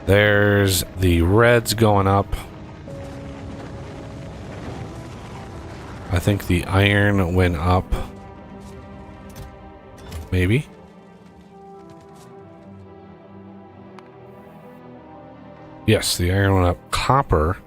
There's the reds going up. I think the iron went up. Maybe. Yes, the iron went up. Copper.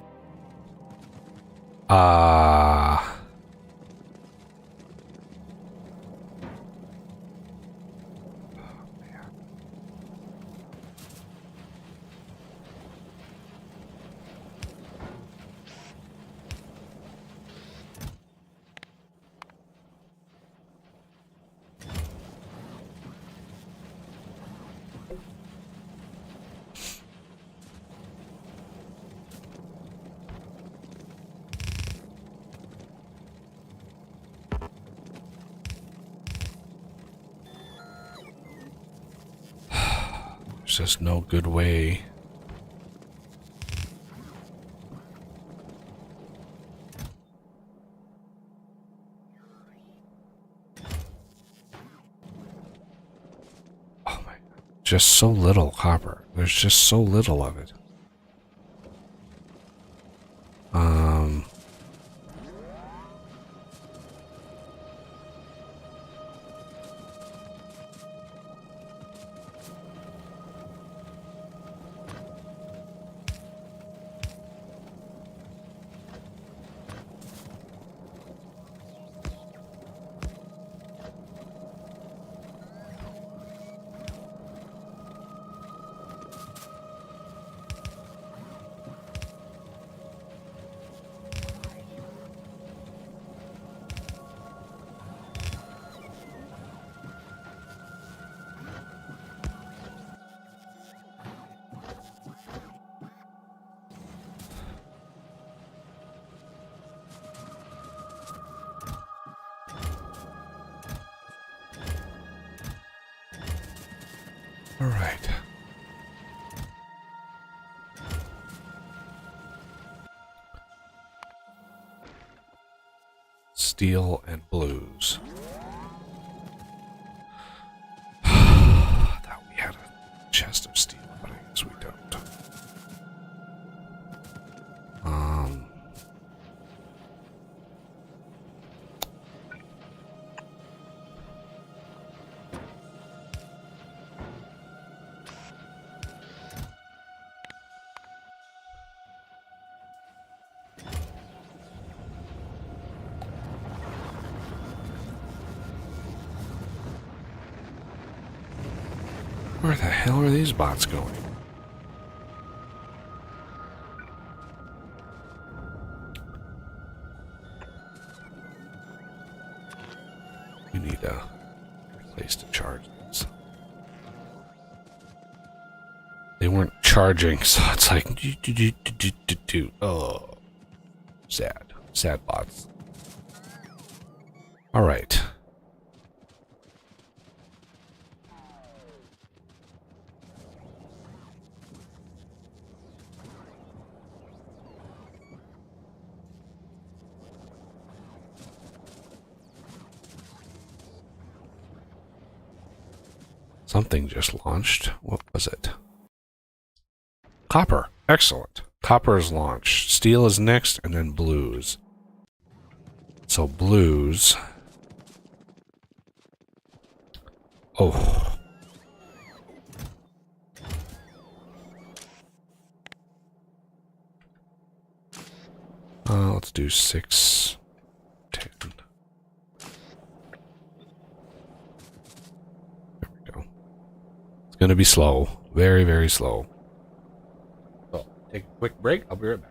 There's just no good way. Oh my, just so little copper. There's just so little of it. All right. Steel and blues. Thought we had a chest of steel, but I guess we don't. Where the hell are these bots going? We need a place to charge this. They weren't charging, so it's like oh, sad bots. All right. Something just launched. What was it? Copper. Excellent. Copper is launched. Steel is next, and then blues. So blues. Oh. Let's do 6, 10. There we go. It's going to be slow. Very, very slow. So, take a quick break. I'll be right back.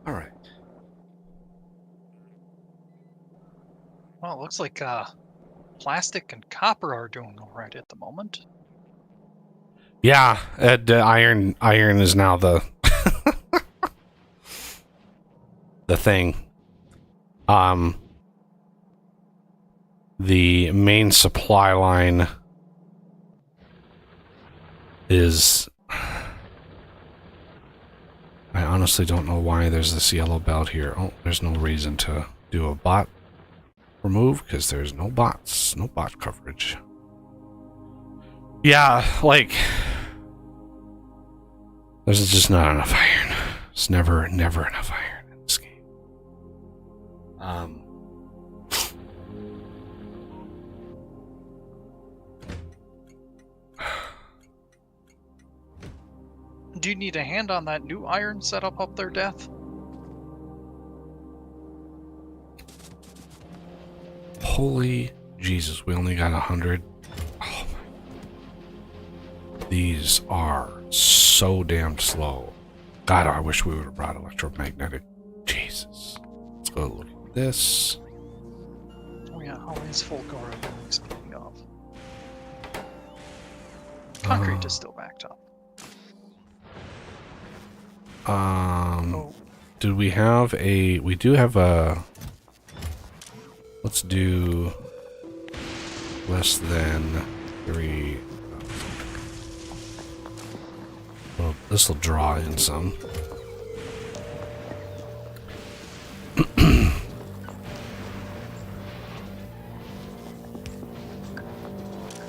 All right. Well, it looks like plastic and copper are doing all right at the moment. Yeah, iron is now the the thing. The main supply line is, I honestly don't know why there's this yellow belt here. Oh, there's no reason to do a bot remove because there's no bots, no bot coverage. Yeah, like, there's just not enough iron. There's never enough iron in this game. Do you need a hand on that new iron setup up there, Death? Holy Jesus, we only got 100. Oh These are so damn slow. God, I wish we would have brought electromagnetic. Jesus. Let's go look at this. Oh yeah, how is Fulgora going, speaking of? Concrete is still backed up. Oh. Do we have a... We do have a... Let's do... less than 3... Well, this will draw in some. There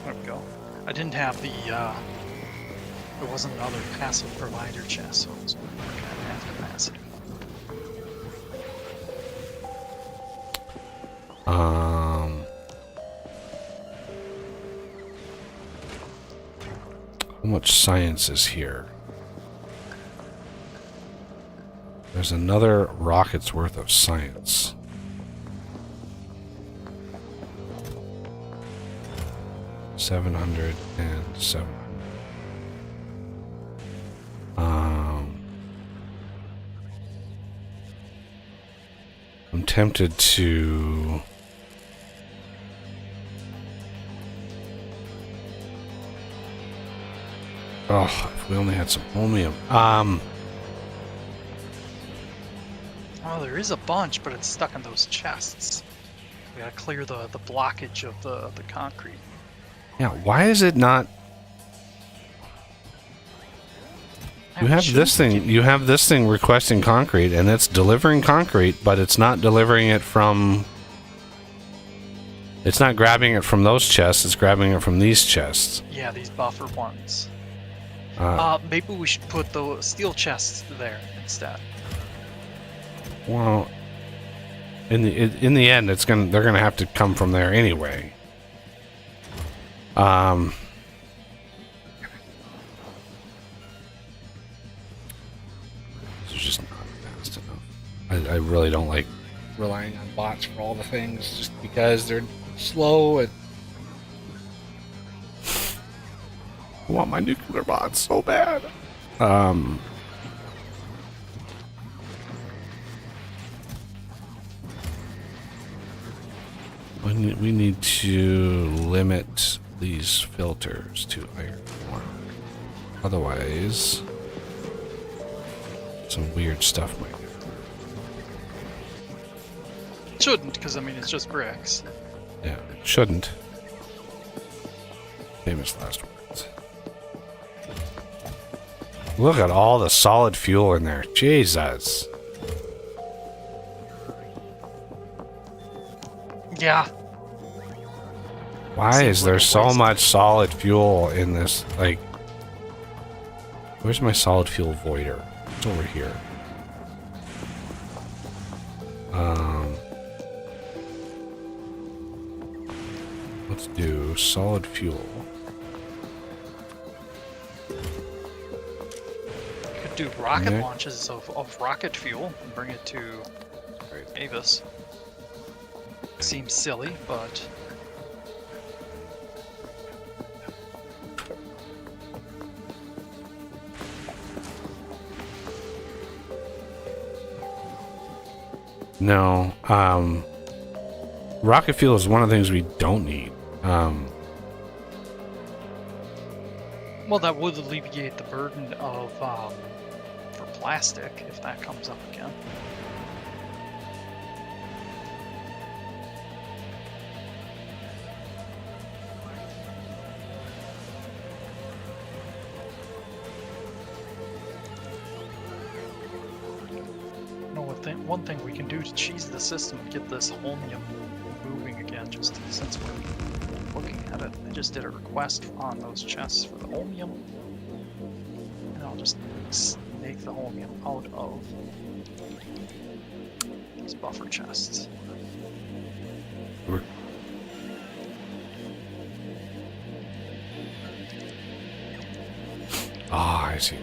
we go. I didn't have the, there wasn't another passive provider chest, so it was working at half capacity. How much science is here? There's another rocket's worth of science. $707. I'm tempted to... Oh, if we only had some holmium. Oh, there is a bunch, but it's stuck in those chests. We gotta clear the blockage of the concrete. Yeah, why is it not... You have this thing. You have this thing requesting concrete, and it's delivering concrete, but it's not delivering it from. It's not grabbing it from those chests. It's grabbing it from these chests. Yeah, these buffer ones. Maybe we should put the steel chests there instead. Well, in the end, they're gonna have to come from there anyway. It's just not fast enough. I really don't like relying on bots for all the things just because they're slow. And I want my nuclear bots so bad. We need to limit these filters to iron ore. Otherwise, some weird stuff might happen. Shouldn't, because I mean it's just bricks. Yeah, it shouldn't. Famous last words. Look at all the solid fuel in there. Jesus. Yeah. Why is there so much solid fuel in this? Like, where's my solid fuel voider? It's over here. Let's do solid fuel. Could do rocket launches of rocket fuel and bring it to Avis. Seems silly, but no. Rocket fuel is one of the things we don't need. well, that would alleviate the burden of for plastic if that comes up again. One thing we can do to cheese the system and get this holmium moving again, just since we're looking at it. I just did a request on those chests for the holmium, and I'll just snake the holmium out of these buffer chests. Ah, I see.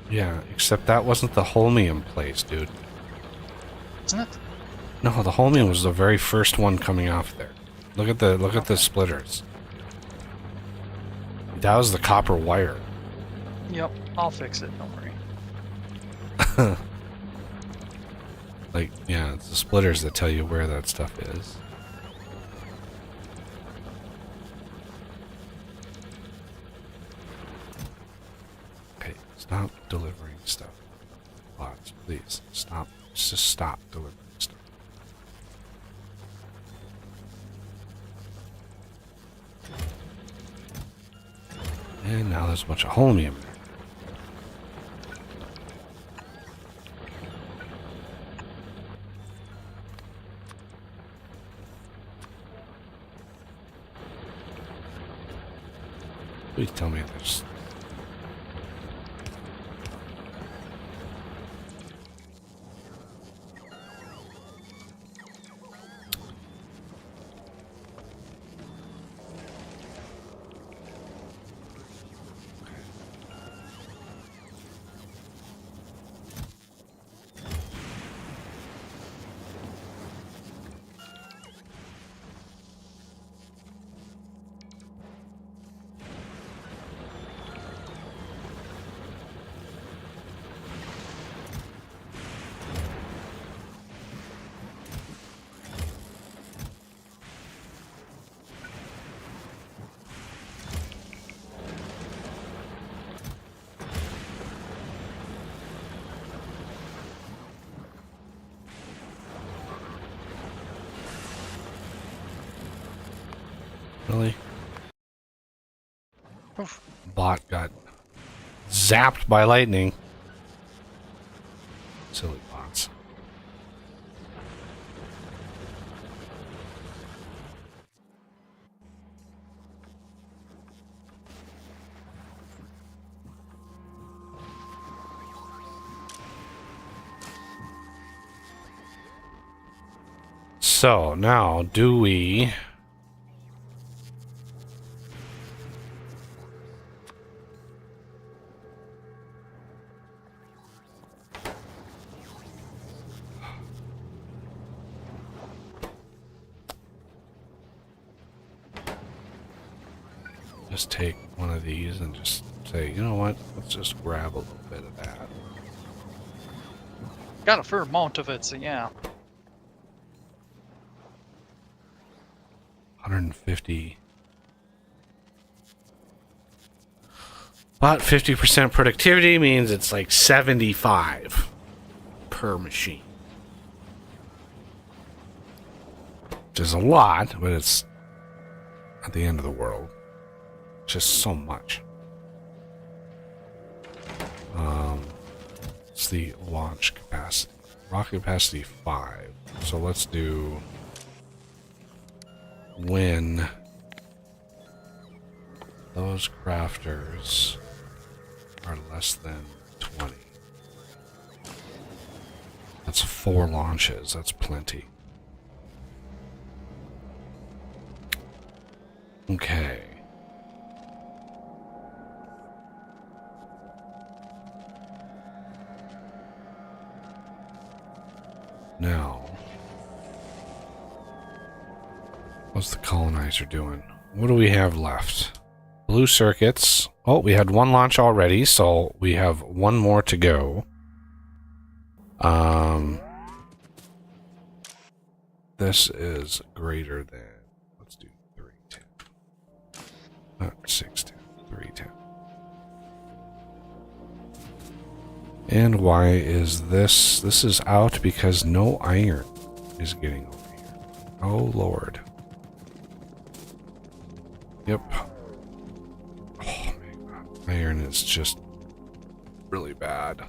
Yeah, except that wasn't the holmium place, dude. Isn't it? No, the holmium was the very first one coming off there. Look at the splitters. That was the copper wire. Yep, I'll fix it, don't worry. Like, yeah, it's the splitters that tell you where that stuff is. Okay, stop delivering stuff. Bots, please, stop. Just stop delivering stuff. And now there's a bunch of holmium there. Please tell me there's... Really? Oof. Bot got zapped by lightning. Silly bots. So now, do we... just take one of these and just say, you know what, let's just grab a little bit of that. Got a fair amount of it, so yeah. 150. About 50% productivity means it's like 75 per machine. Which is a lot, but it's at the end of the world. Just so much. It's the launch capacity. Rocket capacity 5. So let's do when those crafters are less than 20. That's 4 launches. That's plenty. Okay. Now, what's the colonizer doing? What do we have left? Blue circuits. Oh, we had 1 launch already, so we have 1 more to go. This is greater than, let's do 310. Not 610, 310. And why is this? This is out because no iron is getting over here. Oh, Lord. Yep. Oh, my God. Iron is just really bad.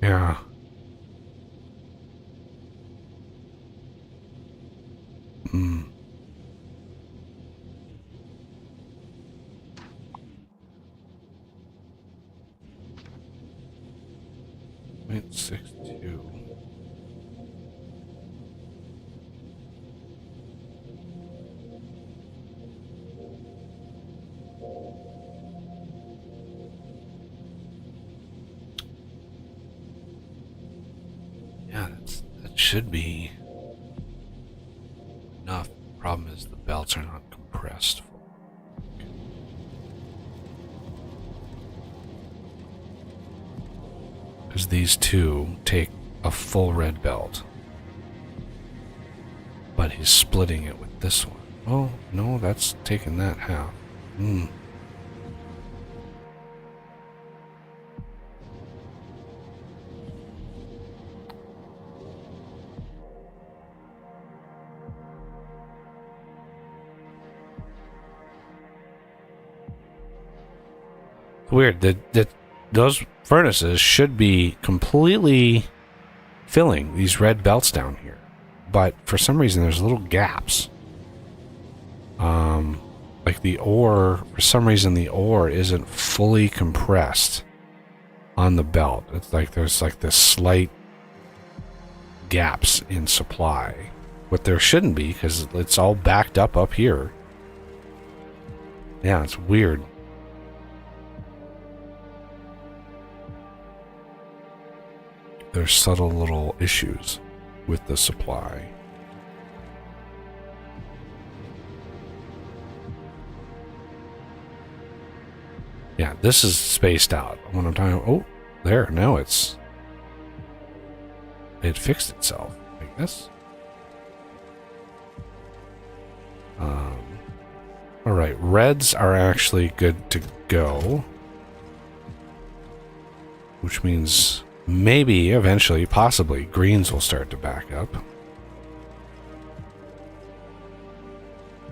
Yeah. Hmm. Point 62. Yeah, that should be enough. Problem is the belts are not compressed. Because these two take a full red belt. But he's splitting it with this one. Oh, no, that's taking that half. Hmm. Weird that those furnaces should be completely filling these red belts down here, but for some reason there's little gaps. Like the ore, for some reason the ore isn't fully compressed on the belt. It's like there's like this slight gaps in supply, but there shouldn't be because it's all backed up here. Yeah, it's weird. There's subtle little issues with the supply. Yeah, this is spaced out. When I'm talking, oh, there, now it fixed itself, I guess. All right, reds are actually good to go, which means maybe eventually, possibly, greens will start to back up.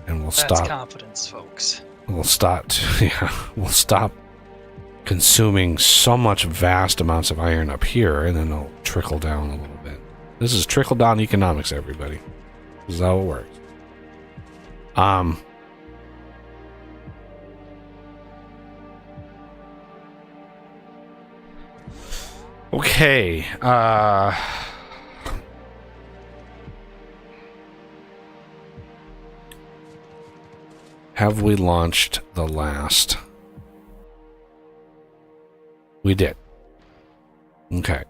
And we'll stop. That's confidence, folks. We'll stop. Yeah, we'll stop consuming so much vast amounts of iron up here, and then it'll trickle down a little bit. This is trickle down economics, everybody. This is how it works. Okay. Have we launched the last? We did. Okay.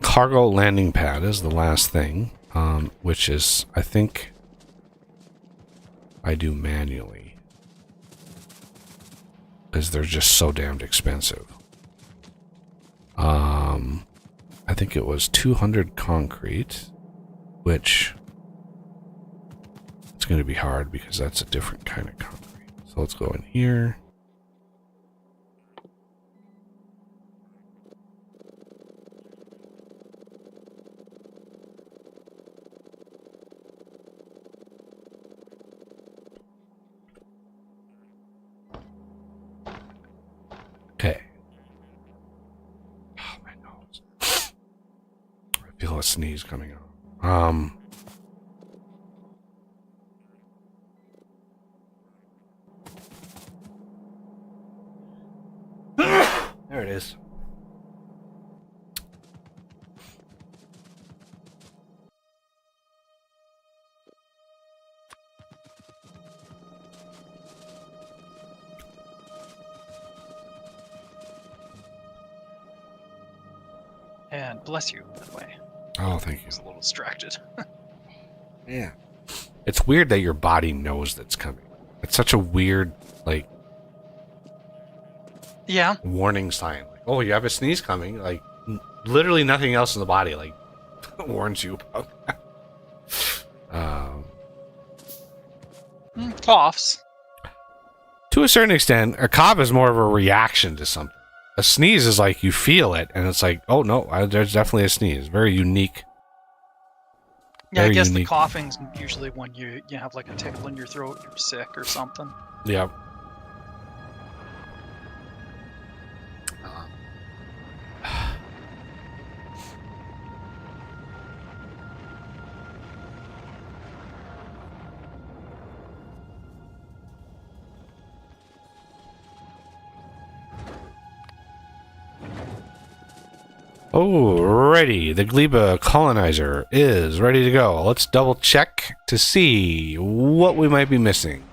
Cargo landing pad is the last thing, which is, I think, I do manually because they're just so damned expensive. I think it was 200 concrete, which it's going to be hard because that's a different kind of concrete. So let's go in here. Okay. Oh, my nose. I feel a sneeze coming on. There it is. And bless you, by the way. Oh, thank I you. was a little distracted. Yeah. It's weird that your body knows that's coming. It's such a weird, like, Yeah. warning sign. Like, oh, you have a sneeze coming. Like, literally nothing else in the body, like, warns you about that. Coughs. To a certain extent, a cough is more of a reaction to something. A sneeze is like you feel it, and it's like, oh no, there's definitely a sneeze. Very unique. Yeah, Very I guess unique. the coughing's usually when you have like a tickle in your throat, you're sick or something. Yep. Alrighty, the Gleba colonizer is ready to go. Let's double check to see what we might be missing.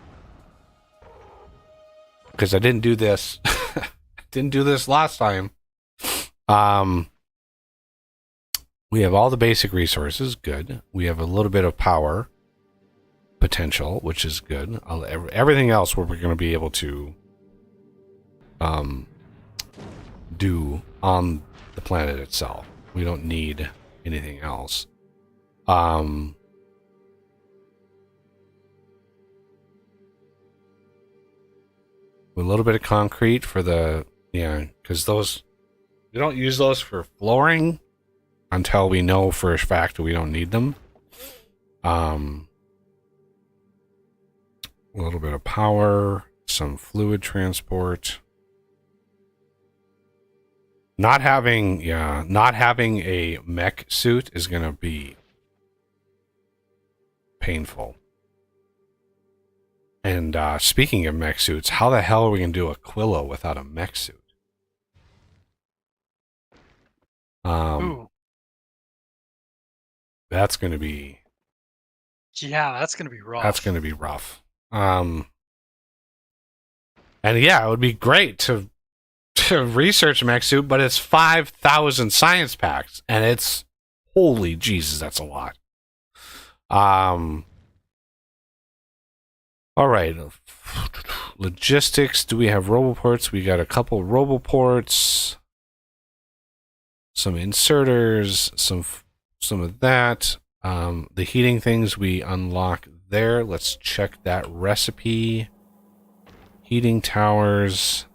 Because I didn't do this. Didn't do this last time. We have all the basic resources, good. We have a little bit of power potential, which is good. Everything else we're going to be able to do on the planet itself. We don't need anything else. A little bit of concrete for the, because those, we don't use those for flooring until we know for a fact that we don't need them. A little bit of power, some fluid transport. Not having a mech suit is going to be painful. And speaking of mech suits, how the hell are we going to do Aquila without a mech suit? Ooh. That's going to be... Yeah, that's going to be rough. That's going to be rough. And yeah, it would be great to research mech suit, but it's 5,000 science packs, and it's, holy Jesus, that's a lot. All right, logistics. Do we have roboports? We got a couple roboports, some inserters, some of that. The heating things we unlock there. Let's check that recipe. Heating towers.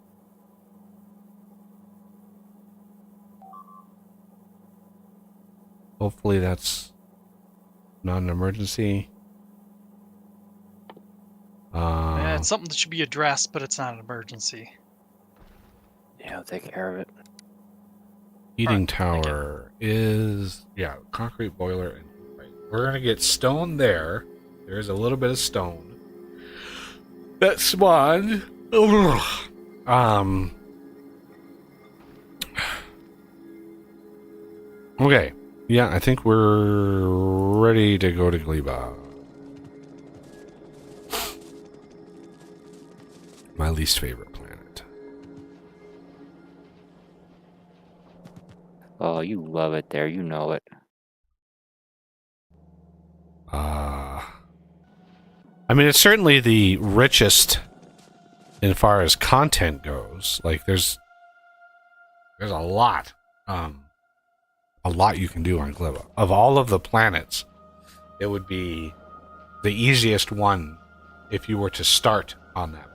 Hopefully that's not an emergency. Yeah, it's something that should be addressed, but it's not an emergency. Yeah, I'll take care of it. Heating tower is, concrete boiler. And we're going to get stone there. There's a little bit of stone. That's spawned. Okay. Yeah, I think we're ready to go to Gleba. My least favorite planet. Oh, you love it there. You know it. I mean, it's certainly the richest as far as content goes. Like, there's a lot you can do on Gleba. Of all of the planets, it would be the easiest one if you were to start on that.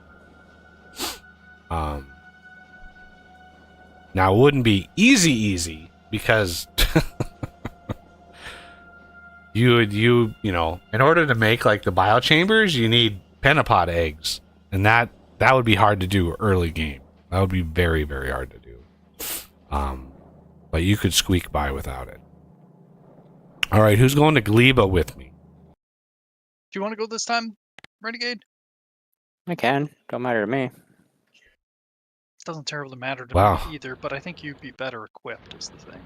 Now, it wouldn't be easy because you know, in order to make like the biochambers, you need pentapod eggs, and that would be hard to do early game. That would be very, very hard to do. But you could squeak by without it. All right, who's going to Gleba with me? Do you want to go this time, Renegade? I can. Don't matter to me. Doesn't terribly matter to Wow. me either, but I think you'd be better equipped is the thing.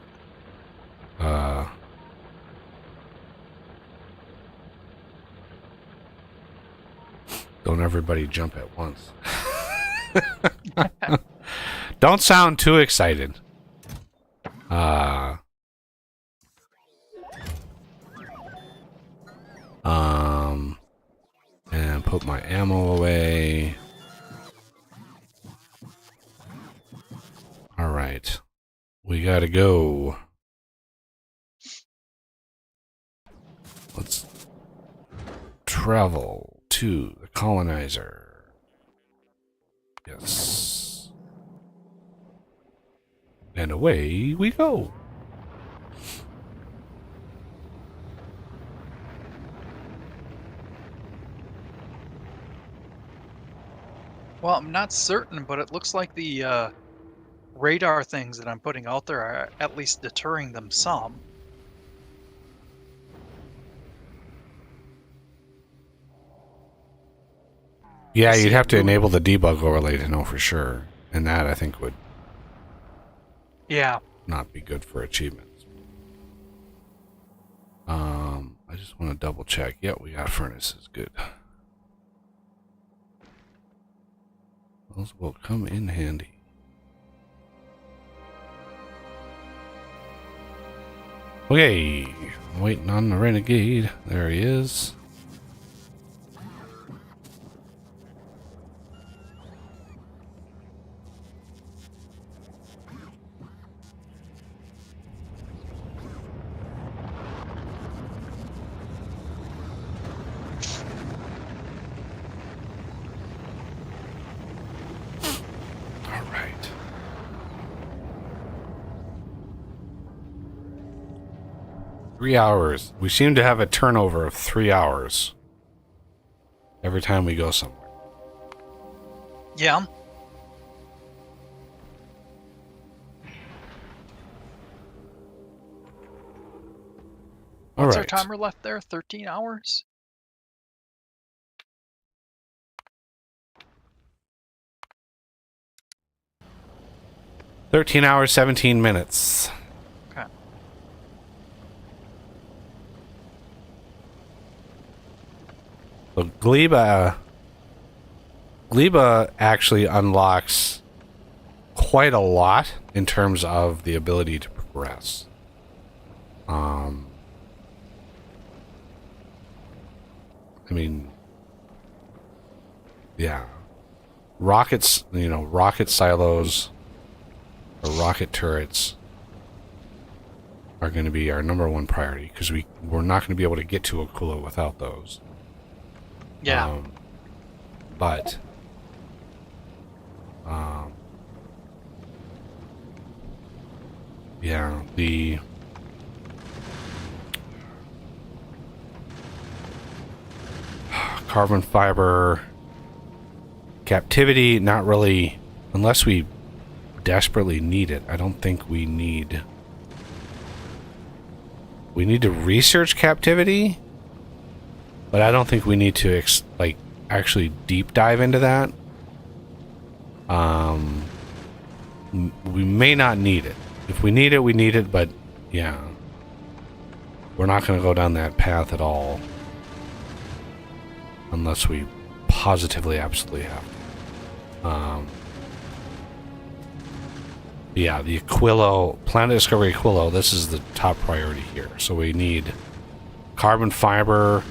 Don't everybody jump at once. Don't sound too excited. And put my ammo away. All right. We gotta go. Let's travel to the colonizer. Yes. And away we go. Well, I'm not certain, but it looks like the radar things that I'm putting out there are at least deterring them some. Yeah, you'd have to enable the debug overlay to know for sure. And that, I think, would Yeah. not be good for achievements. I just want to double check. Yeah, we got furnaces. Good. Those will come in handy. Okay, waiting on the renegade. There he is. All right. Three hours. We seem to have a turnover of 3 hours every time we go somewhere. Yeah. All What's right. our timer left there? 13 hours? $13 hours, 17 minutes. Okay. So Gleba actually unlocks quite a lot in terms of the ability to progress. I mean, yeah, rockets, rocket silos or rocket turrets are going to be our number one priority because we're not going to be able to get to Aquila without those. Yeah. But yeah, the carbon fiber captivity, not really, unless we desperately need it. I don't think we need to research captivity, but I don't think we need to actually deep dive into that. We may not need it. If we need it, we need it, but yeah, we're not going to go down that path at all unless we positively absolutely have to. Yeah, the Aquilo, Planet Discovery Aquilo, this is the top priority here. So we need carbon fiber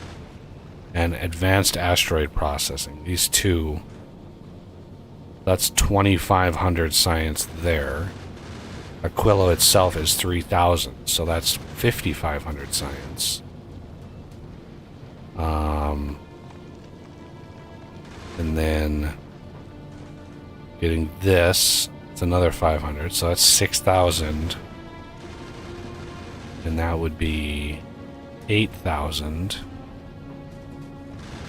and advanced asteroid processing. These two, that's 2,500 science there. Aquilo itself is 3,000, so that's 5,500 science. And then getting this, it's another 500, so that's 6,000. And that would be 8,000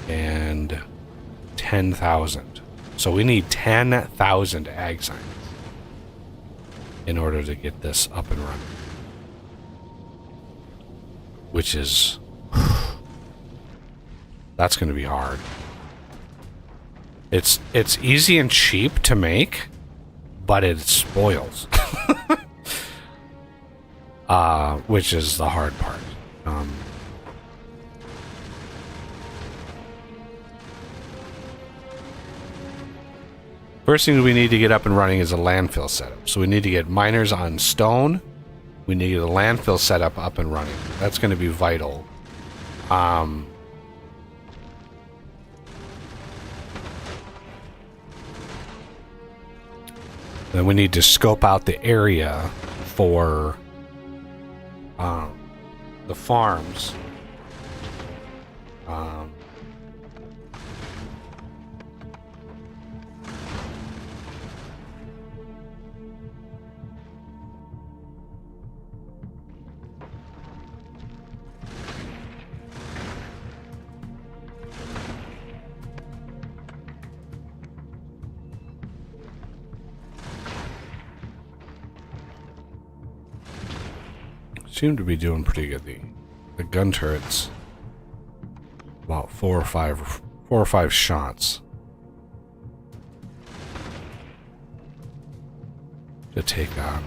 and 10,000. So we need 10,000 ag science in order to get this up and running. Which is... that's going to be hard. It's easy and cheap to make, but it spoils. Which is the hard part. First thing we need to get up and running is a landfill setup. So we need to get miners on stone. We need a landfill setup up and running. That's going to be vital. Then we need to scope out the area for the farms. Seem to be doing pretty good. The gun turrets, about four or five shots to take on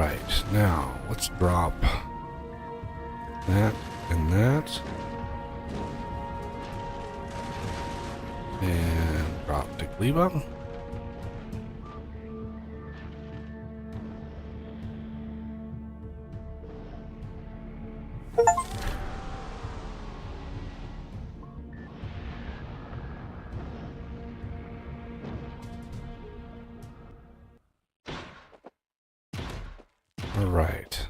Right, now let's drop that and that. And drop the Gleba. All right.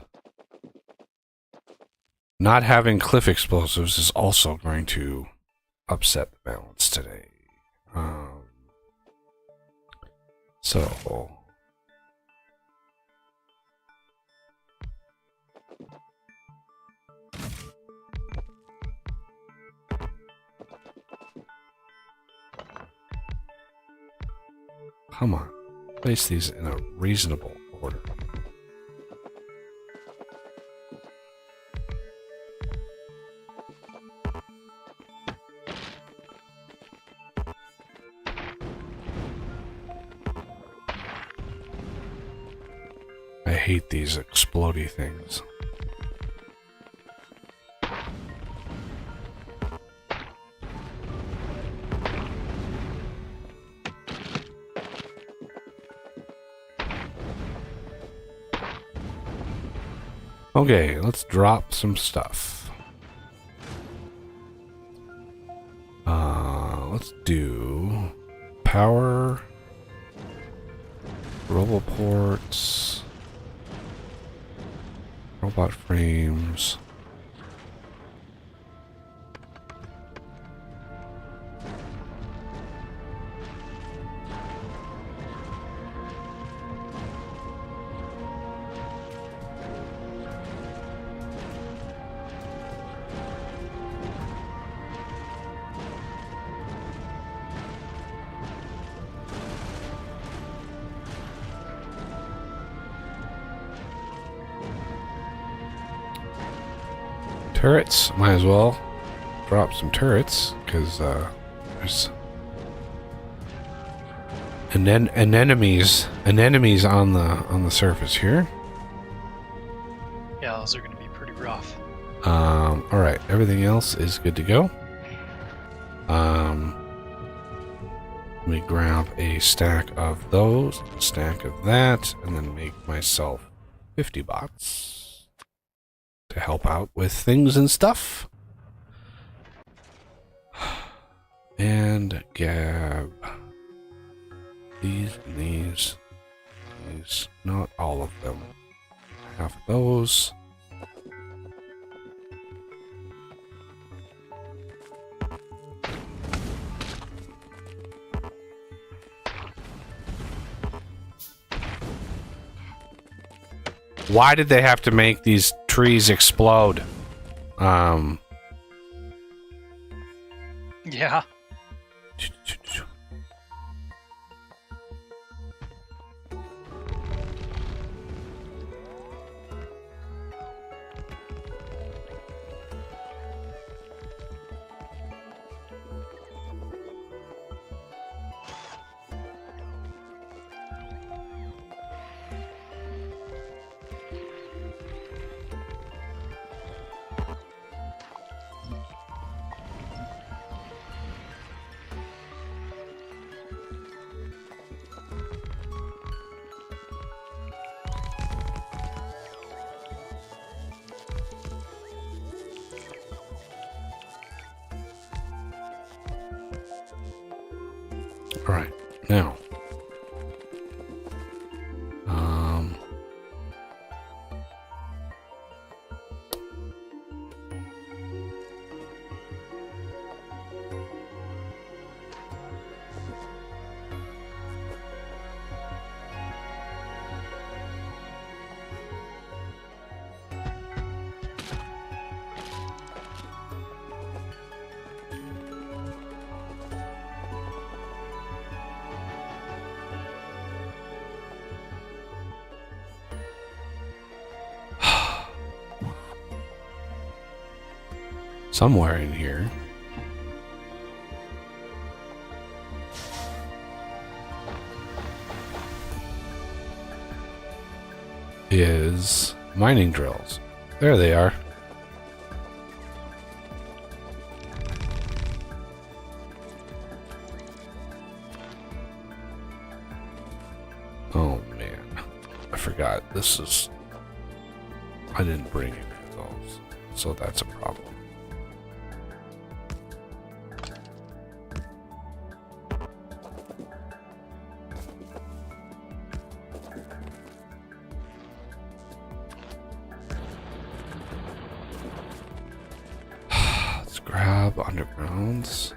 Not having cliff explosives is also going to upset the balance today. So come on, place these in a reasonable order. I hate these explodey things. Okay, let's drop some stuff. Let's do power, roboports, robot frames. Turrets, might as well drop some turrets because there's anemones on the surface here. Yeah, those are going to be pretty rough. All right, everything else is good to go. Let me grab a stack of those, a stack of that, and then make myself 50 bots to help out with things and stuff. And Gab. These, not all of them. Half of those. Why did they have to make these trees explode? Yeah. All right, now. Somewhere in here. is mining drills. There they are. Oh man, I forgot. I didn't bring any of those, so that's a problem. Let's grab undergrounds.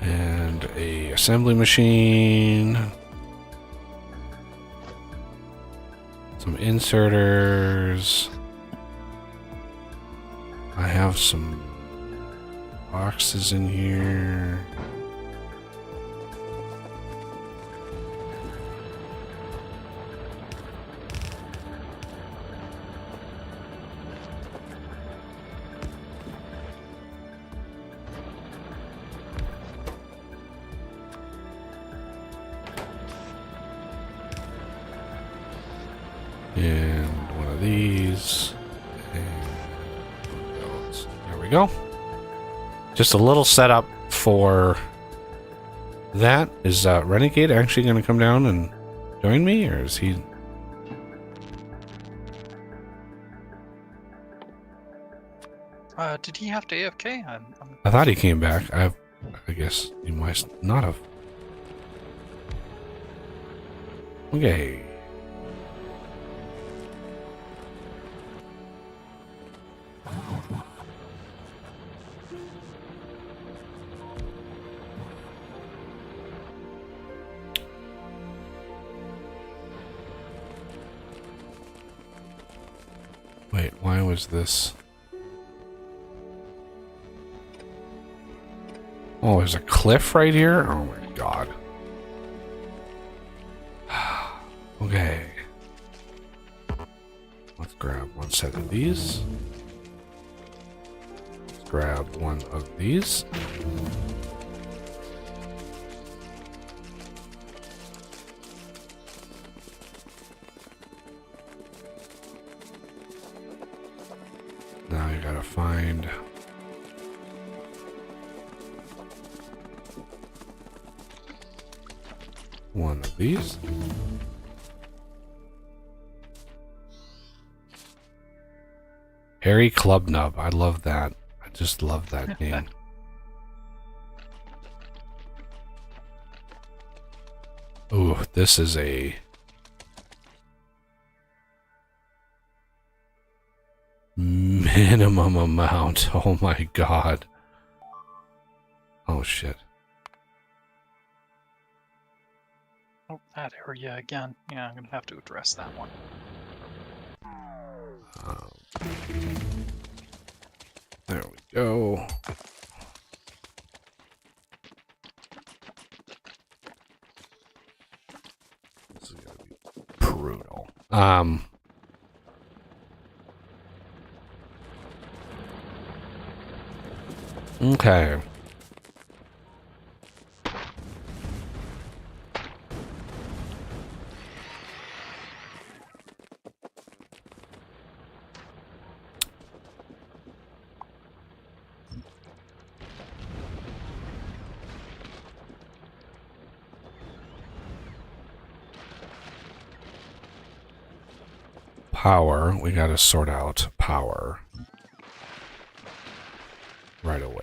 And a assembly machine. Some inserters. I have some boxes in here. And one of these. And one of those. There we go. Just a little setup for that. Is Renegade actually going to come down and join me, or is he? Did he have to AFK? I thought he came back. I guess he might not have. Okay. Wait, why was this? Oh, there's a cliff right here? Oh my god. Okay. Let's grab one set of these. Let's grab one of these. Now you gotta find one of these. Harry Club Nub. I love that. I just love that name. Ooh, this is a minimum amount. Oh my god. Oh shit. Oh, that area again. Yeah, I'm gonna have to address that one. There we go. This is gonna be brutal. Okay. Power, we gotta sort out power right away.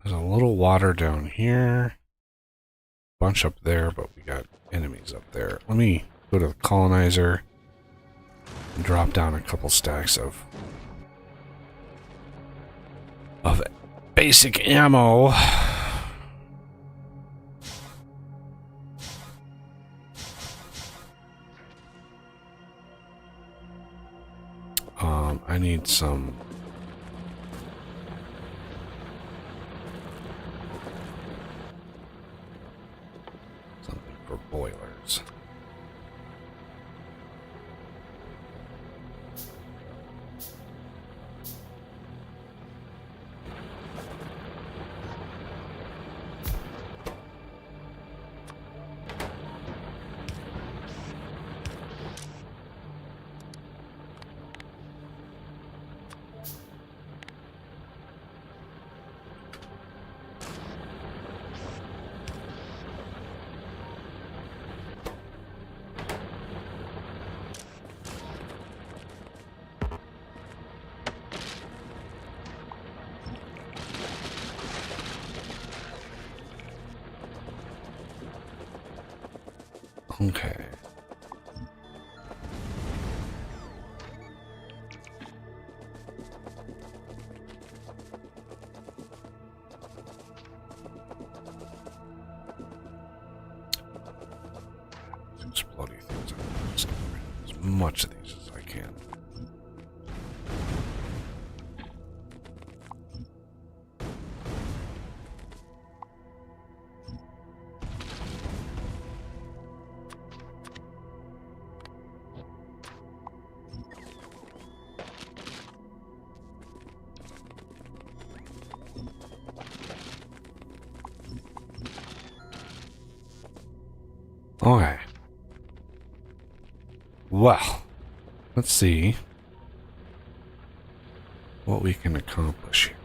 There's a little water down here, bunch up there, but we got enemies up there. Let me go to the colonizer and drop down a couple stacks of basic ammo. I need some. Something for boilers. Okay. Exploding things. I'm just gonna get as much of these as I can. Okay. Well, let's see what we can accomplish here.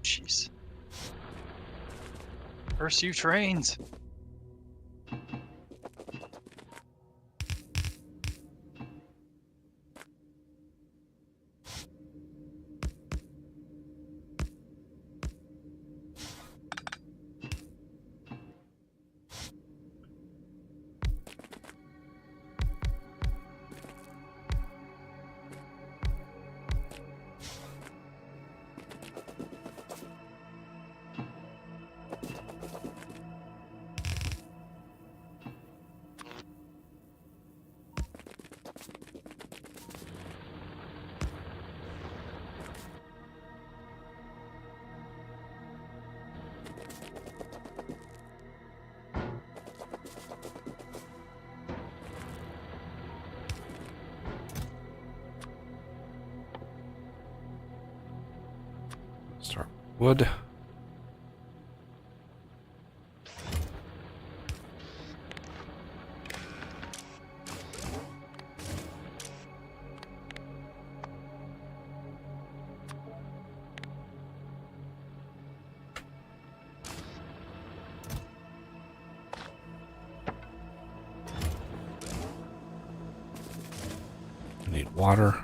Jeez. First few trains. Start wood. I need water.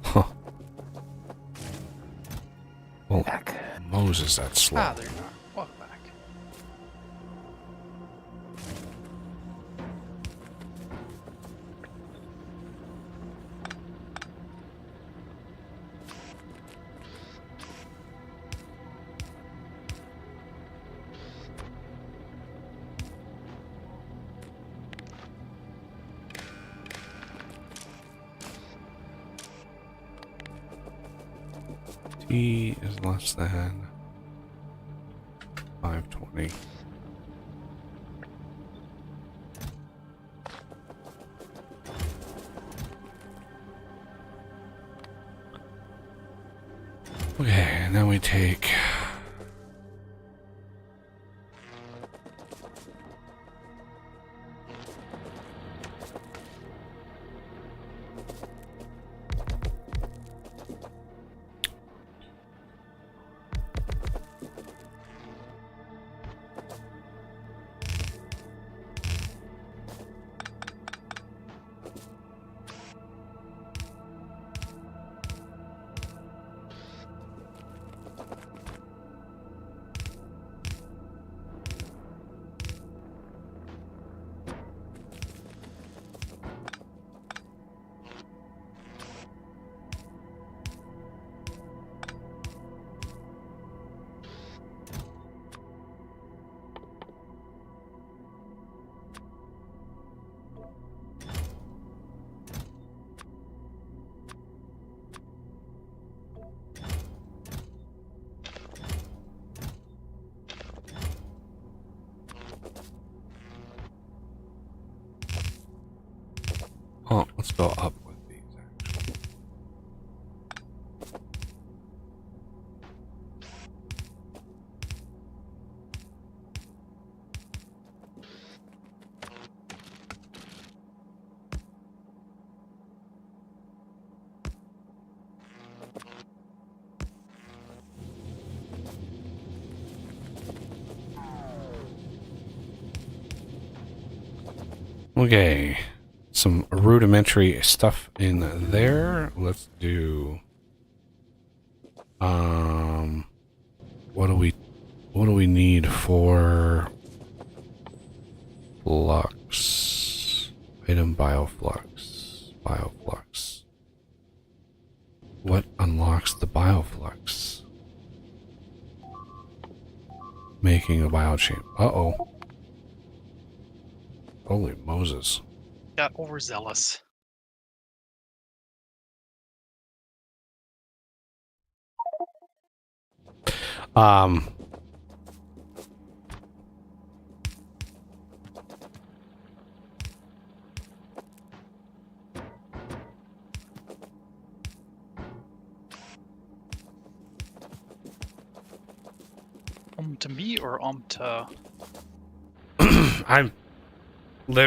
Huh. Well, Back. Moses, that's slow. Ah, there you are. Welcome back. T is less than 520. Okay, and then we take Oh, let's go up with these. Okay, some rudimentary stuff in there. Let's do. What do we need for flux? Item bioflux. What unlocks the bioflux? Making a biochain. Uh-oh. Holy Moses. Got overzealous. To me or to...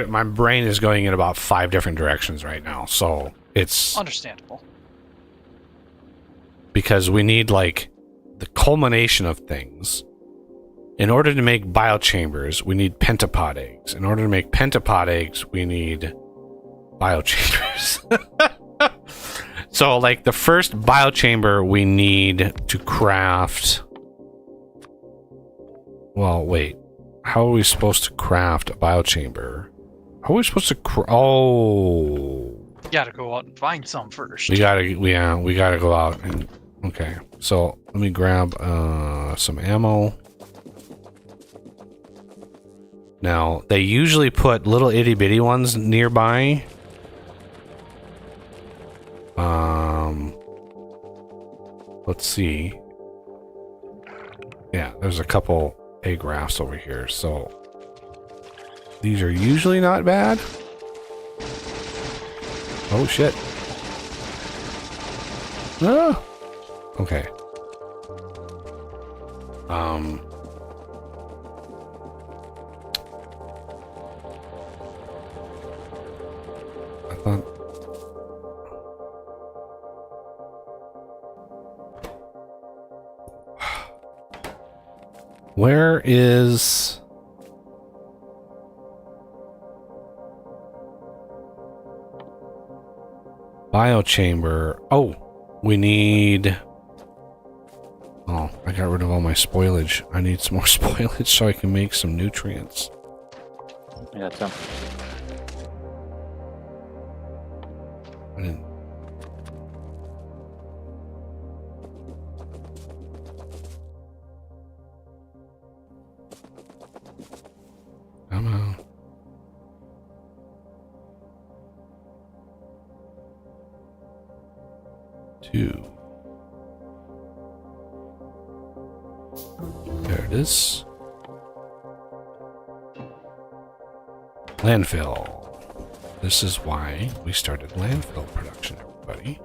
My brain is going in about 5 different directions right now, so it's Understandable. because we need like the culmination of things. In order to make biochambers, we need pentapod eggs. In order to make pentapod eggs, we need biochambers. So like the first biochamber we need to craft. Well, wait. How are we supposed to craft a biochamber? How are we supposed to oh. You gotta go out and find some first. We gotta go out and okay. So let me grab some ammo. Now they usually put little itty bitty ones nearby. Let's see. Yeah, there's a couple egg rafts over here, so these are usually not bad. Oh shit. Ah. Okay. I thought where is biochamber? Oh, we need. Oh, I got rid of all my spoilage. I need some more spoilage so I can make some nutrients. I got some. I didn't. Come on. Two. There it is. Landfill. This is why we started landfill production, everybody.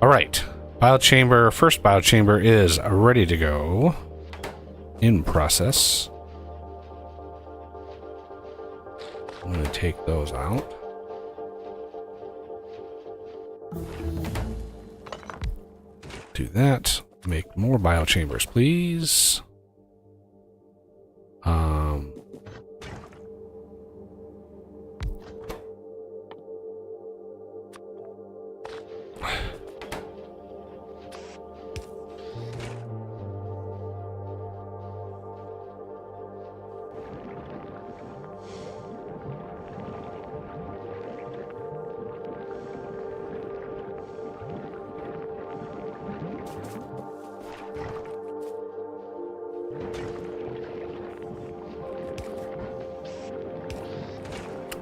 Alright. Biochamber, first biochamber is ready to go. In process. I'm going to take those out. Do that. Make more biochambers, please.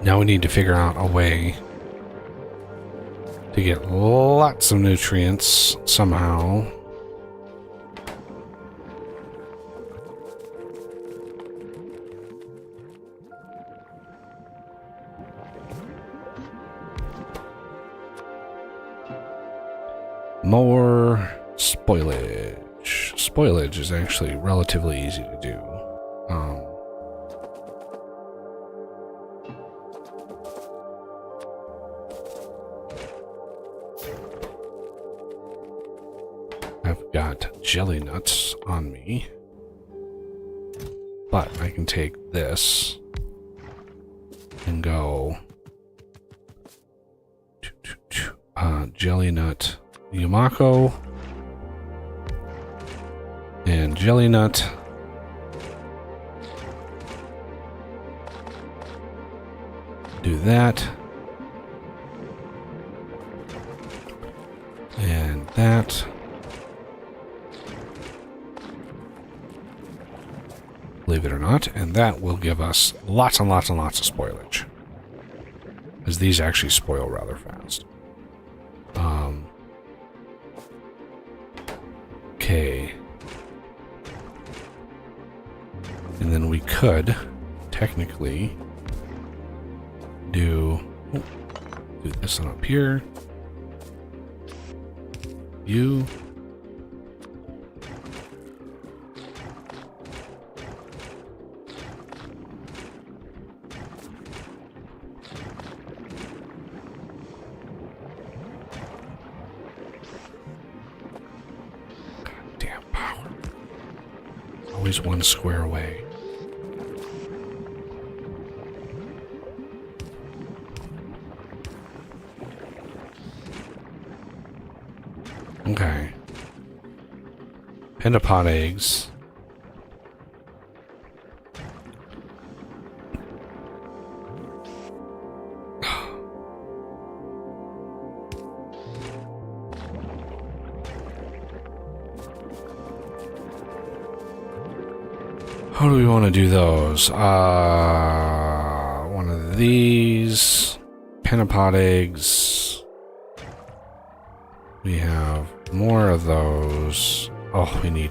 Now we need to figure out a way to get lots of nutrients somehow. More spoilage. Spoilage is actually relatively easy to do. I've got jelly nuts on me, but I can take this and go jelly nut Yumako and jelly nut. Do that. And that. Believe it or not, and that will give us lots and lots and lots of spoilage, as these actually spoil rather fast. Okay. And then we could technically do this one up here. You. Damn power. Always one square away. Okay. Pentapod eggs. How do we want to do those? One of these. Pentapod eggs. We have more of those. Oh, we need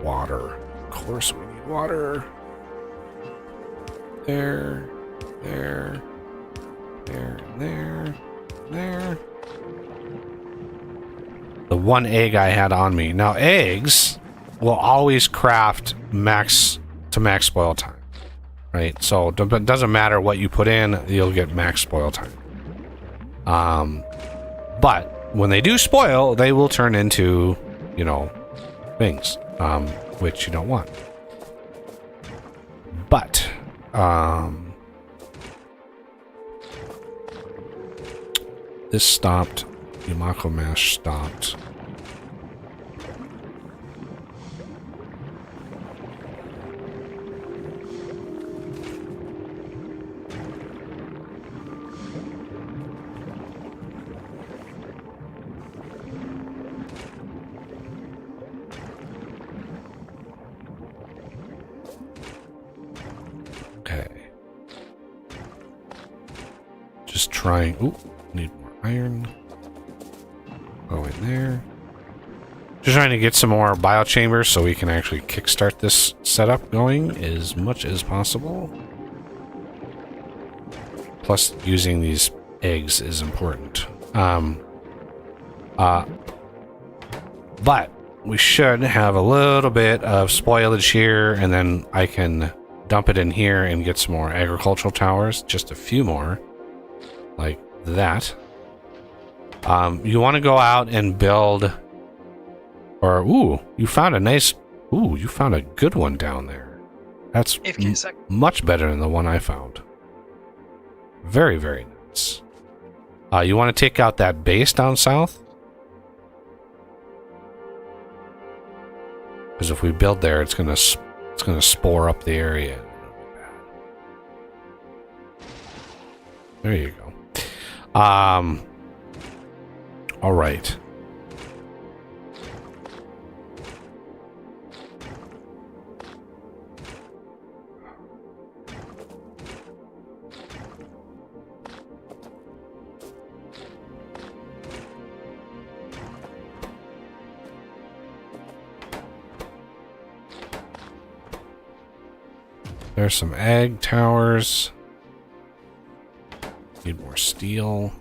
water. Of course we need water. There. There. There. There. There. The one egg I had on me. Now, eggs will always craft max to max spoil time, right? So it doesn't matter what you put in, you'll get max spoil time. But when they do spoil, they will turn into, you know, things, which you don't want. But this stopped. Yumako mash stopped. Okay. Just trying. Ooh, need more iron. Go in there. Just trying to get some more biochambers so we can actually kickstart this setup going as much as possible. Plus, using these eggs is important. But we should have a little bit of spoilage here, and then I can dump it in here and get some more agricultural towers. Just a few more. Like that. You want to go out and build, or ooh, you found a nice, ooh, you found a good one down there. That's much better than the one I found. Very, very nice. You want to take out that base down south? Because if we build there, it's gonna spore up the area. There you go. All right. There's some ag towers. Need more steel.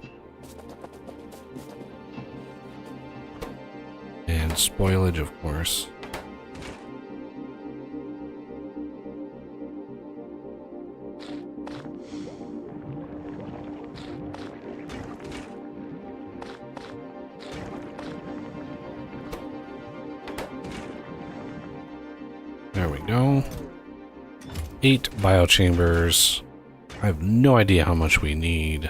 spoilage, of course. There we go. 8 biochambers. I have no idea how much we need.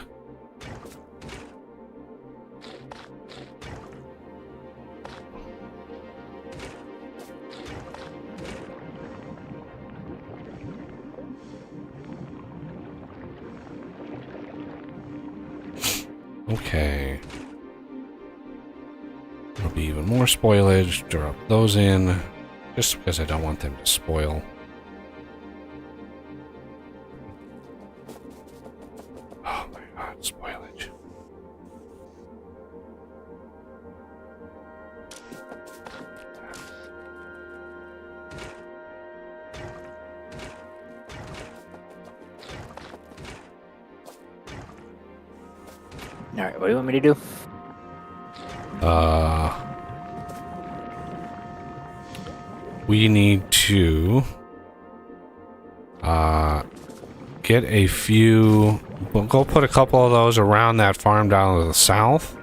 Okay. There'll be even more spoilage. Drop those in. Just because I don't want them to spoil. Oh my god, spoilage. Alright, what do you want me to do? We need to get a few. We'll go put a couple of those around that farm down to the south.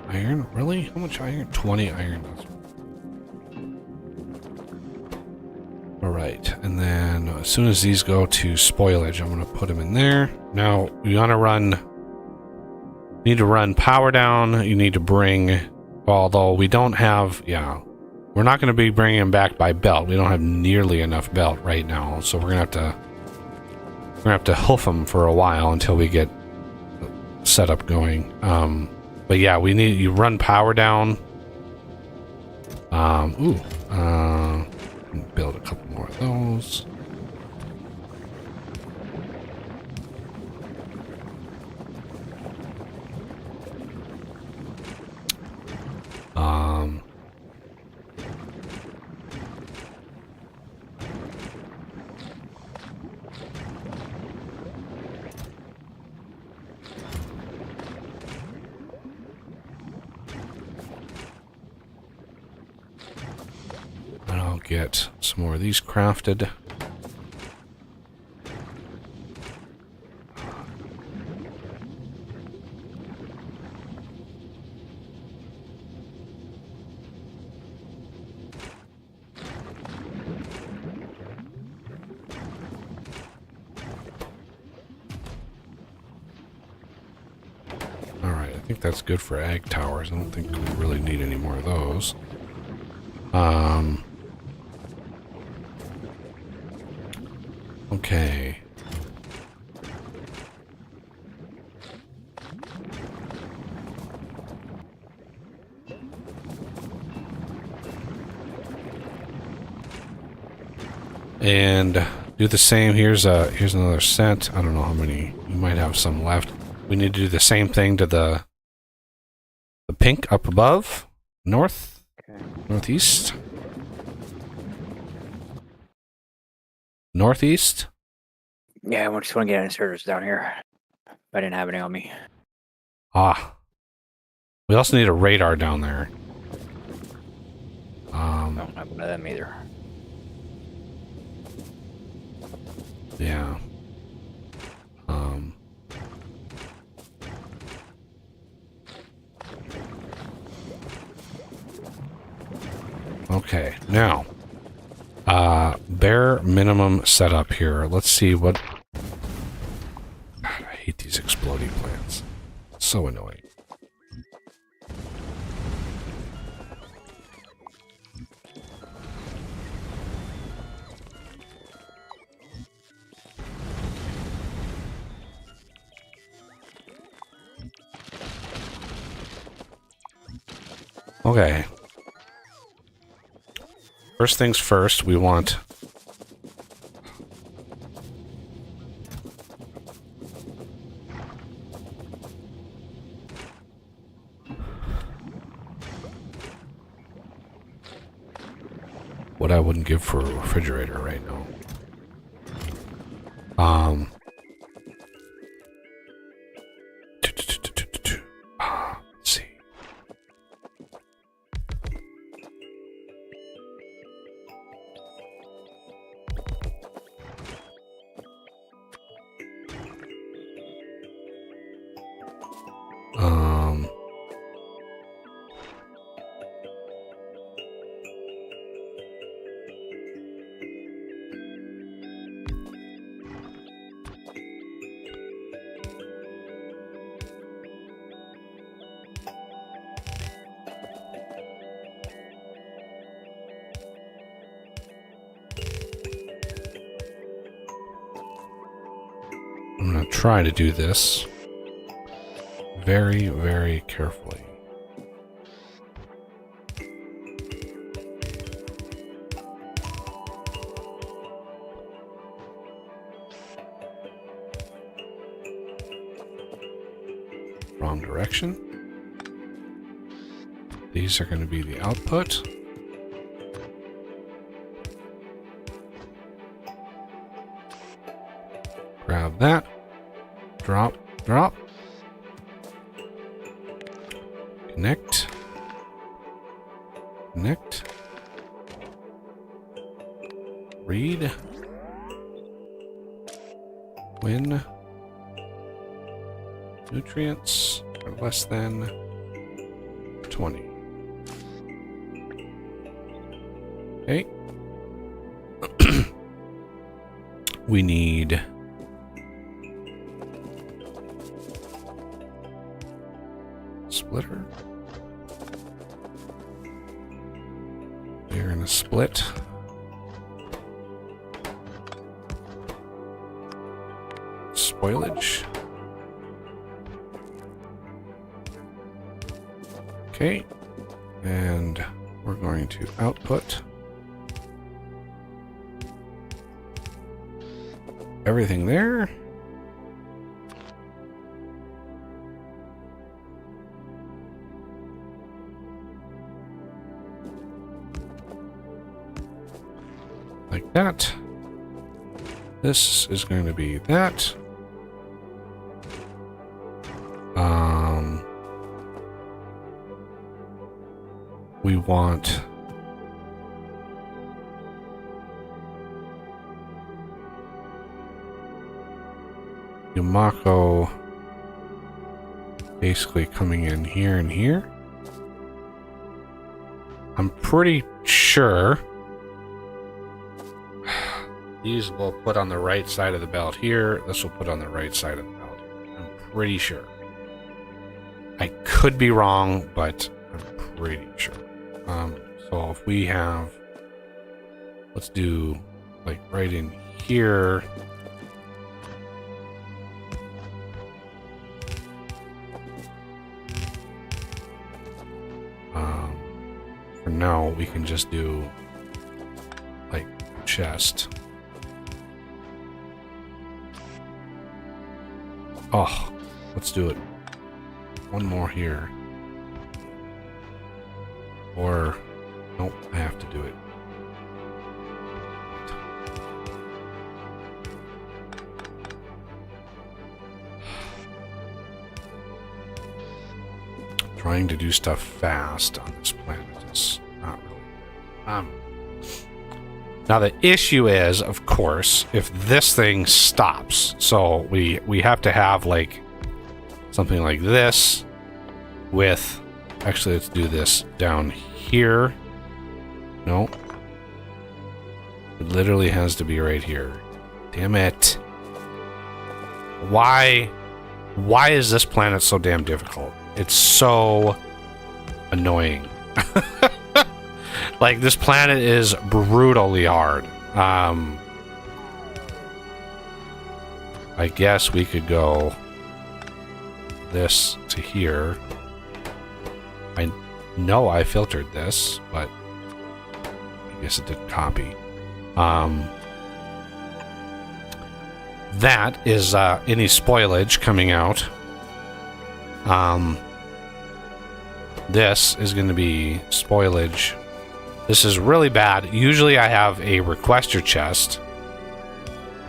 Iron? Really? How much iron? 20 iron. Alright, and then as soon as these go to spoilage, I'm going to put them in there. Now, you want to run... need to run power down. You need to bring... although we don't have... yeah. We're not going to be bringing them back by belt. We don't have nearly enough belt right now, so we're going to have to... we're going to have to hoof them for a while until we get setup going. But yeah, we need... you run power down. Build a couple more of those. Get some more of these crafted. Alright, I think that's good for ag towers. I don't think we really need any more of those. Okay. And do the same. Here's another set. I don't know how many. You might have some left. We need to do the same thing to the pink up above, north, northeast. Northeast? Yeah, I just want to get inserters down here. I didn't have any on me. Ah. We also need a radar down there. I don't have one of them either. Yeah. Okay, now, bare minimum setup here. Let's see what... God, I hate these exploding plants. So annoying. Okay. First things first, we want... what I wouldn't give for a refrigerator right now. Let's see. I'm going to try to do this very, very carefully. Wrong direction. These are going to be the output. Grab that. Drop, drop. Connect. Connect. Read. When nutrients are less than 20. Okay. We need splitter. We're gonna split. Spoilage. Okay. And we're going to output everything there. Like that. This is going to be that. We want Yumako basically coming in here and here. I'm pretty sure these will put on the right side of the belt here. This will put on the right side of the belt here. I'm pretty sure. I could be wrong, but I'm pretty sure. So if we have, let's do like right in here. For now, we can just do like chest. Oh, let's do it. One more here. Or, nope, I have to do it. Trying to do stuff fast on this planet is not really. Now the issue is, of course, if this thing stops, so we have to have like something like this with. Actually, let's do this down here. No. It literally has to be right here. Damn it. Why is this planet so damn difficult? It's so annoying. Like, this planet is brutally hard. I guess we could go this to here. I know I filtered this, but I guess it didn't copy. That is any spoilage coming out. This is going to be spoilage. This is really bad. Usually I have a requester chest,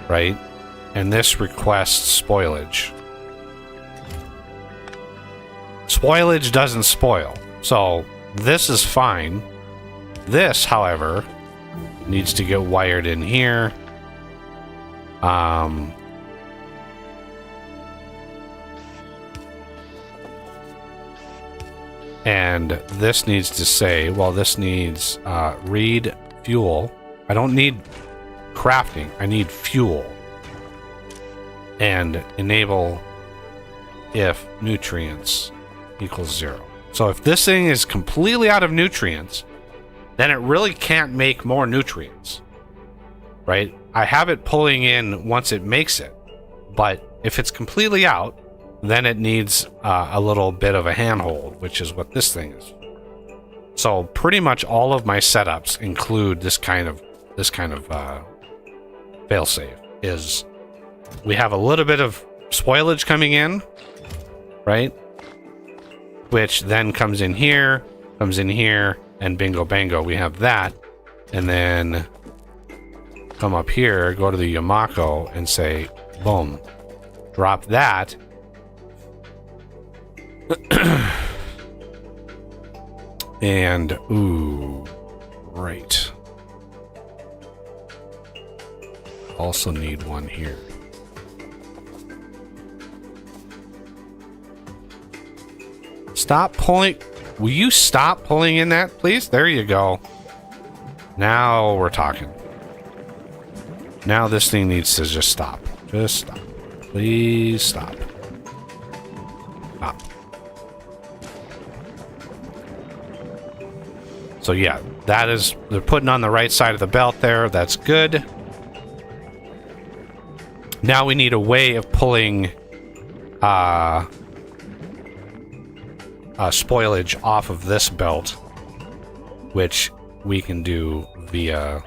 right? And this requests spoilage. Spoilage doesn't spoil, so this is fine. This, however, needs to get wired in here. And this needs to say, well, this needs read fuel. I don't need crafting. I need fuel. And enable if nutrients equals 0. So if this thing is completely out of nutrients, then it really can't make more nutrients, right? I have it pulling in once it makes it, but if it's completely out, then it needs a little bit of a handhold, which is what this thing is. So pretty much all of my setups include this kind of failsafe. Is we have a little bit of spoilage coming in, right? Which then comes in here, and bingo bango, we have that. And then come up here, go to the Yamako, and say, boom, drop that. And, ooh, right. Also need one here. Stop pulling. Will you stop pulling in that, please? There you go. Now we're talking. Now this thing needs to just stop. Just stop. Please stop. Stop. So yeah, that is, they're putting on the right side of the belt there. That's good. Now we need a way of pulling spoilage off of this belt, which we can do via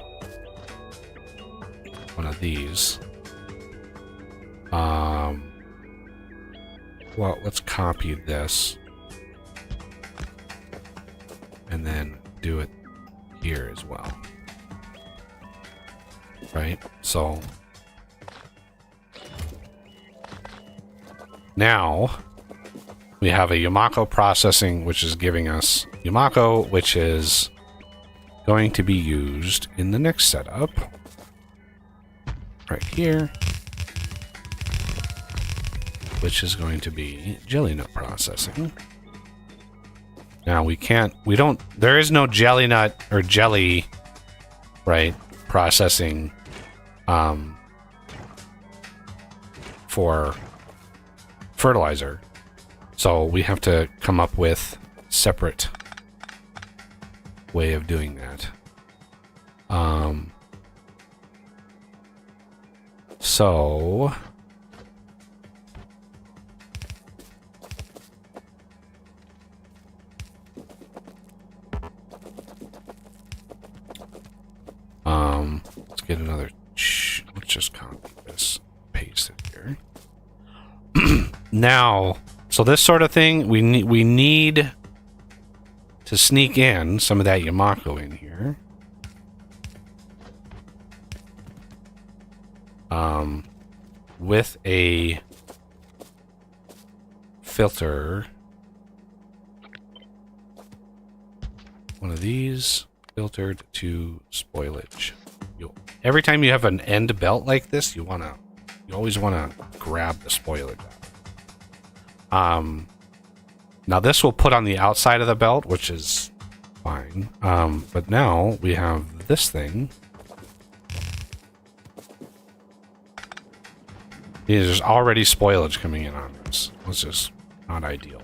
one of these. Well, let's copy this and then do it here as well. Right? So now we have a Yamako processing, which is giving us Yamako, which is going to be used in the next setup. Right here. Which is going to be jelly nut processing. Now there is no jelly nut or jelly, right, processing for fertilizer. So we have to come up with separate way of doing that. So let's get another. Let's just copy this, paste it here. Now, so this sort of thing, we need to sneak in some of that Yamako in here. With a filter. One of these filtered to spoilage. Every time you have an end belt like this, you always want to grab the spoilage out. Now this will put on the outside of the belt, which is fine. But now we have this thing. There's already spoilage coming in on this. It's just not ideal.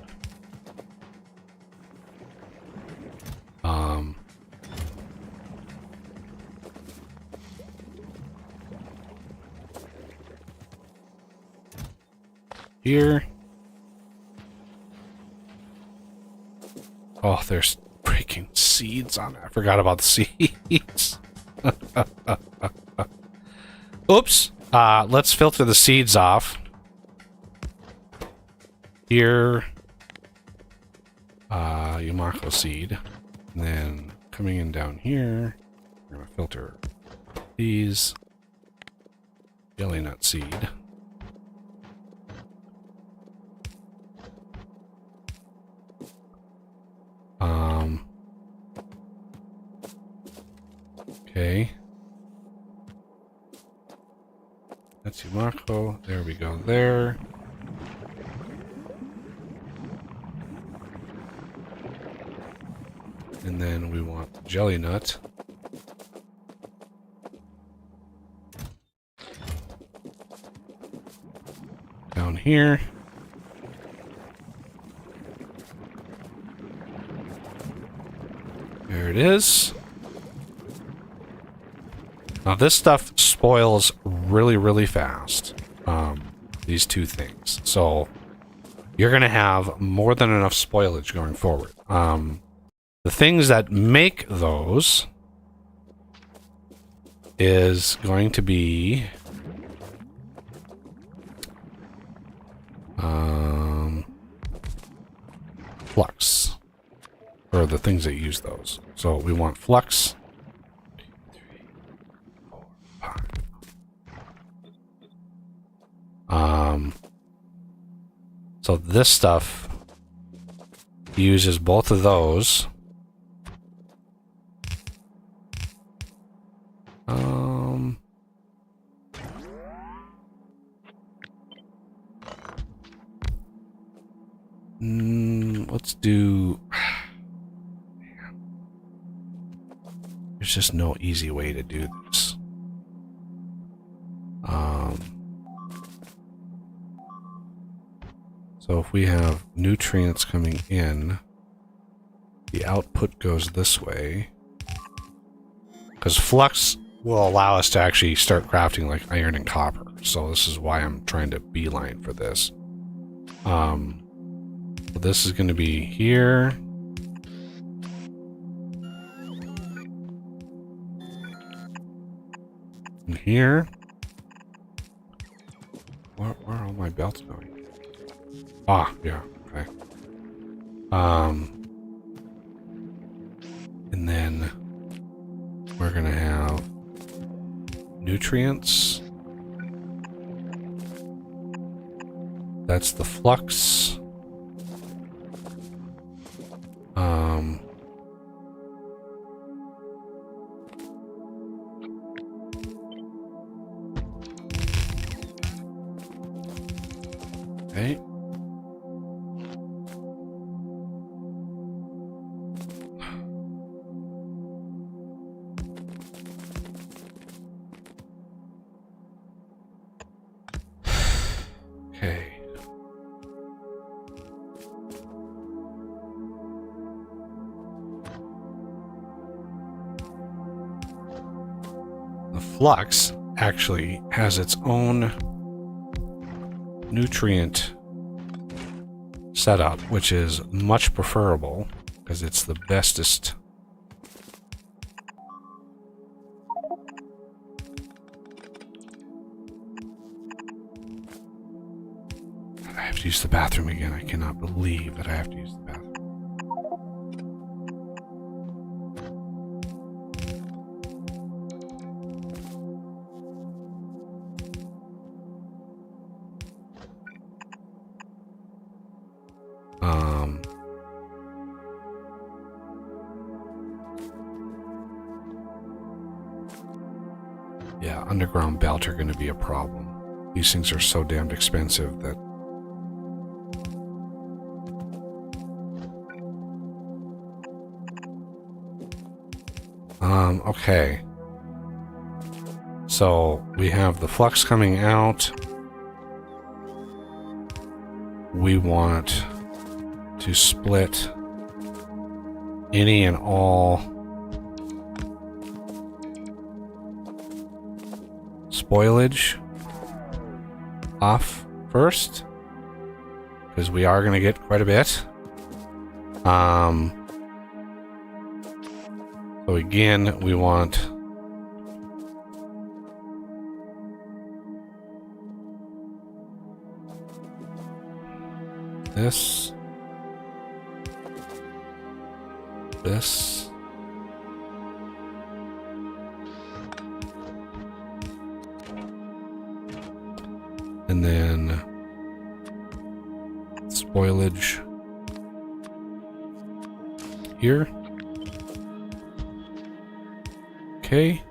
Here. Oh, there's freaking seeds on it. I forgot about the seeds. Oops. Let's filter the seeds off. Here. Yumako seed. And then coming in down here, we're going to filter these. Jelly nut seed. Okay. That's Yumako. There we go there. And then we want the jelly nut. Down here. There it is. Now this stuff spoils really, really fast. These two things. So you're going to have more than enough spoilage going forward. The things that make those is going to be flux, or the things that use those. So we want flux. 2, 3, 4, 5. So this stuff uses both of those. Let's do... There's just no easy way to do this. So if we have nutrients coming in, the output goes this way. Because flux will allow us to actually start crafting like iron and copper. So this is why I'm trying to beeline for this. So this is going to be here. And here. Where are all my belts going? Ah, yeah, okay. And then we're going to have nutrients. That's the flux. Okay. Okay. The flux actually has its own nutrient setup, which is much preferable because it's the bestest. I have to use the bathroom again. I cannot believe that I have to use the bathroom. Yeah, underground belt are going to be a problem. These things are so damned expensive that Okay. So we have the flux coming out. We want to split any and all spoilage off first, because we are going to get quite a bit. So again, we want this, this, and then spoilage here. Okay.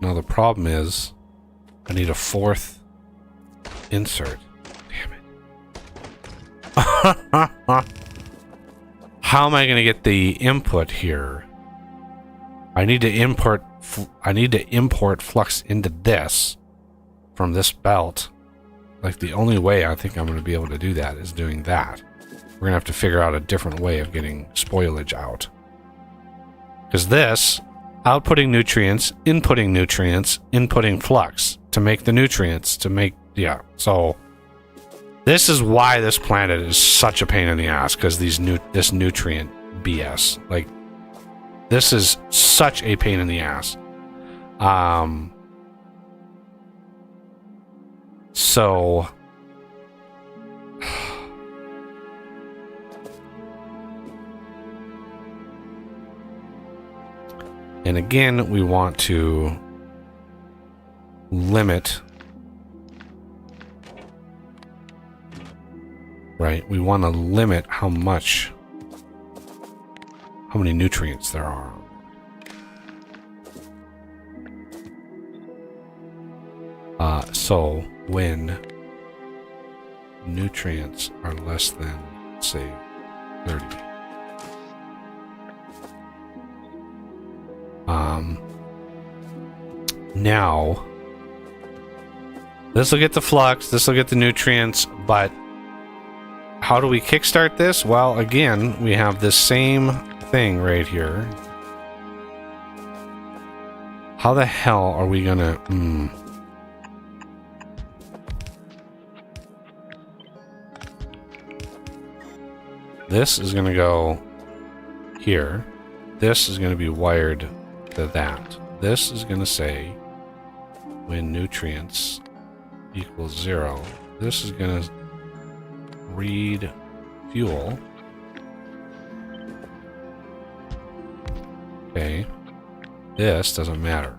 Now the problem is I need a fourth insert. Damn it. How am I going to get the input here? I need to import flux into this from this belt. Like, the only way I think I'm going to be able to do that is doing that. We're going to have to figure out a different way of getting spoilage out. Because this, outputting nutrients, inputting flux to make the nutrients, to make, yeah. So, this is why this planet is such a pain in the ass, because this nutrient BS. Like, this is such a pain in the ass. So, and again, we want to limit, right? We want to limit how many nutrients there are. So when nutrients are less than, say, 30. Now, this will get the flux, this will get the nutrients, but how do we kickstart this? Well, again, we have this same thing right here. How the hell are we gonna... This is going to go here. This is going to be wired to that. This is going to say when nutrients equals 0. This is going to read fuel. Okay. This doesn't matter.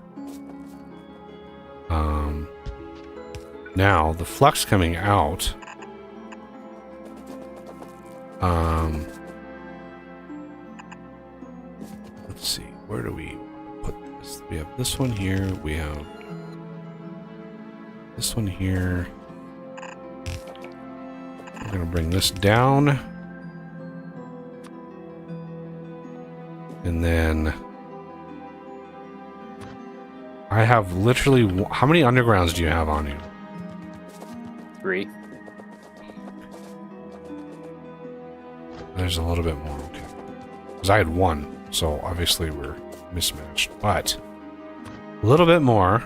Now, the flux coming out... let's see, where do we put this? We have this one here, we have this one here. We're going to bring this down. And then I have literally, how many undergrounds do you have on you? 3. There's a little bit more, okay. Because I had 1, so obviously we're mismatched. But a little bit more.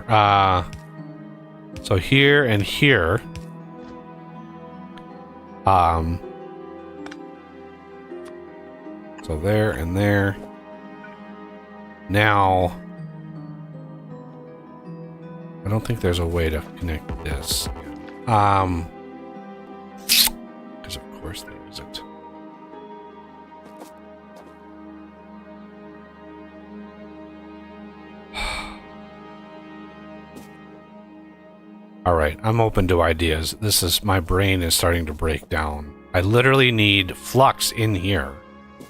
So here and here. So there and there. Now, I don't think there's a way to connect this. Because of course there isn't. All right, I'm open to ideas. My brain is starting to break down. I literally need flux in here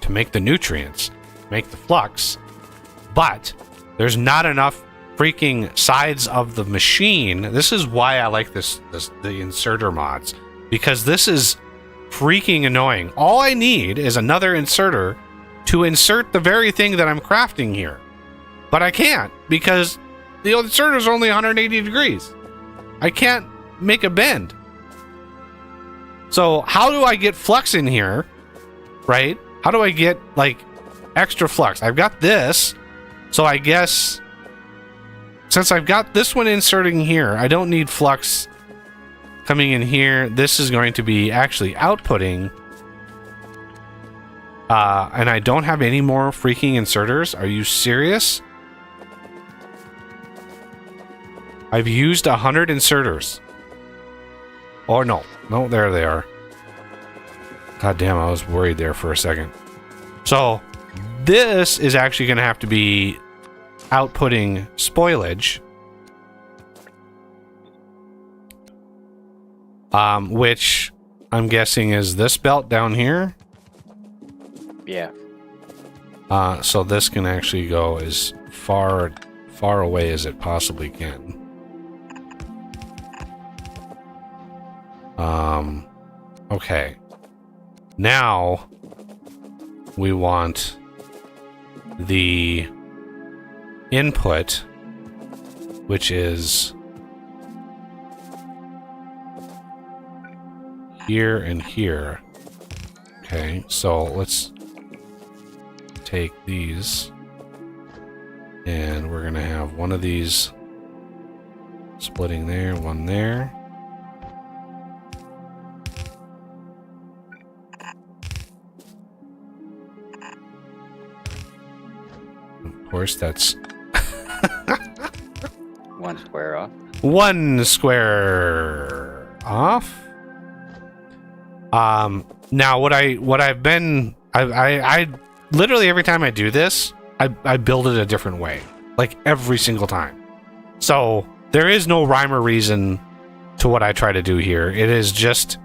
to make the nutrients, make the flux, but there's not enough freaking sides of the machine. This is why I like the inserter mods. because this is freaking annoying. All I need is another inserter to insert the very thing that I'm crafting here. But I can't, because the inserter is only 180 degrees. I can't make a bend. So how do I get flux in here, right? How do I get, like, extra flux? I've got this, so I guess since I've got this one inserting here, I don't need flux coming in here. This is going to be actually outputting. And I don't have any more freaking inserters. Are you serious? I've used 100 inserters. Oh, no. No, there they are. God damn, I was worried there for a second. So, this is actually going to have to be outputting spoilage. Which I'm guessing is this belt down here. Yeah. So this can actually go as far away as it possibly can. Okay. Now we want the input, which is here and here. Okay, so let's take these, and we're gonna have one of these splitting there, one there. Of course, that's one square off. One square off. Now I literally every time I do this, I build it a different way, like every single time. So there is no rhyme or reason to what I try to do here. It is just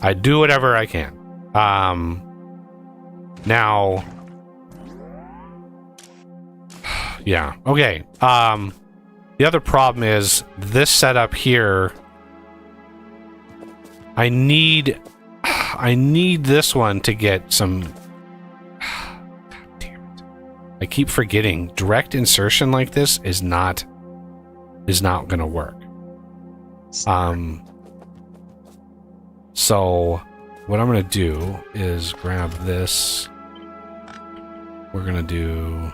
I do whatever I can. Now, yeah, okay. The other problem is this setup here. I need this one to get some. God damn it! I keep forgetting. Direct insertion like this is not gonna work. So what I'm gonna do is grab this. We're gonna do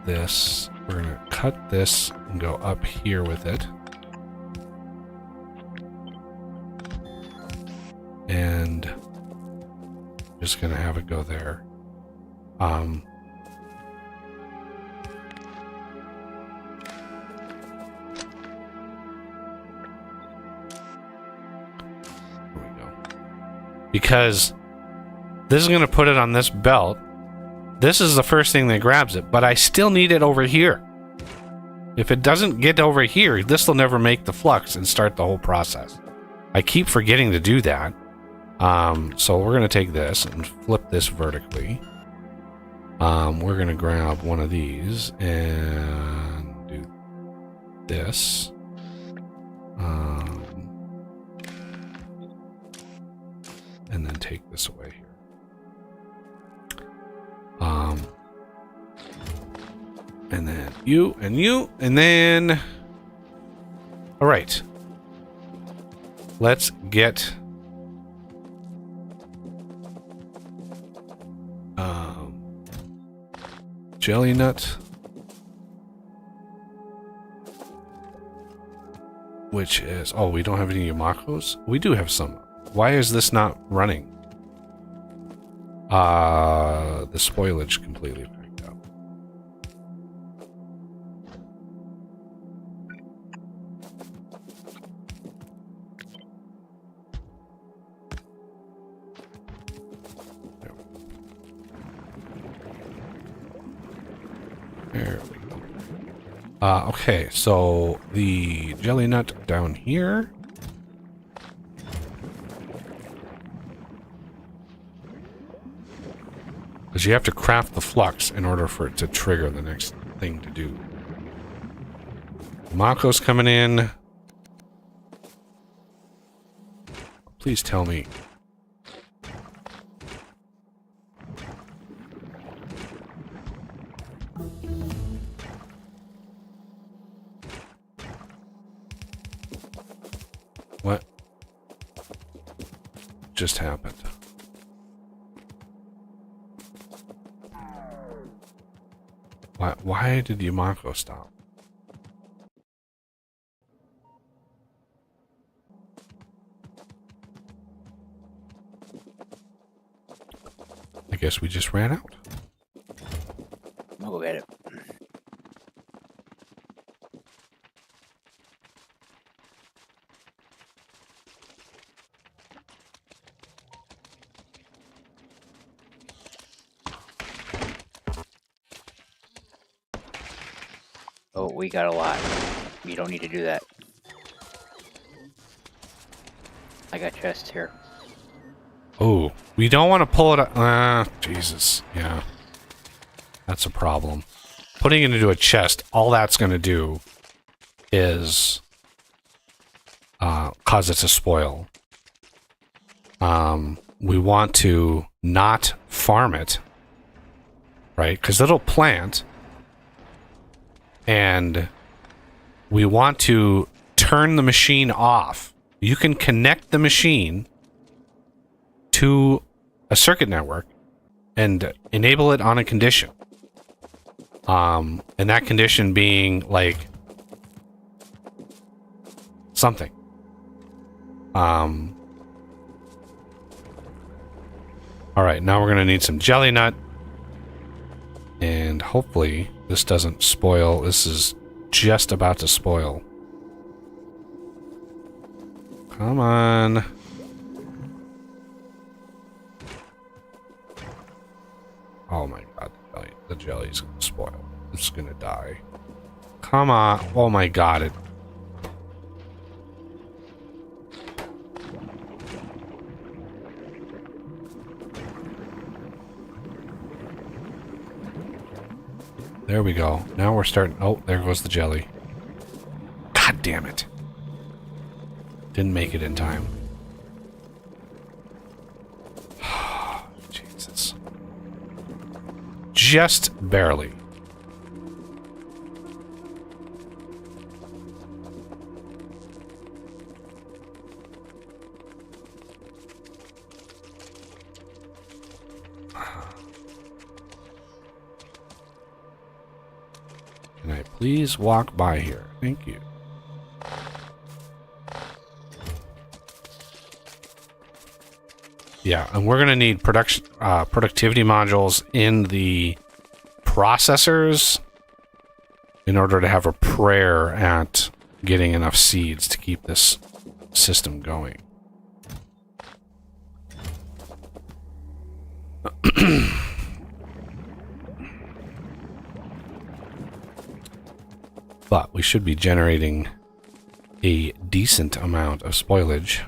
this. We're gonna cut this and go up here with it. And just gonna have it go there. There we go. Because this is gonna put it on this belt. This is the first thing that grabs it, but I still need it over here. If it doesn't get over here, this will never make the flux and start the whole process. I keep forgetting to do that. So we're going to take this and flip this vertically. We're going to grab one of these and do this. And then take this away here. And then you, and then... Alright. Let's get... jelly nut. Which is... Oh, we don't have any Yamakos? We do have some. Why is this not running? The spoilage completely packed up. There we go. Okay, so the jelly nut down here. Because you have to craft the flux in order for it to trigger the next thing to do. Mako's coming in. Please tell me. What just happened? Why did Yamako stop? I guess we just ran out. I'll go get it. Oh, we got a lot. You don't need to do that. I got chests here. Oh, we don't want to pull it up. Jesus. Yeah. That's a problem. Putting it into a chest, all that's going to do is cause it to spoil. We want to not farm it, right? Because it'll plant. And we want to turn the machine off. You can connect the machine to a circuit network and enable it on a condition. And that condition being like something. All right, now we're going to need some jelly nut. And hopefully this doesn't spoil. This is just about to spoil. Come on. Oh my god, the jelly's gonna spoil. It's gonna die. Come on. Oh my god, it. There we go. Now we're starting. Oh, there goes the jelly. God damn it. Didn't make it in time. Jesus. Just barely. Can I please walk by here? Thank you. Yeah, and we're going to need productivity modules in the processors in order to have a prayer at getting enough seeds to keep this system going. But we should be generating a decent amount of spoilage.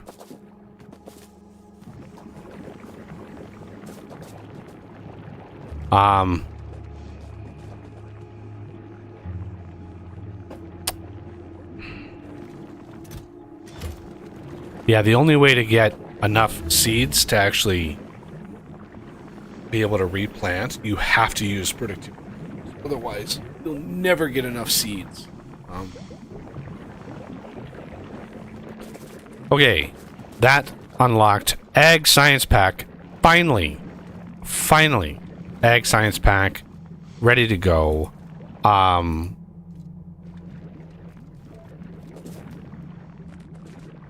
Yeah, the only way to get enough seeds to actually be able to replant, you have to use productivity. Otherwise, you'll never get enough seeds. Okay, that unlocked Ag Science Pack. Finally, Ag Science Pack, ready to go.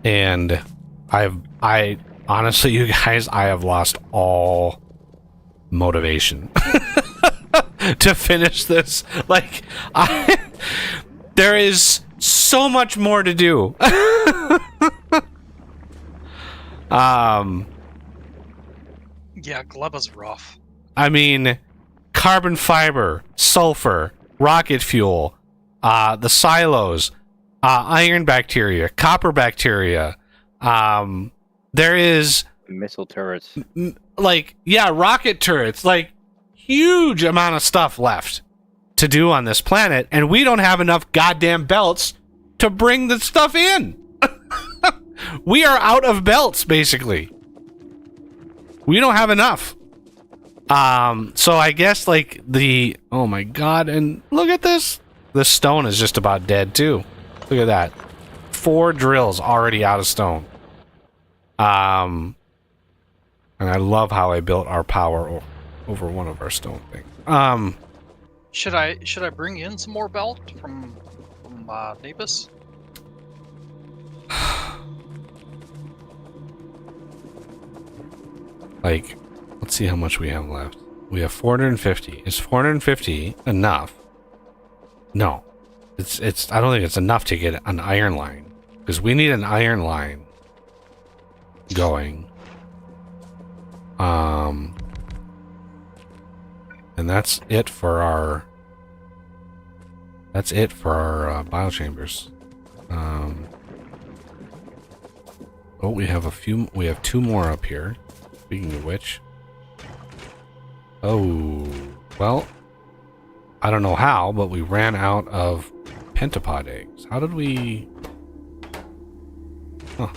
And I honestly, you guys, I have lost all motivation to finish this. Like, there is so much more to do. Yeah, Gleba's rough. I mean, carbon fiber, sulfur, rocket fuel, the silos, iron bacteria, copper bacteria. There is missile turrets. Like, yeah, rocket turrets. Like, huge amount of stuff left to do on this planet, and we don't have enough goddamn belts to bring the stuff in. We are out of belts, basically. We don't have enough. So I guess like oh my god, and look at this. This stone is just about dead too. Look at that. 4 drills already out of stone. And I love how I built our power over one of our stone things. Should I bring in some more belt from Napus? Like, let's see how much we have left. We have 450. Is 450 enough? No. It's I don't think it's enough to get an iron line. Because we need an iron line going. And that's it for our biochambers. Oh, we have 2 more up here. Speaking of which. Oh, well, I don't know how, but we ran out of pentapod eggs. How did we... Huh.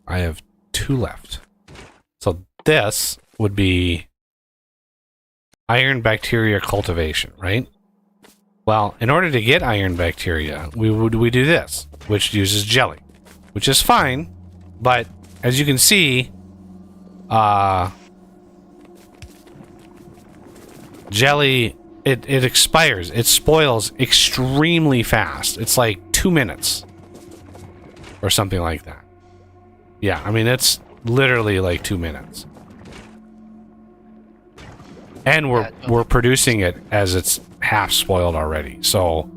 I have 2 left. So this would be iron bacteria cultivation, right? Well, in order to get iron bacteria, we do this, which uses jelly, which is fine, but as you can see, jelly, it expires. It spoils extremely fast. It's like 2 minutes or something like that. Yeah, I mean, it's literally like 2 minutes. And we're producing it as it's half spoiled already. So,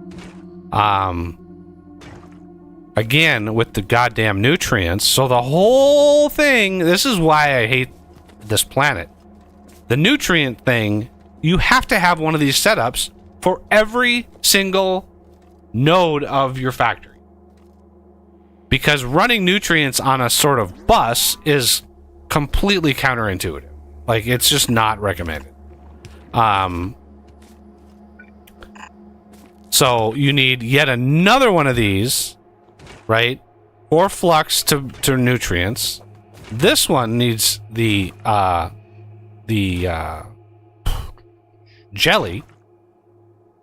again, with the goddamn nutrients, so the whole thing, this is why I hate this planet. The nutrient thing, you have to have one of these setups for every single node of your factory. Because running nutrients on a sort of bus is completely counterintuitive. Like, it's just not recommended. So you need yet another one of these, right? Or flux to nutrients. This one needs the jelly.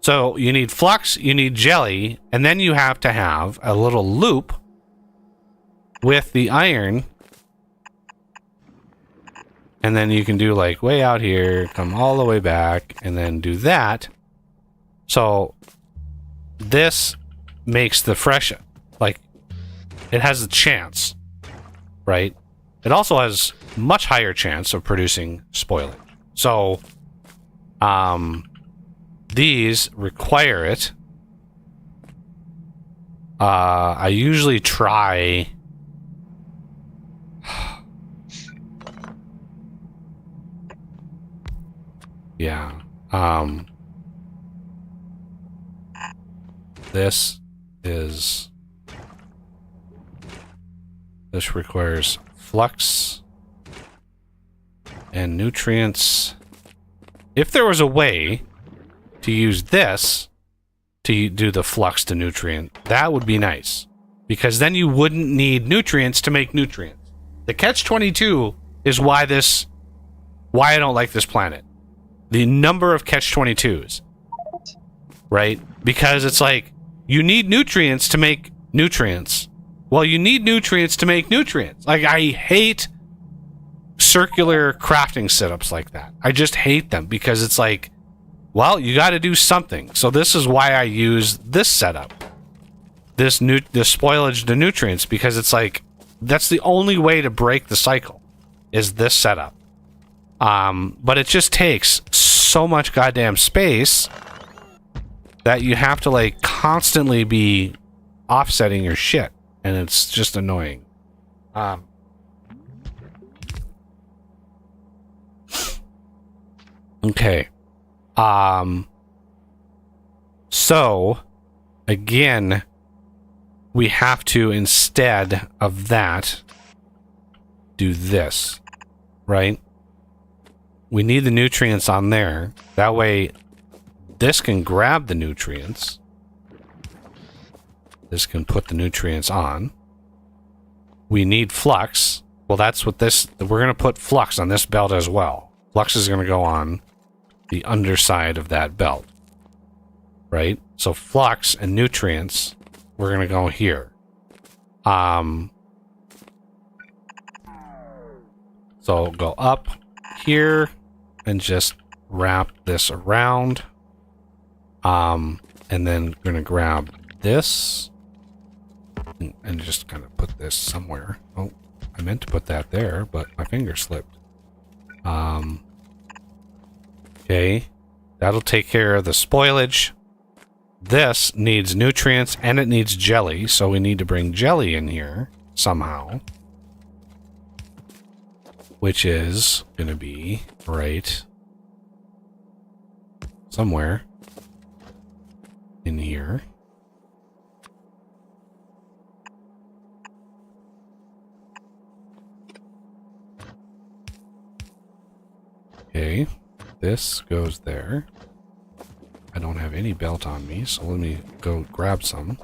So you need flux, you need jelly, and then you have to have a little loop with the iron. And then you can do like way out here, come all the way back, and then do that. So this makes the fresh, like, it has a chance, right? It also has much higher chance of producing spoilage. So, these require it. I usually try... Yeah. This requires flux and nutrients. If there was a way to use this to do the flux to nutrient, that would be nice. Because then you wouldn't need nutrients to make nutrients. The catch-22 is why I don't like this planet. The number of catch-22s, right? Because it's like, you need nutrients to make nutrients. Well, you need nutrients to make nutrients. Like, I hate circular crafting setups like that. I just hate them because it's like, well, you got to do something. So this is why I use this setup. The spoilage to nutrients, because it's like, that's the only way to break the cycle, is this setup. But it just takes so much goddamn space that you have to like constantly be offsetting your shit, and it's just annoying. Okay. So again, we have to, instead of that, do this, right? We need the nutrients on there. That way, this can grab the nutrients. This can put the nutrients on. We need flux. Well, that's what this... We're going to put flux on this belt as well. Flux is going to go on the underside of that belt. Right? So flux and nutrients, we're going to go here. So go up here and just wrap this around. And then we're going to grab this and just kind of put this somewhere. Oh, I meant to put that there, but my finger slipped. Okay, that'll take care of the spoilage. This needs nutrients and it needs jelly, so we need to bring jelly in here somehow. Which is going to be right somewhere in here. Okay, this goes there. I don't have any belt on me, so let me go grab some.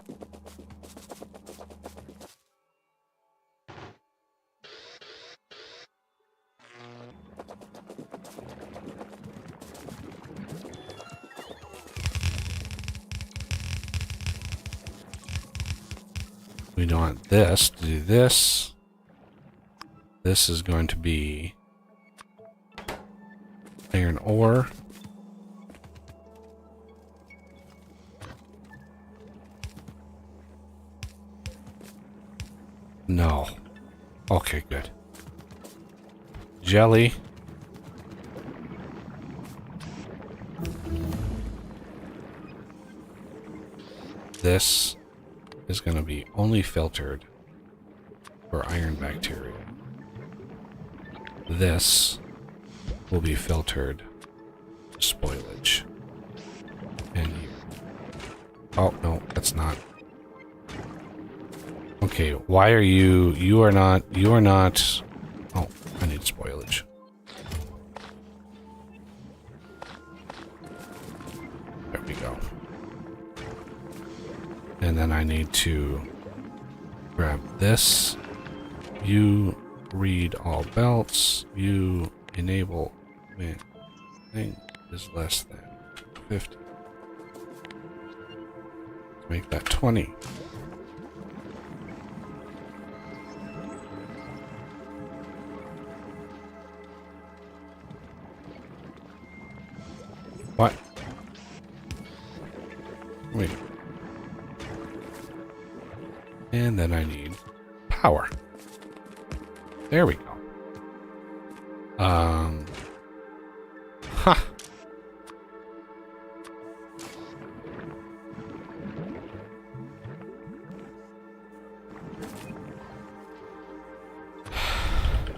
We want this to do this. This is going to be iron ore. No. Okay, good. Jelly. This is going to be only filtered for iron bacteria. This will be filtered spoilage. And here. Oh, no, that's not. Okay, why are you... You are not... Oh, I need spoilage. There we go. And then I need to grab this. You read all belts. You enable when thing is less than 50. Make that 20. What? Wait. And then I need power. There we go. Huh.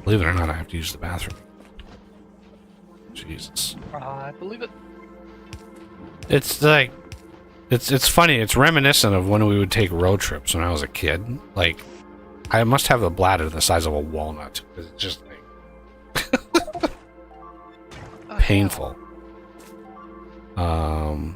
Believe it or not, I have to use the bathroom. Jesus. I believe it. It's like, it's funny. It's reminiscent of when we would take road trips when I was a kid. Like, I must have a bladder the size of a walnut. It's just like painful. Oh,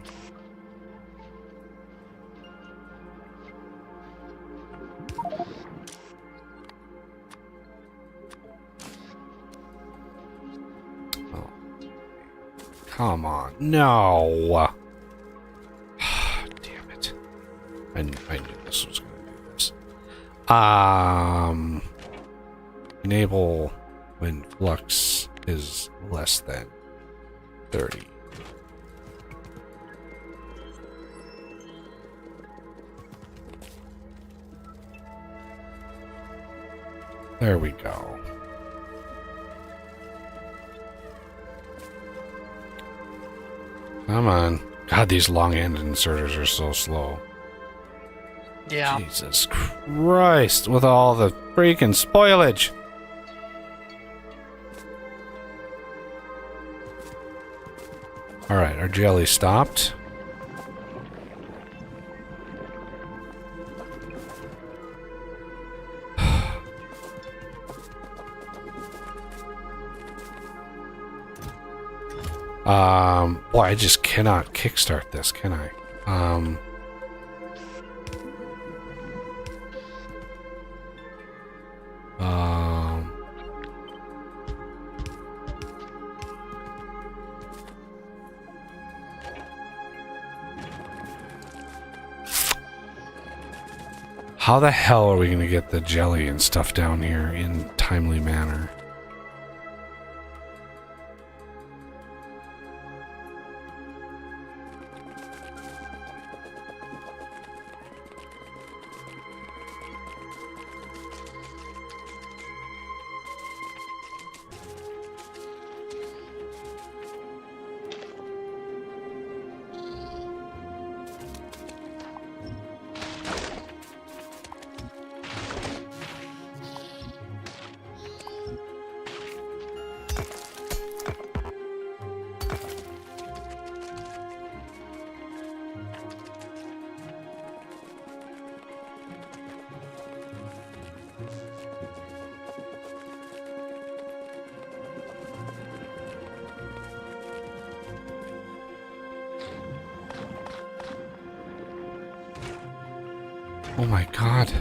come on, no. Damn it. I knew this was going to do this. Enable when flux is less than 30. There we go. Come on. God, these long-handed inserters are so slow. Yeah. Jesus Christ, with all the freaking spoilage. Alright, our jelly stopped. Boy, I just cannot kickstart this, can I? How the hell are we going to get the jelly and stuff down here in timely manner? Oh my god.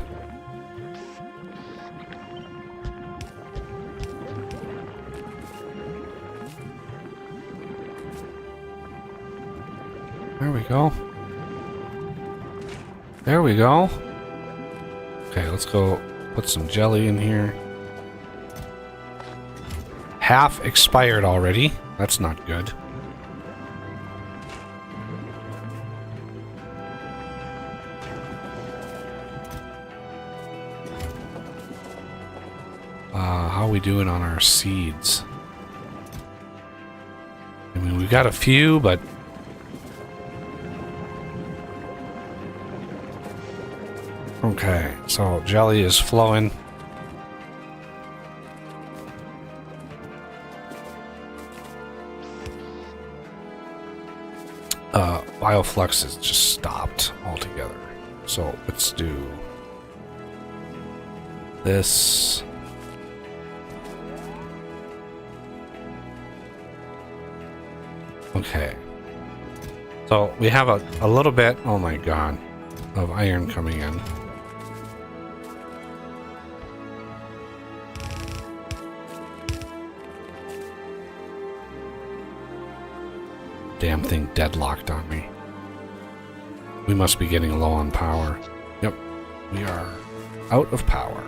There we go. There we go. Okay, let's go put some jelly in here. Half expired already. That's not good. How are we doing on our seeds? I mean, we've got a few, but okay, so jelly is flowing. Bioflux is just stopped altogether. So let's do this. Okay. So we have a little bit, oh my god, of iron coming in. Damn thing deadlocked on me. We must be getting low on power. Yep, we are out of power.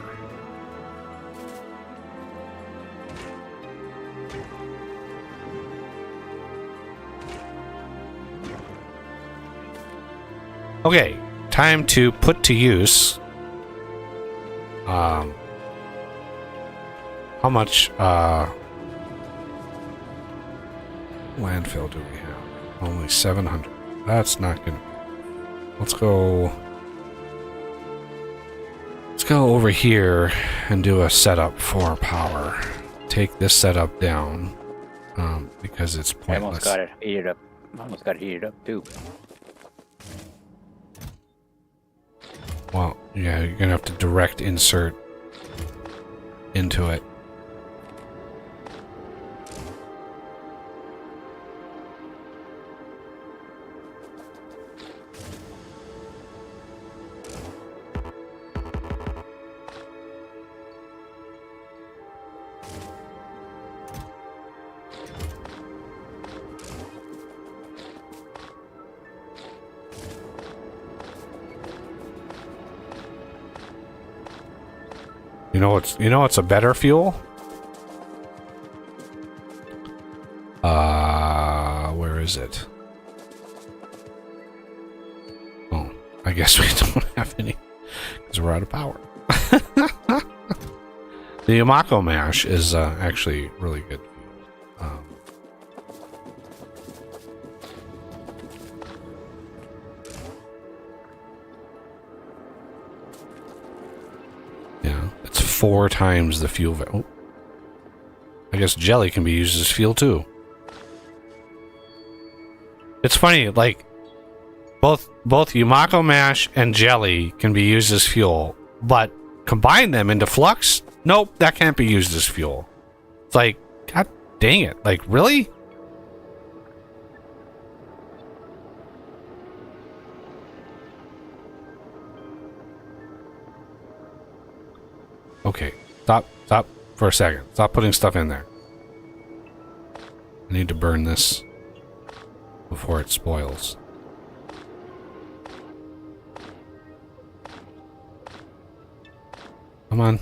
Okay, time to put to use. How much landfill do we have? Only 700. That's not gonna. Let's go over here and do a setup for power. Take this setup down because it's pointless. I almost got it heated up. Almost got it heated up too. Well, yeah, you're gonna have to direct insert into it. You know what's a better fuel? Where is it? Oh, I guess we don't have any because we're out of power. The Yamako mash is actually really good. Yeah, it's 4 times the fuel. Oh, I guess jelly can be used as fuel too. It's funny, like both Yamako mash and jelly can be used as fuel, but combine them into flux? Nope, that can't be used as fuel. It's like, god dang it! Like, really? Okay, stop for a second. Stop putting stuff in there. I need to burn this before it spoils. Come on.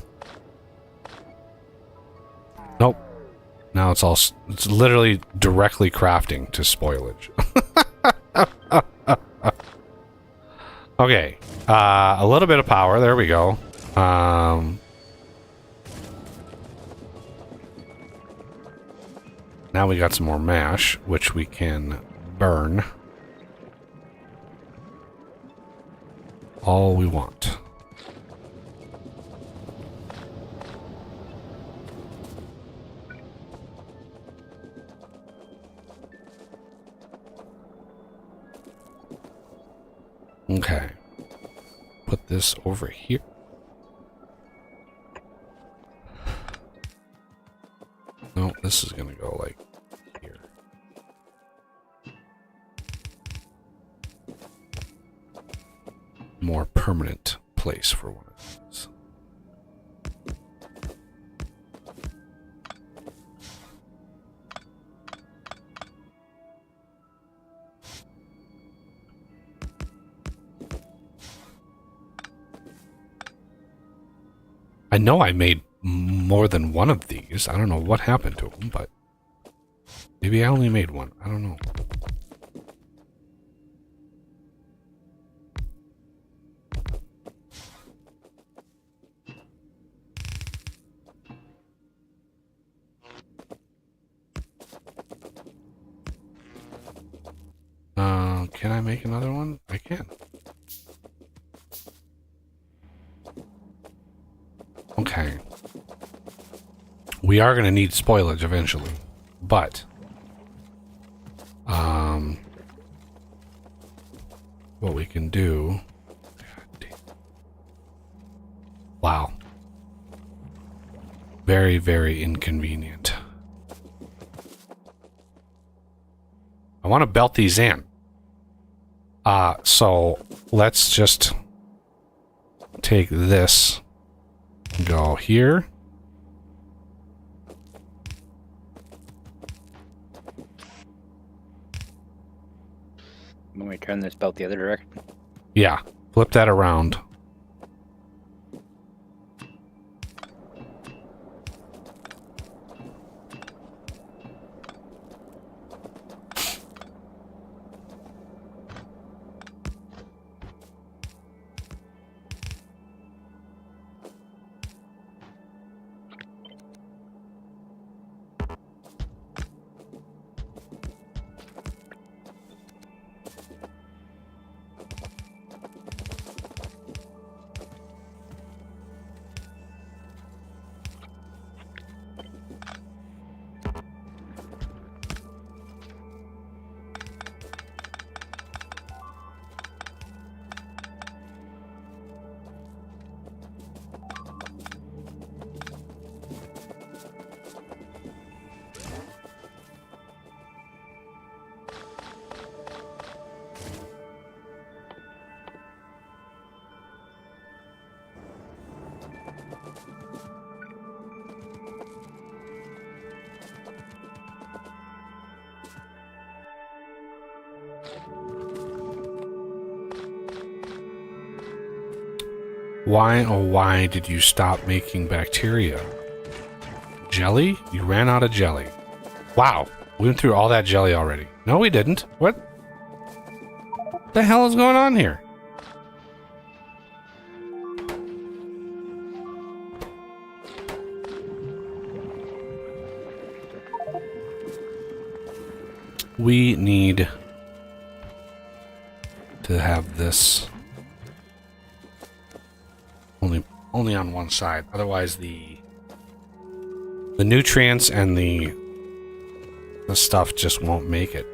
Nope. Now it's literally directly crafting to spoilage. Okay. A little bit of power. There we go. Now we got some more mash, which we can burn all we want. Okay. Put this over here. No, this is gonna go like here. More permanent place for one of these. I know I made more than one of these. I don't know what happened to them, but maybe I only made one. I don't know. Can I make another one? I can. Okay. We are going to need spoilage eventually, but what we can do. Wow. Very, very inconvenient. I want to belt these in. So let's just take this, go here. When we turn this belt the other direction? Yeah, flip that around. Why, oh why did you stop making bacteria? Jelly? You ran out of jelly. Wow, we went through all that jelly already. No, we didn't. What the hell is going on here? We need to have this only on one side. Otherwise, the nutrients and the stuff just won't make it.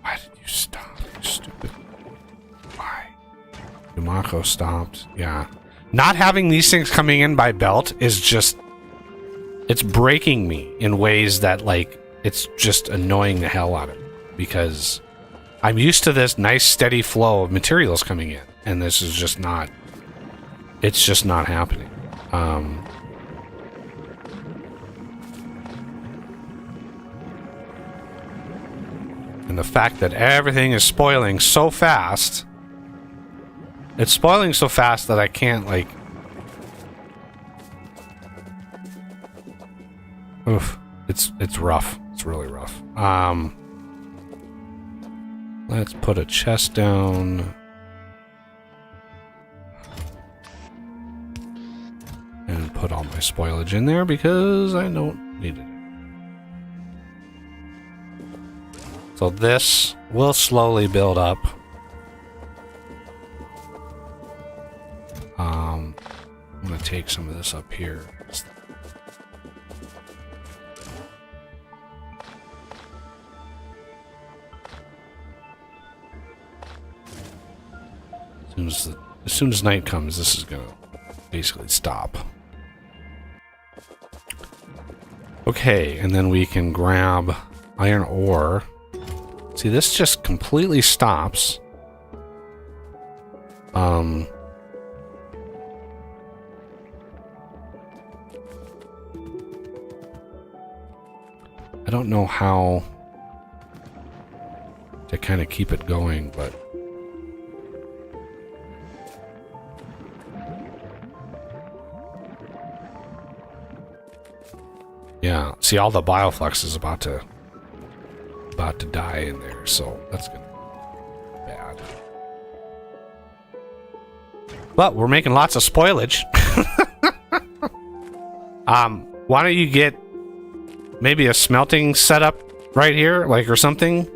Why did you stop? You stupid. Why? Yumako stopped. Yeah. Not having these things coming in by belt is just, it's breaking me in ways that, like, it's just annoying the hell out of me, because I'm used to this nice steady flow of materials coming in, and this is just not. It's just not happening. And the fact that everything is spoiling so fast. It's spoiling so fast that I can't, like... Oof. It's rough. It's really rough. Let's put a chest down. And put all my spoilage in there because I don't need it. So this will slowly build up. I'm going to take some of this up here. As soon as night comes, this is going to basically stop. Okay, and then we can grab iron ore. See, this just completely stops. I don't know how to kind of keep it going, but yeah, see, all the bioflux is about to die in there, so that's gonna be bad. But we're making lots of spoilage. Why don't you get maybe a smelting setup right here, like, or something?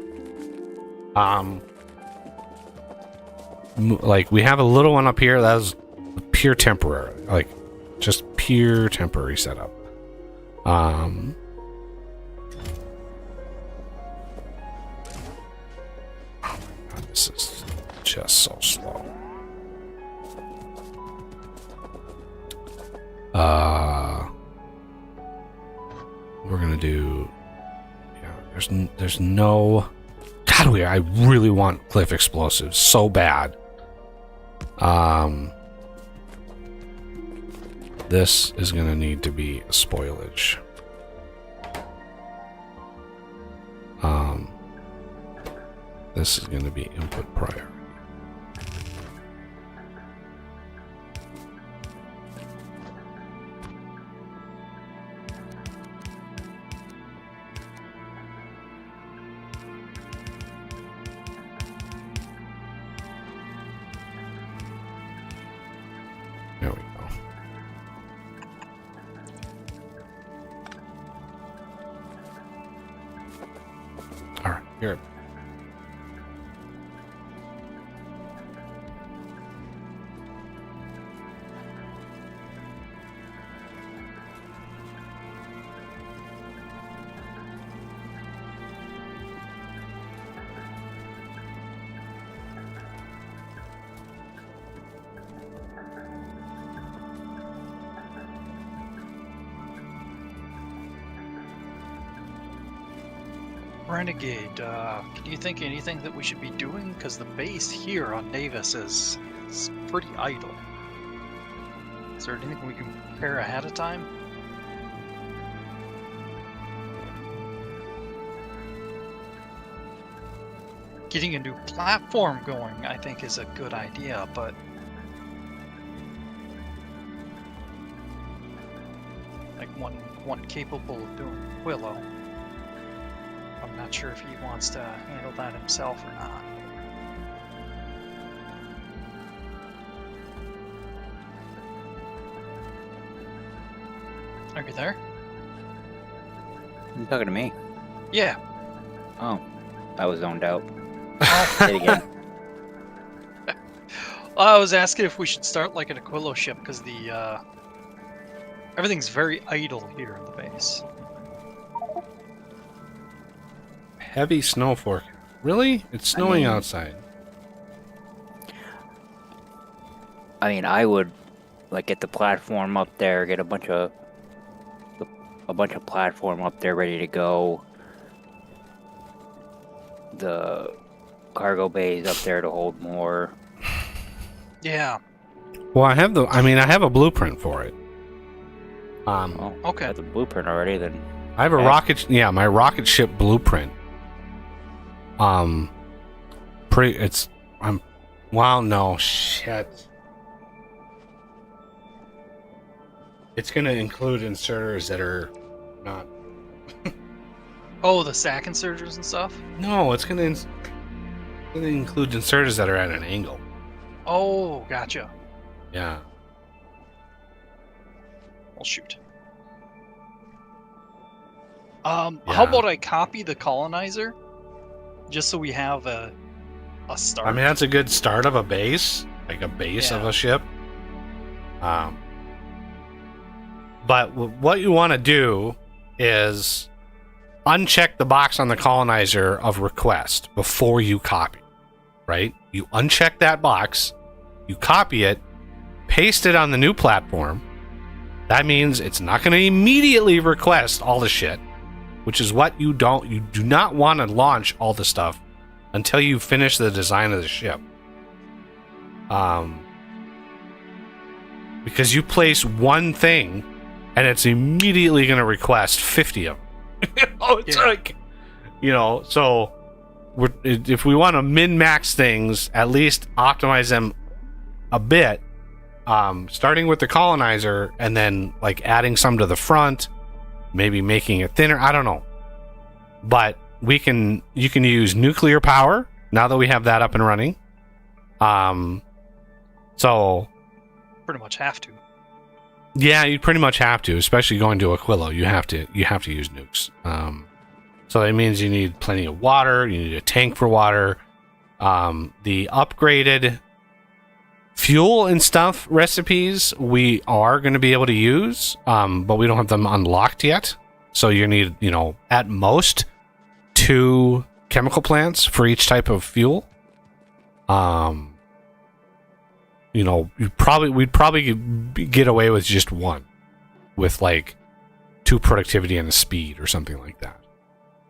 Like, we have a little one up here that is pure temporary, like, just pure temporary setup. This is just so slow. We're gonna do. Yeah, there's no. God, I really want cliff explosives so bad. This is gonna need to be a spoilage. This is gonna be input priority. There we go. All right, here. Renegade, can you think anything that we should be doing? Because the base here on Davis is pretty idle. Is there anything we can prepare ahead of time? Getting a new platform going, I think, is a good idea, but like one capable of doing Willow. I'm not sure if he wants to handle that himself or not. Are you there? You talking to me? Yeah. Oh, I was zoned out. Oh. Say it again. I was asking if we should start like an Aquilo ship because the everything's very idle here in the base. Heavy snow forecast. Really? It's snowing outside. I mean, I would like get the platform up there, get a bunch of platform up there ready to go. cargo bays up there to hold more. Yeah. Well, I have a blueprint for it. Oh, Okay. got the blueprint already. Then I have a Okay. rocket. Yeah, my rocket ship blueprint. Wow, no shit. It's gonna include inserters that are not. Oh, the sack inserters and stuff. No, it's gonna include inserters that are at an angle. Oh, gotcha. Yeah. Well, shoot. Yeah. How about I copy the colonizer, just so we have a start. I mean, that's a good start of a base, like a base of Yeah. a ship. But what you want to do is uncheck the box on the colonizer of request before you copy, right? You uncheck that box, you copy it, paste it on the new platform. That means it's not going to immediately request all the shit, which is what you do not want to launch all the stuff until you finish the design of the ship. Because you place one thing and it's immediately going to request 50 of them. It's like, so if we want to min-max things, at least optimize them a bit, starting with the colonizer and then like adding some to the front, maybe making it thinner. I don't know. But you can use nuclear power now that we have that up and running. So Pretty much have to. yeah, you pretty much have to, especially going to Aquilo. You have to use nukes. So that means you need plenty of water. You need a tank for water. The upgraded fuel and stuff recipes we are going to be able to use, but we don't have them unlocked yet. So you need, at most 2 chemical plants for each type of fuel. We'd probably get away with just 1, with like 2 productivity and a speed or something like that.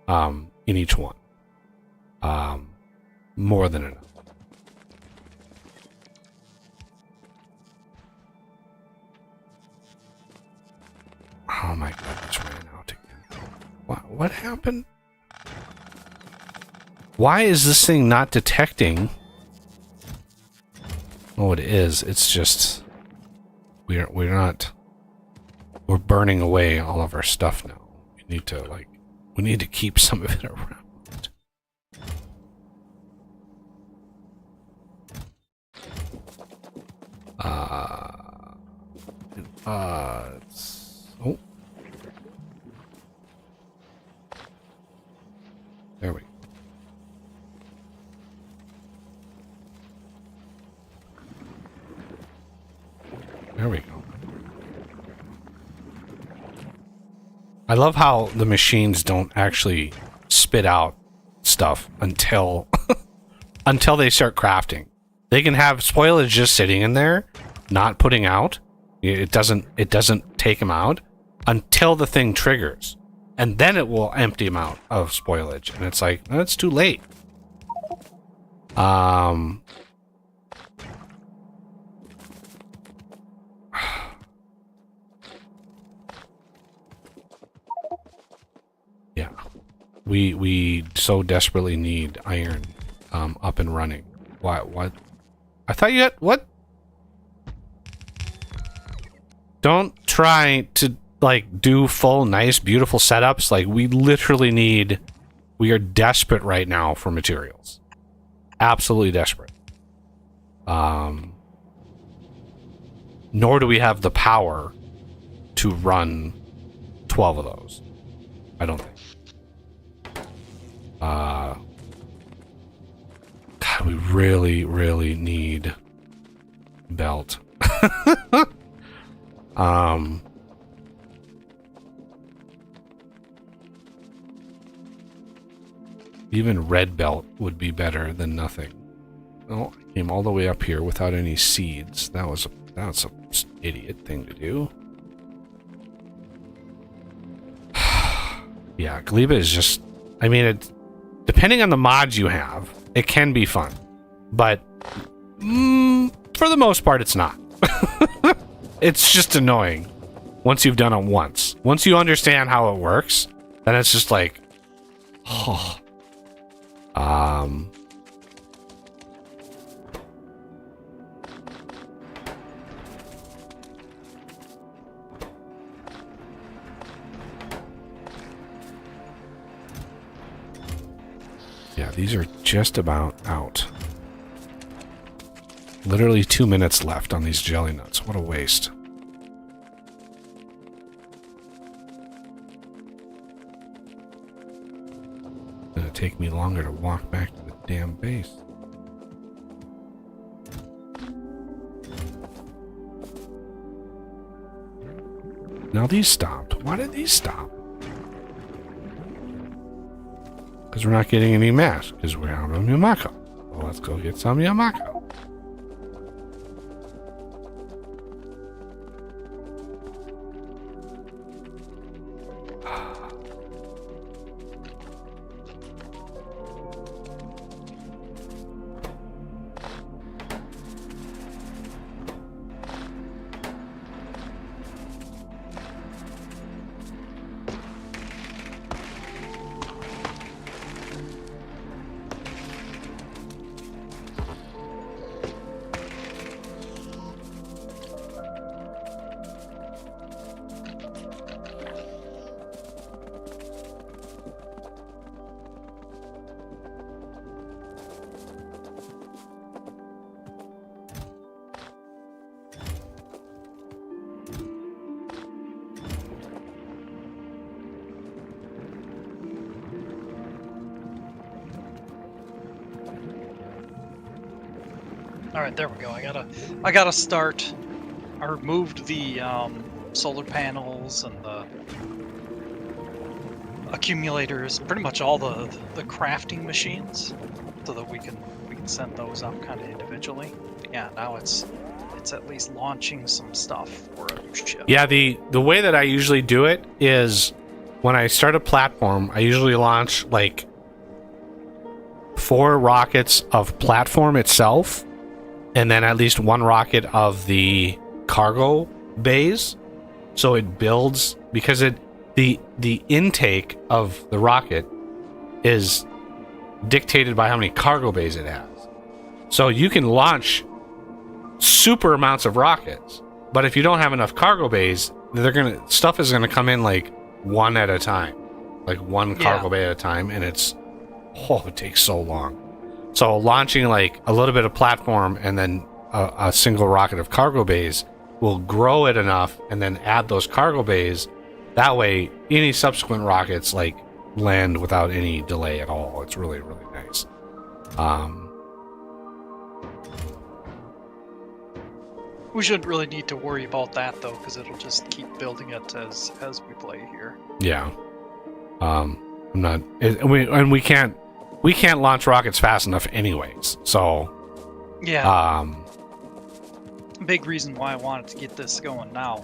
In each one. More than enough. Oh my god, it's ran out again. What happened? Why is this thing not detecting? Oh, it is. It's just we're burning away all of our stuff now. We need to keep some of it around. Oh. There we go. There we go. I love how the machines don't actually spit out stuff until until they start crafting. They can have spoilage just sitting in there, not putting out. It doesn't take them out until the thing triggers, and then it will empty them out of spoilage. And it's like, no, it's too late. Yeah, we so desperately need iron up and running. What? I thought you had what? Don't try to like do full, nice, beautiful setups. Like we are desperate right now for materials. Absolutely desperate. Nor do we have the power to run 12 of those. I don't think. God, we really, really need belt. Even red belt would be better than nothing. Oh, I came all the way up here without any seeds. That's a idiot thing to do. Yeah, Gleba is just... I mean, depending on the mods you have, It can be fun, but for the most part, it's not. It's just annoying once you've done it once. Once you understand how it works, then it's just like, oh. Yeah, these are just about out. Literally 2 minutes left on these jelly nuts. What a waste. It's gonna take me longer to walk back to the damn base. Now these stopped. Why did these stop? Because we're not getting any mass. Because we're out of Yamako. Well, let's go get some Yamako. All right, there we go. I gotta start. I removed the solar panels and the accumulators, pretty much all the crafting machines, so that we can send those out kind of individually. Yeah, now it's at least launching some stuff for a ship. Yeah, the way that I usually do it is when I start a platform, I usually launch like 4 rockets of platform itself, and then at least 1 rocket of the cargo bays, so it builds, because the intake of the rocket is dictated by how many cargo bays it has. So you can launch super amounts of rockets, but if you don't have enough cargo bays, stuff is gonna come in like one at a time, like one cargo bay at a time, and it takes so long. So launching like a little bit of platform and then a single rocket of cargo bays will grow it enough, and then add those cargo bays. That way, any subsequent rockets like land without any delay at all. It's really, really nice. We shouldn't really need to worry about that though, because it'll just keep building it as we play here. Yeah. We can't launch rockets fast enough anyways. So yeah. Big reason why I wanted to get this going now.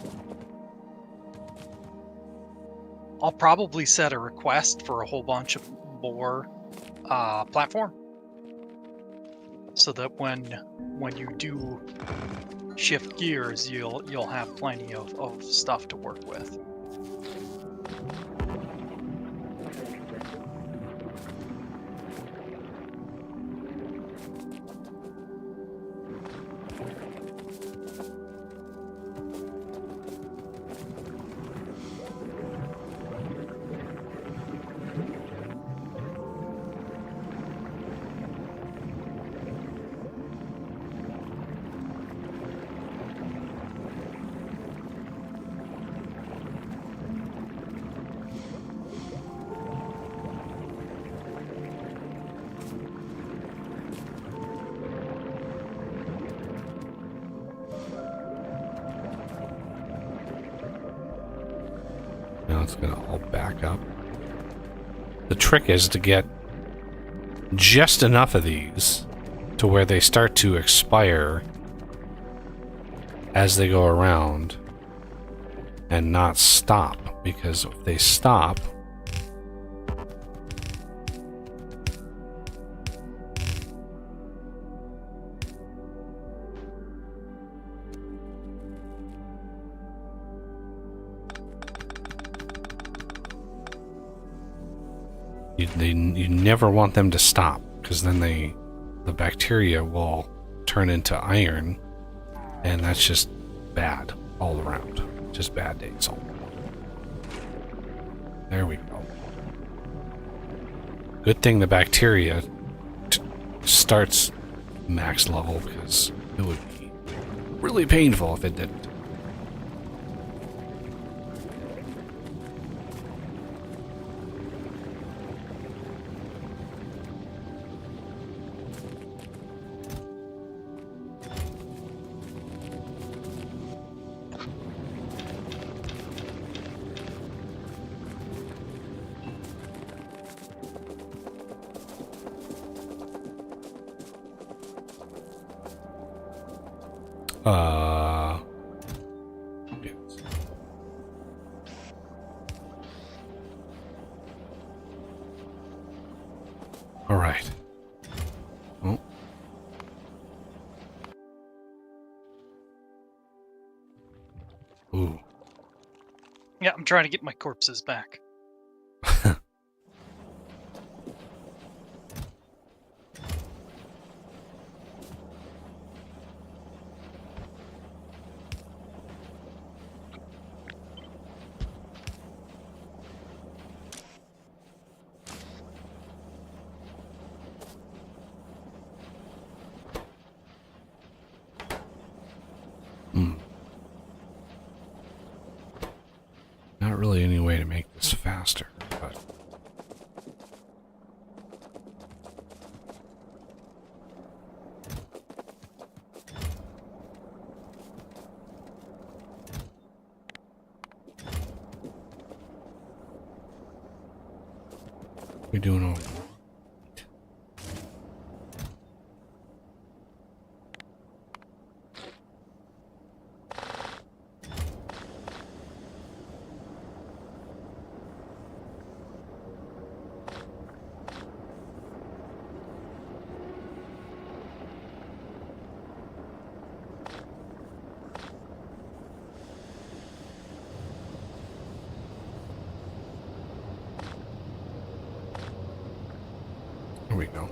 I'll probably set a request for a whole bunch of more platform, so that when you do shift gears, you'll have plenty of stuff to work with. Now it's going to all back up. The trick is to get just enough of these to where they start to expire as they go around and not stop, because if they stop, You never want them to stop, because then the bacteria will turn into iron, and that's just bad all around. Just bad days all around. There we go. Good thing the bacteria starts max level, because it would be really painful if it didn't. Yes. All right. Oh. Ooh. Yeah, I'm trying to get my corpses back. Not really any way to make this faster, but... We're doing all right. There we go.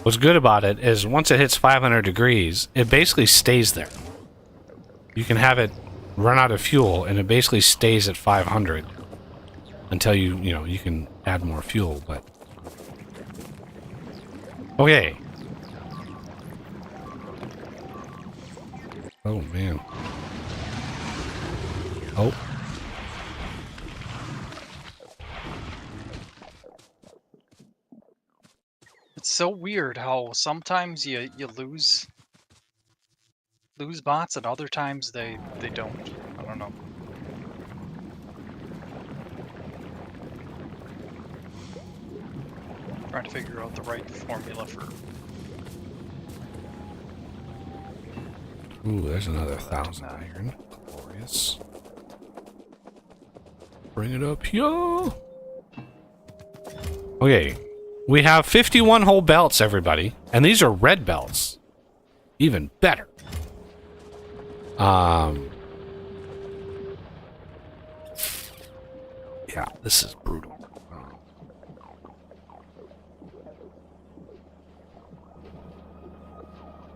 What's good about it is once it hits 500 degrees, it basically stays there. You can have it run out of fuel, and it basically stays at 500 until you can add more fuel, but... Okay. Oh, man. Oh. It's so weird how sometimes you lose bots and other times they don't. I don't know. Trying to figure out the right formula for... Ooh, there's another 1,000 iron. Glorious. Bring it up here. Okay. We have 51 whole belts, everybody. And these are red belts. Even better. Yeah, this is brutal.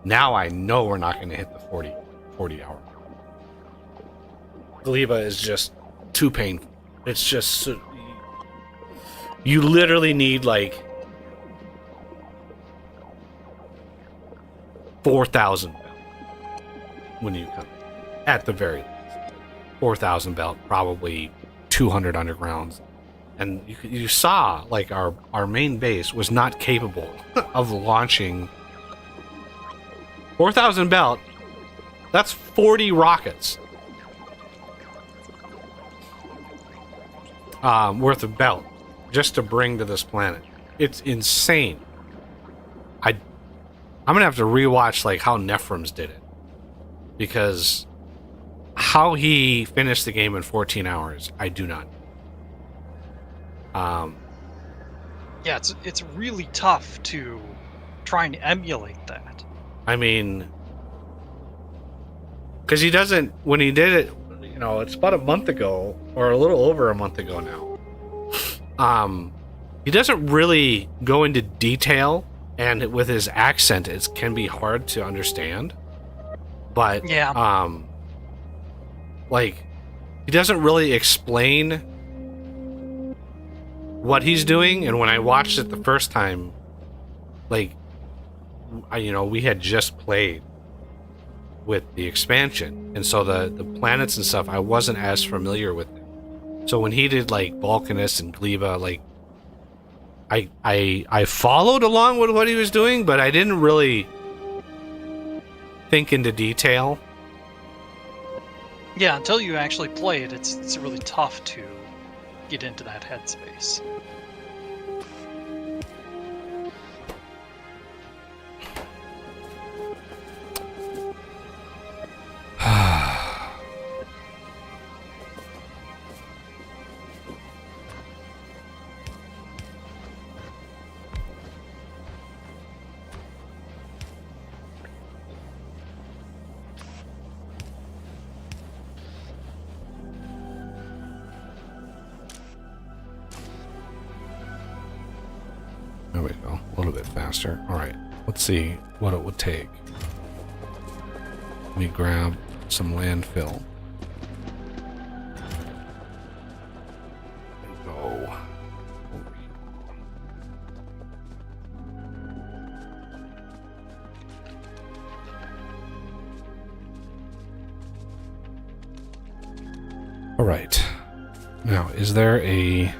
Now I know we're not going to hit the 40 hour. Gleba is just too painful. It's just... You literally need, like... 4,000 belt when you come. At the very least. 4,000 belt, probably 200 undergrounds. And you saw, like, our main base was not capable of launching 4,000 belt. That's 40 rockets. Worth of belt just to bring to this planet. It's insane. I'm gonna have to rewatch like how Nephrem's did it, because how he finished the game in 14 hours, I do not know. Yeah, it's really tough to try and emulate that. I mean, because he doesn't, when he did it, it's about a month ago, or a little over a month ago now. He doesn't really go into detail, and with his accent, it can be hard to understand. But Yeah. like, he doesn't really explain what he's doing. And when I watched it the first time, like, we had just played with the expansion, and so the planets and stuff I wasn't as familiar with them. So when he did like Vulcanus and Gleba, like I followed along with what he was doing, but I didn't really think into detail. Yeah, until you actually play it, it's really tough to get into that headspace. There we go. A little bit faster. All right. Let's see what it would take. Let me grab some landfill. And go over here. All right. Now, is there a...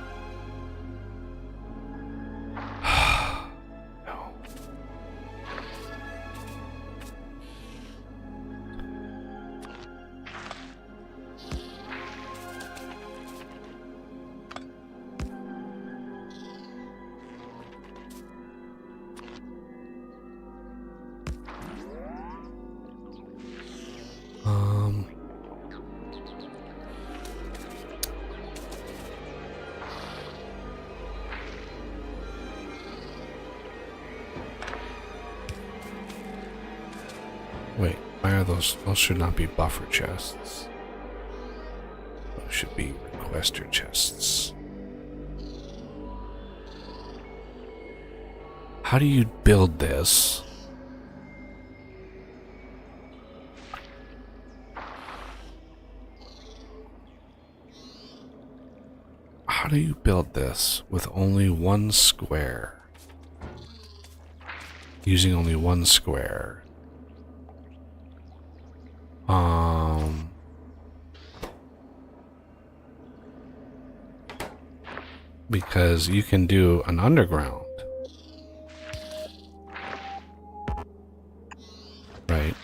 Wait, why are those? Those should not be buffer chests. Those should be requester chests. How do you build this? How do you build this with only one square? Using only one square. Because you can do an underground, right,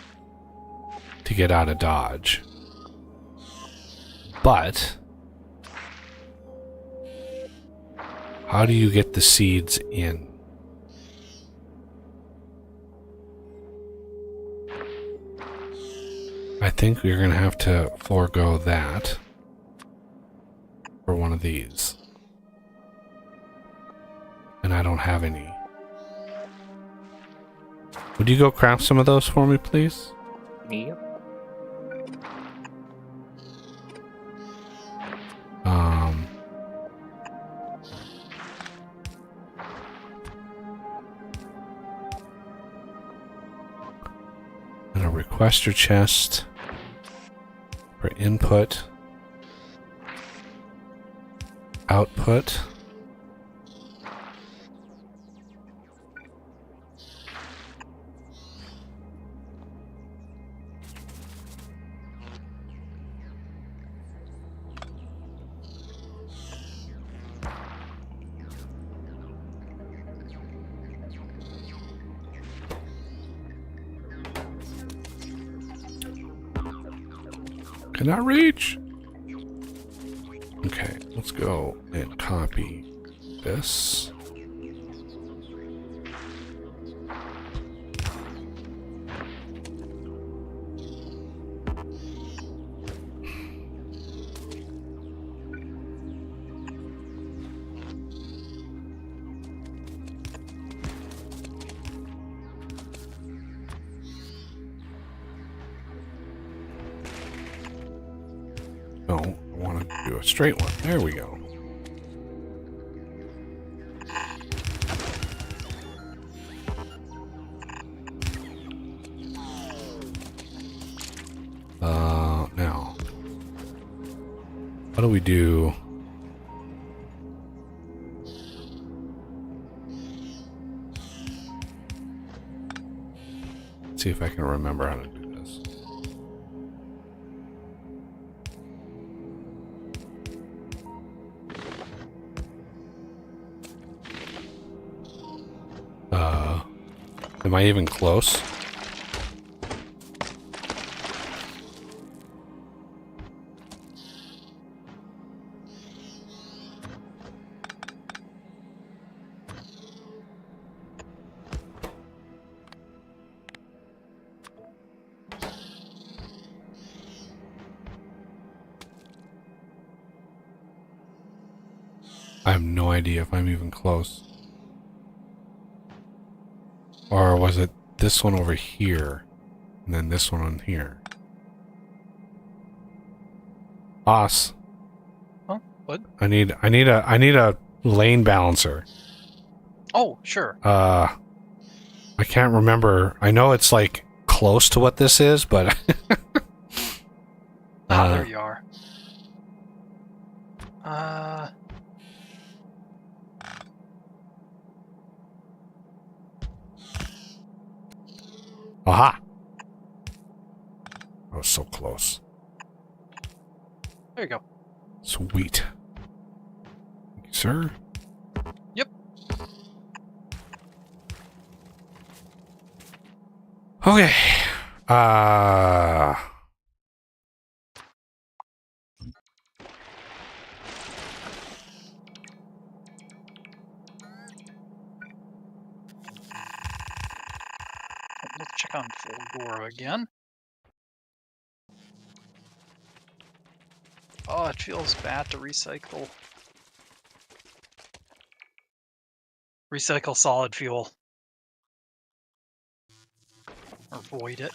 to get out of Dodge. But how do you get the seeds in? I think we're going to have to forego that for one of these. And I don't have any. Would you go craft some of those for me, please? Yep. And a requester chest for input, output. Cannot reach. Okay, let's go and copy this. No, I want to do a straight one. There we go. What do we do? Let's see if I can remember how to do this. Am I even close? I have no idea if I'm even close. Or was it this one over here? And then this one on here? Boss. Huh? What? I need a lane balancer. Oh, sure. I can't remember. I know it's like close to what this is, but There you are. aha! I was so close. There you go. Sweet. Thank you, sir. Yep. Okay. Let's check on Fulgora again. Oh, it feels bad to recycle. Recycle solid fuel. Or void it.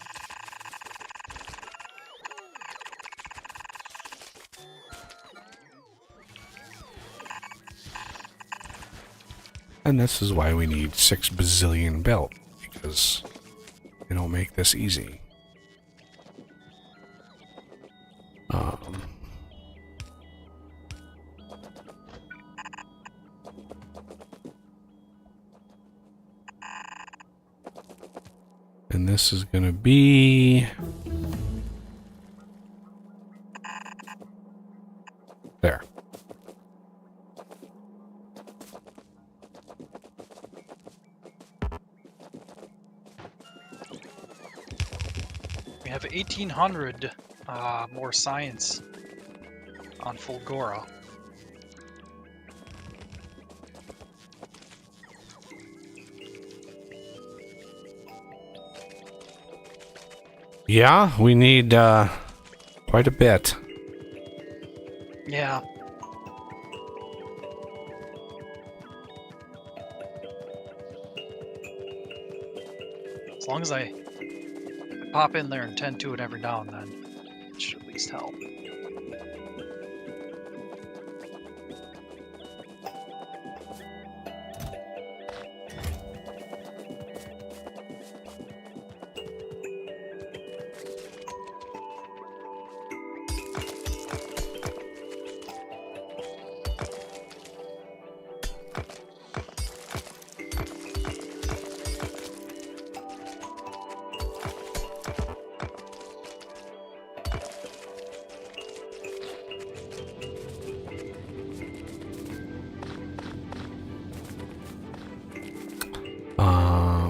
And this is why we need 6 bazillion belt, because they don't make this easy. And this is gonna be there. We have 1,800 more science on Fulgora. Yeah, we need quite a bit. Yeah. As long as I pop in there and tend to it every now and then, it should at least help.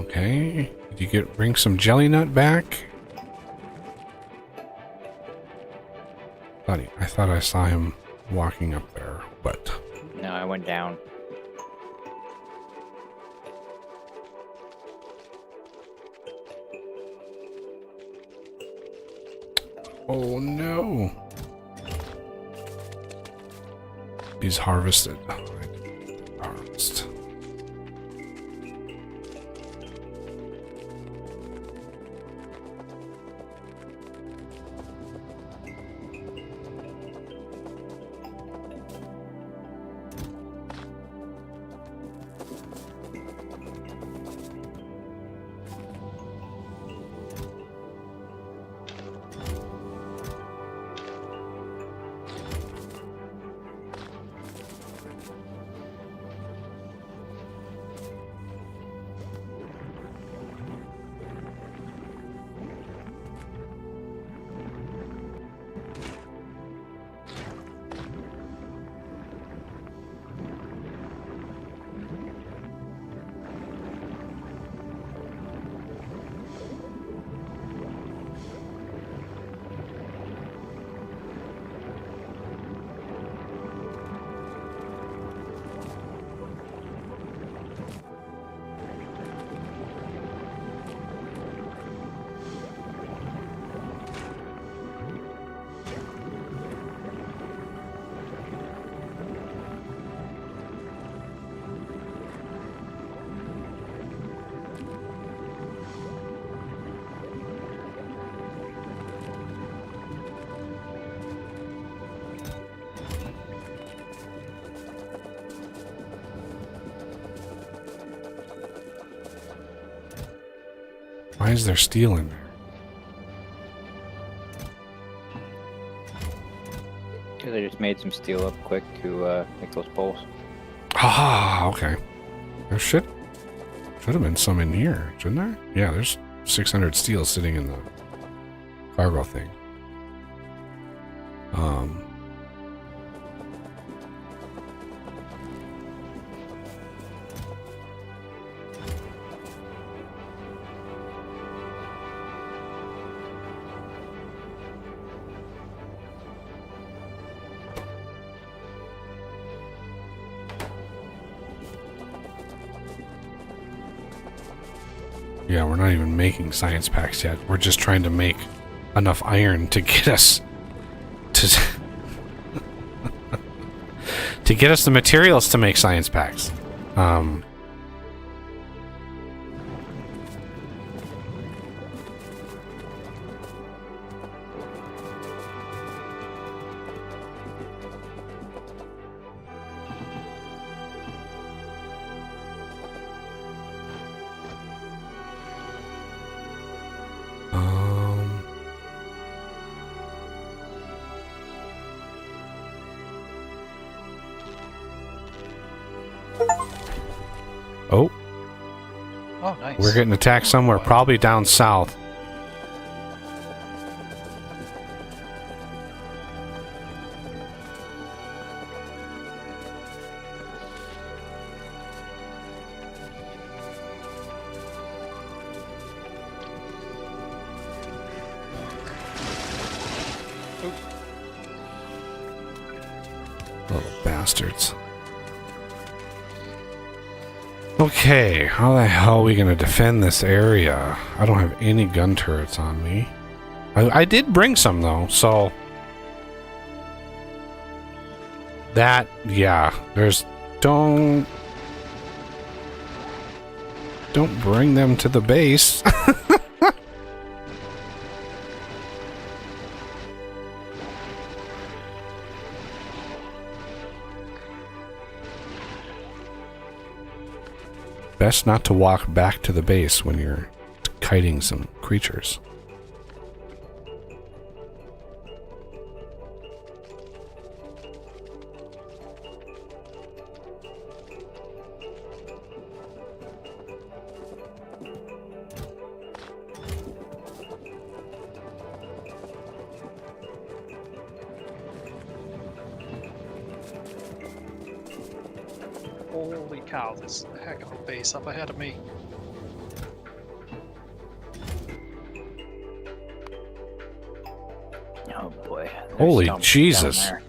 Okay. Did you bring some jelly nut back? I thought I saw him walking up there, but No, I went down. oh no. He's harvested. Harvest. Why is there steel in there? Because I just made some steel up quick to make those poles. Ah, okay. There should have been some in here, shouldn't there? Yeah, there's 600 steel sitting in the cargo thing. Yeah, we're not even making science packs yet. We're just trying to make enough iron to get us to to get us the materials to make science packs. Oh, Oh, nice. we're getting attacked somewhere, probably down south. Little bastards. Okay, how the hell are we going to defend this area? I don't have any gun turrets on me. I did bring some, though, so... That, yeah, there's... Don't bring them to the base. Best not to walk back to the base when you're kiting some creatures. Holy cow, there's a heck of a base up ahead of me. Oh boy. There's Holy stumps Jesus. down there.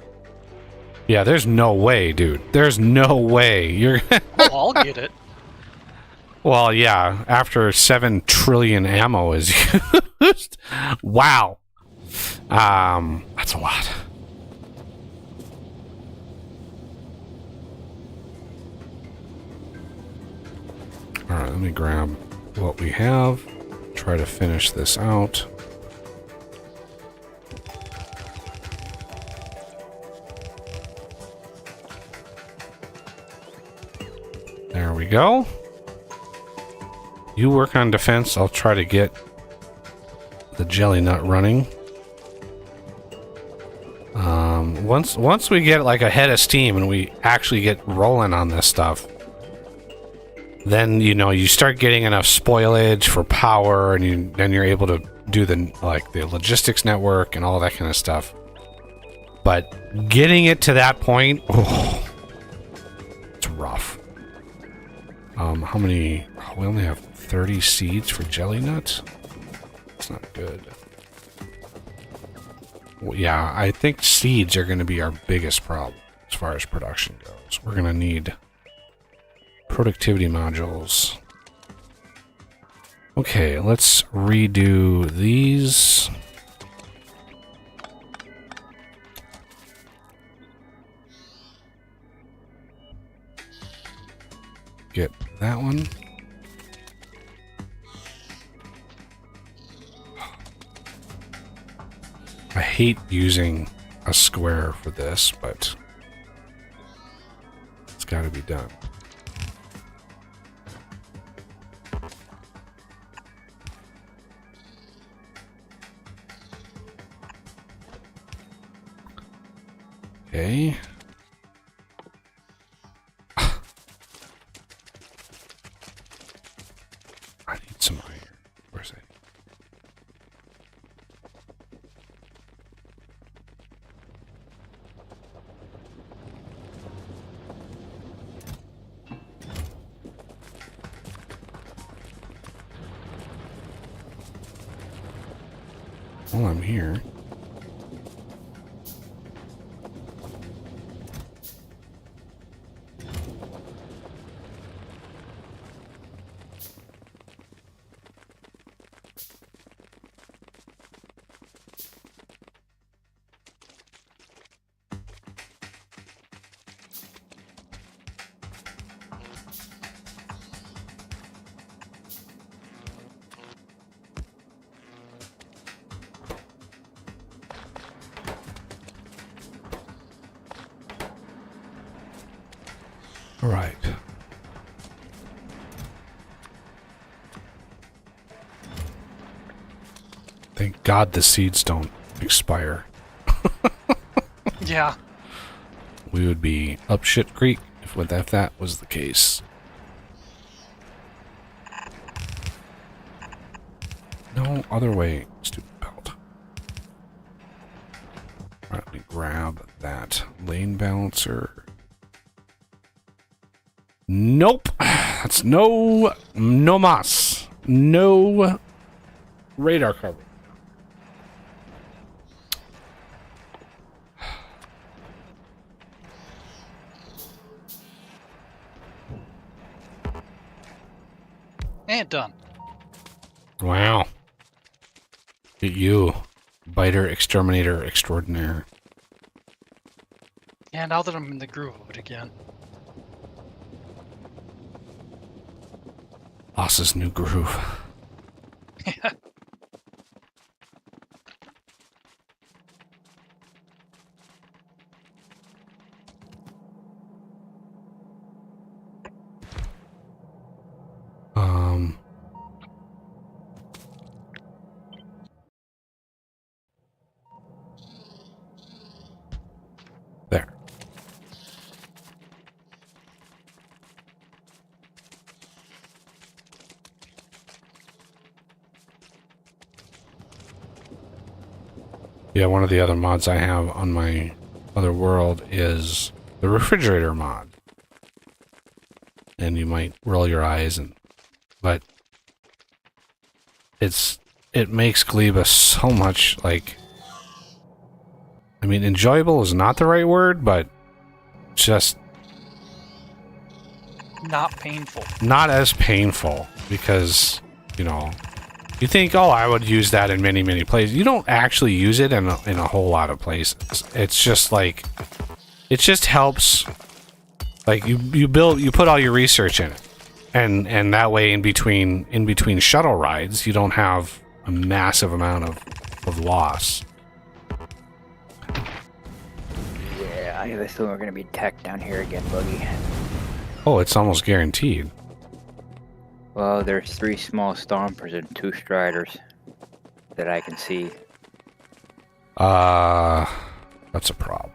Yeah, there's no way, dude. There's no way. You're... Oh, I'll get it. Well, yeah, after 7 trillion ammo is used. Wow. That's a lot. Alright, let me grab what we have. Try to finish this out. There we go. You work on defense. I'll try to get the jelly nut running. Once we get like a head of steam and we actually get rolling on this stuff, then you start getting enough spoilage for power, and then you're able to do the logistics network and all that kind of stuff. But getting it to that point, it's rough. How many? Oh, we only have 30 seeds for jelly nuts. That's not good. Well, yeah, I think seeds are going to be our biggest problem as far as production goes. We're going to need productivity modules. Okay, let's redo these. Get that one. I hate using a square for this, but it's got to be done. Okay. I need some iron. Where's it? Well, I'm here. All right. Thank God the seeds don't expire. Yeah. We would be up shit creek if that was the case. No other way, stupid belt. All right, let me grab that lane balancer. Nope. That's no mas. No radar cover. And done. Wow. Look at you, biter exterminator extraordinaire. Yeah, now that I'm in the groove of it again. Boss's new groove. There. Yeah, one of the other mods I have on my other world is the refrigerator mod. And you might roll your eyes, but it makes Gleba so much, like, I mean, enjoyable is not the right word, but just Not painful. not as painful, because, you know, you think, oh, I would use that in many, many places. You don't actually use it in a whole lot of places. It's just like, it just helps, like, you put all your research in it. And that way, in between shuttle rides, you don't have a massive amount of loss. Yeah, I assume we're gonna be tech down here again, Buggy. Oh, it's almost guaranteed. Well, there's 3 small stompers and 2 striders that I can see. That's a problem.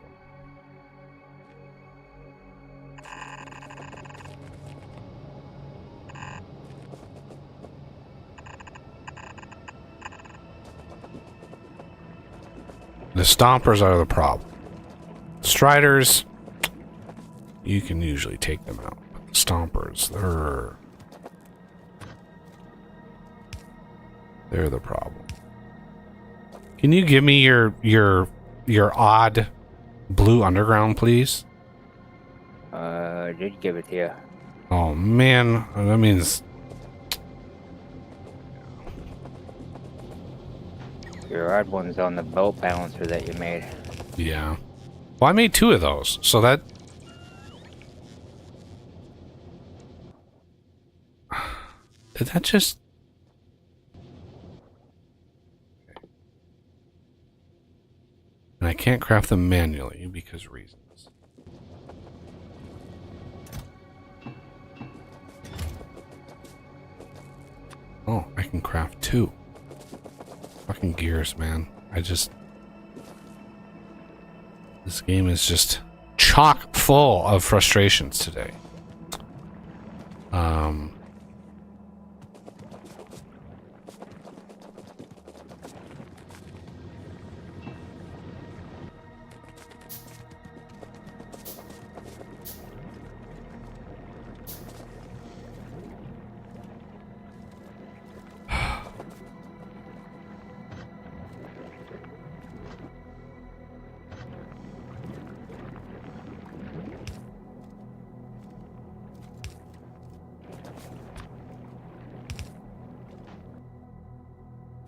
The stompers are the problem. Striders, you can usually take them out. But the stompers, they're the problem. Can you give me your odd blue underground, please? I did give it to you. Oh man, that means Your odd one's on the belt balancer that you made. yeah. Well, I made 2 of those, so that did that just. And I can't craft them manually because reasons. Oh, I can craft 2. Fucking gears, man. This This game is just chock full of frustrations today.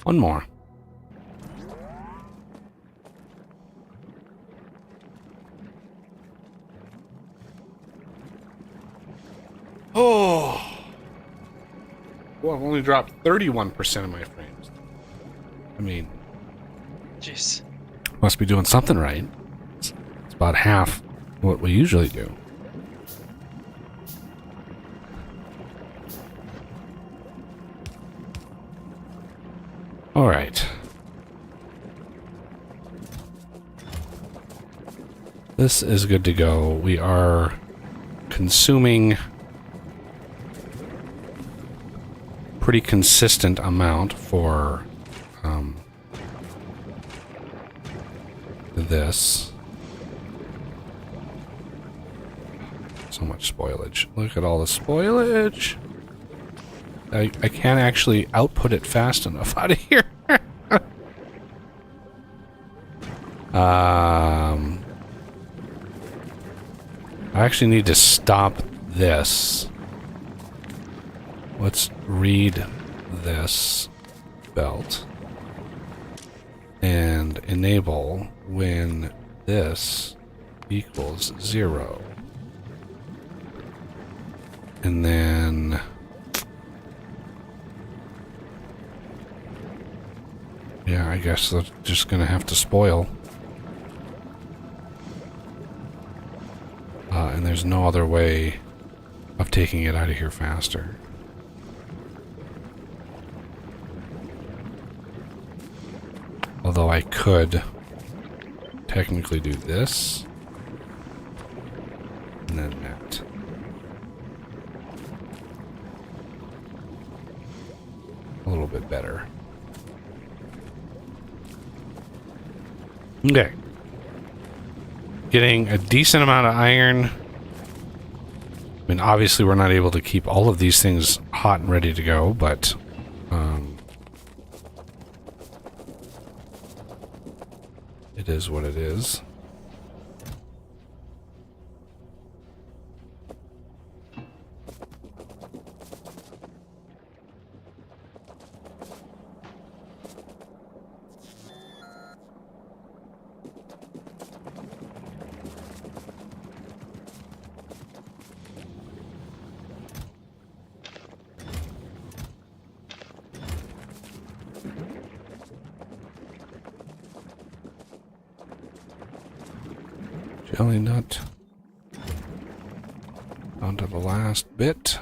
One more. Oh. Well, I've only dropped 31% of my frames. I mean, Jeez. must be doing something right. It's about half what we usually do. All right. This is good to go. We are consuming pretty consistent amount for this. So much spoilage. Look at all the spoilage. I can't actually output it fast enough out of here. I actually need to stop this. Let's read this belt and enable when this equals 0. And then yeah, I guess that's just gonna have to spoil. And there's no other way of taking it out of here faster. Although I could technically do this and then that. A little bit better. Okay. Getting a decent amount of iron. I mean, obviously we're not able to keep all of these things hot and ready to go, but it is what it is. Jelly nut. Onto the last bit.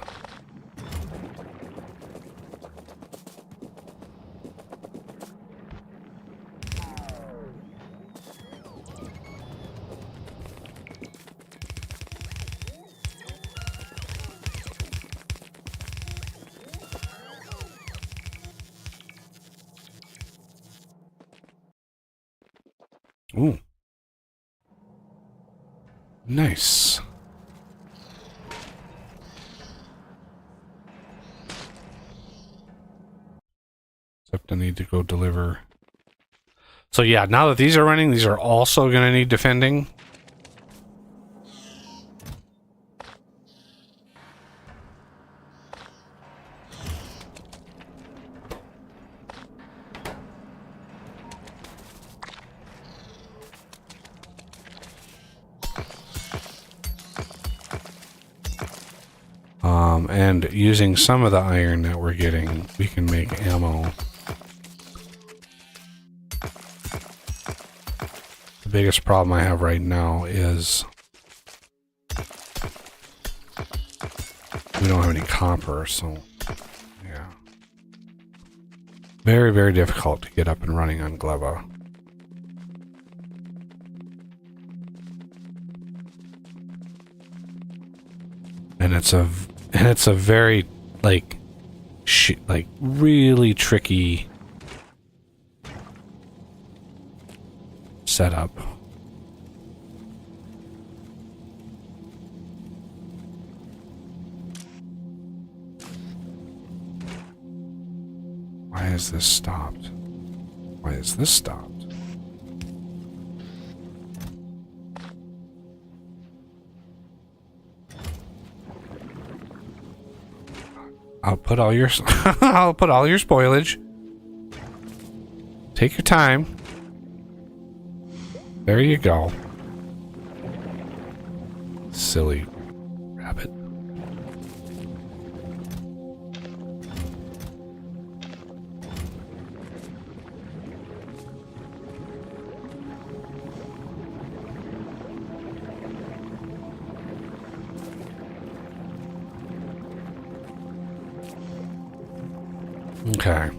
Ooh. Nice. Except I need to go deliver. So yeah, now that these are running, these are also going to need defending. And using some of the iron that we're getting, we can make ammo. The biggest problem I have right now is we don't have any copper, so yeah. Very, very difficult to get up and running on Gleba. and it's a very like really tricky setup. Why is this stopped? Why is this stopped? I'll put all your I'll put all your spoilage. Take your time. There you go. Silly rabbit. Okay.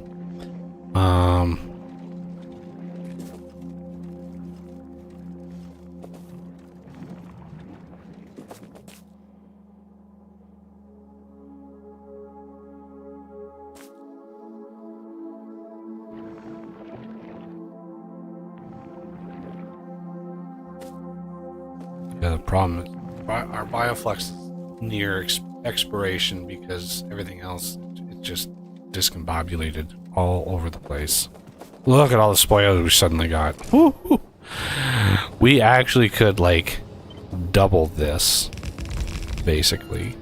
Yeah, the problem is our bioflux is near expiration because everything else it just discombobulated all over the place. Look at all the spoilers we suddenly got. Woo-hoo. We actually could like double this basically.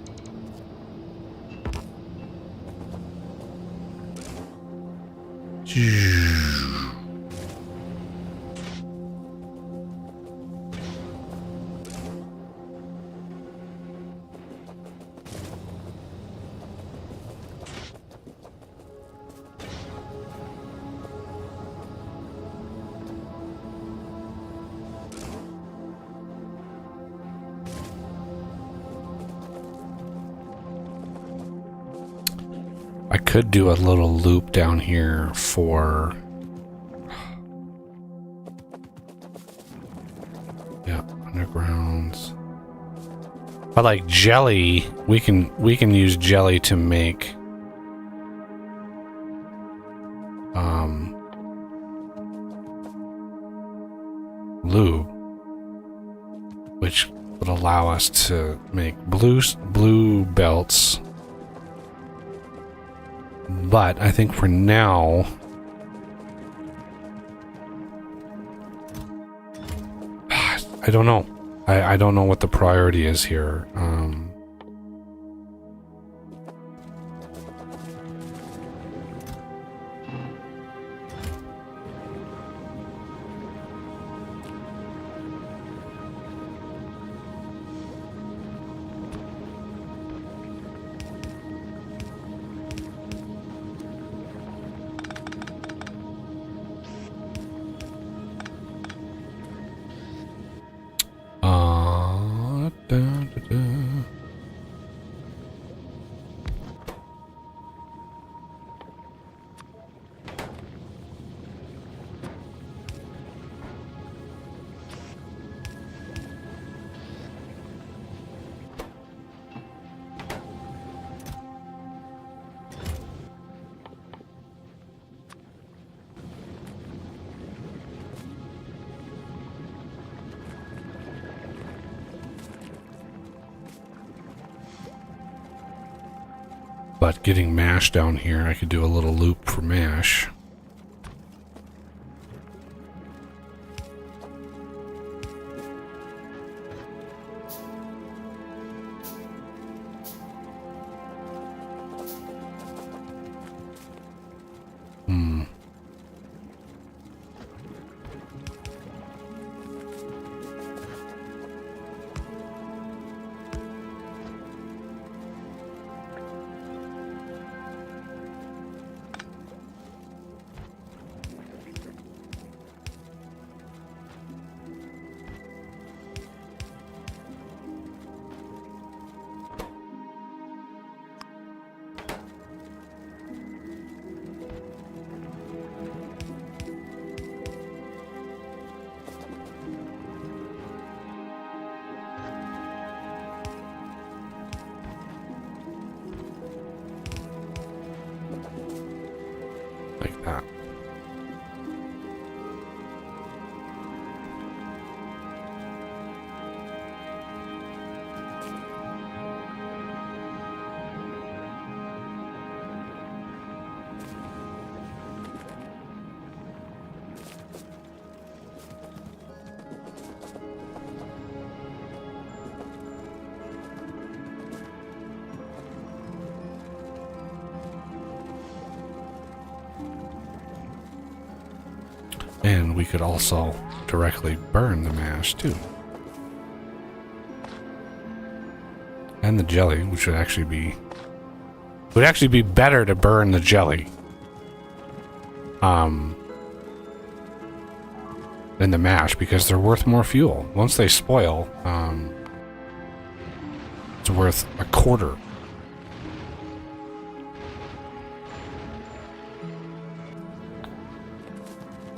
I could do a little loop down here for undergrounds. But like jelly, we can use jelly to make lube, which would allow us to make blue belts. But I think for now, I don't know. I don't know what the priority is here. But getting mash down here, I could do a little loop for mash. like that. And we could also directly burn the mash too. And the jelly, which would actually be better to burn the jelly. Than the mash, because they're worth more fuel. Once they spoil, it's worth a quarter.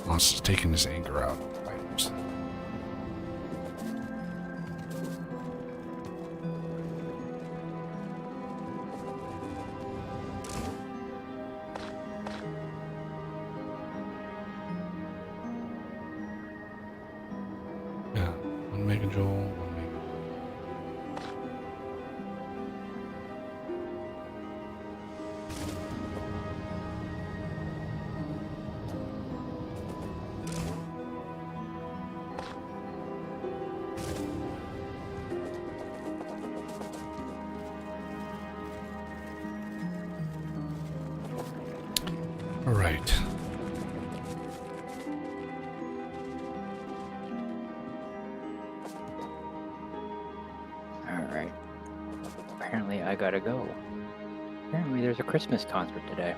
Moss is taking his anger out of items. Yeah, 1 megajoule, 1 mega. All right. All right. Apparently, I gotta go. Apparently, there's a Christmas concert today.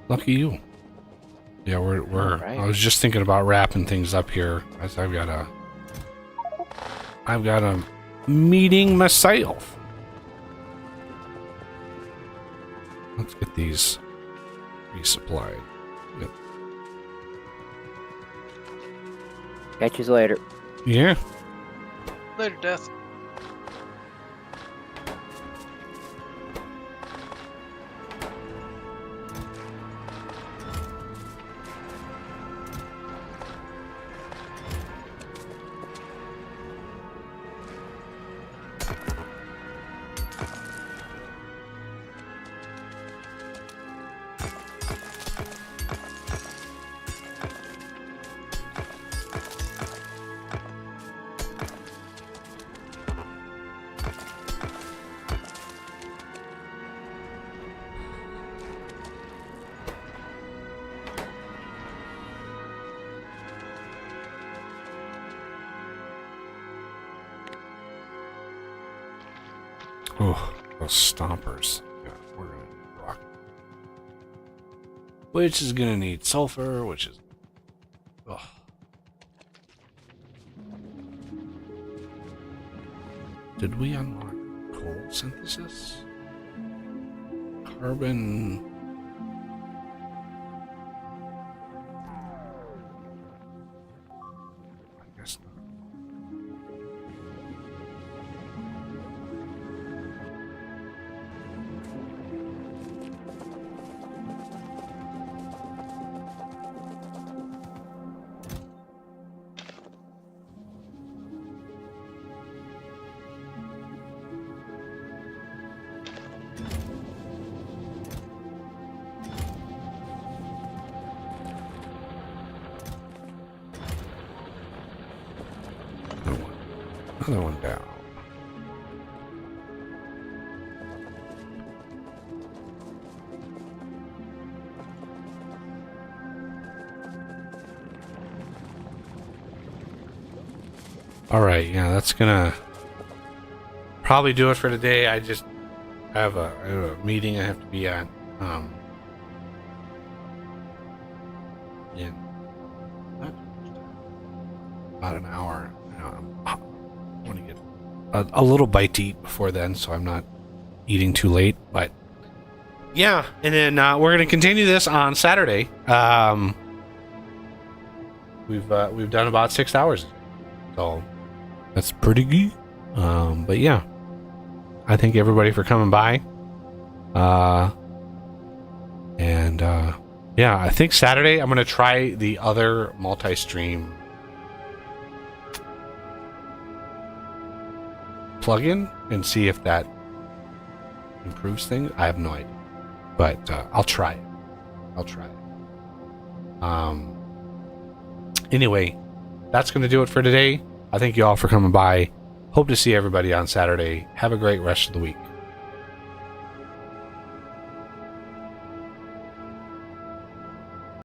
Lucky you. Yeah, we're right. I was just thinking about wrapping things up here, as I've got a meeting myself. Let's get these resupplied. Yep. Catch you later. Yeah. Later, Death. Oh, those stompers. Yeah, we're gonna need rock. Which is gonna need sulfur, which is. Ugh. Did we unlock coal synthesis? Carbon. I guess not. Another one down. All right, yeah, that's gonna probably do it for today. I just have a meeting I have to be at. In about an hour. I want to get a little bite to eat before then, so I'm not eating too late. But yeah, and then we're gonna continue this on Saturday. We've done about 6 hours, so that's pretty good. But yeah, I thank everybody for coming by. And yeah, I think Saturday I'm going to try the other multi-stream plugin and see if that improves things. I have no idea, but I'll try it. Anyway, that's going to do it for today. I thank you all for coming by. Hope to see everybody on Saturday. Have a great rest of the week.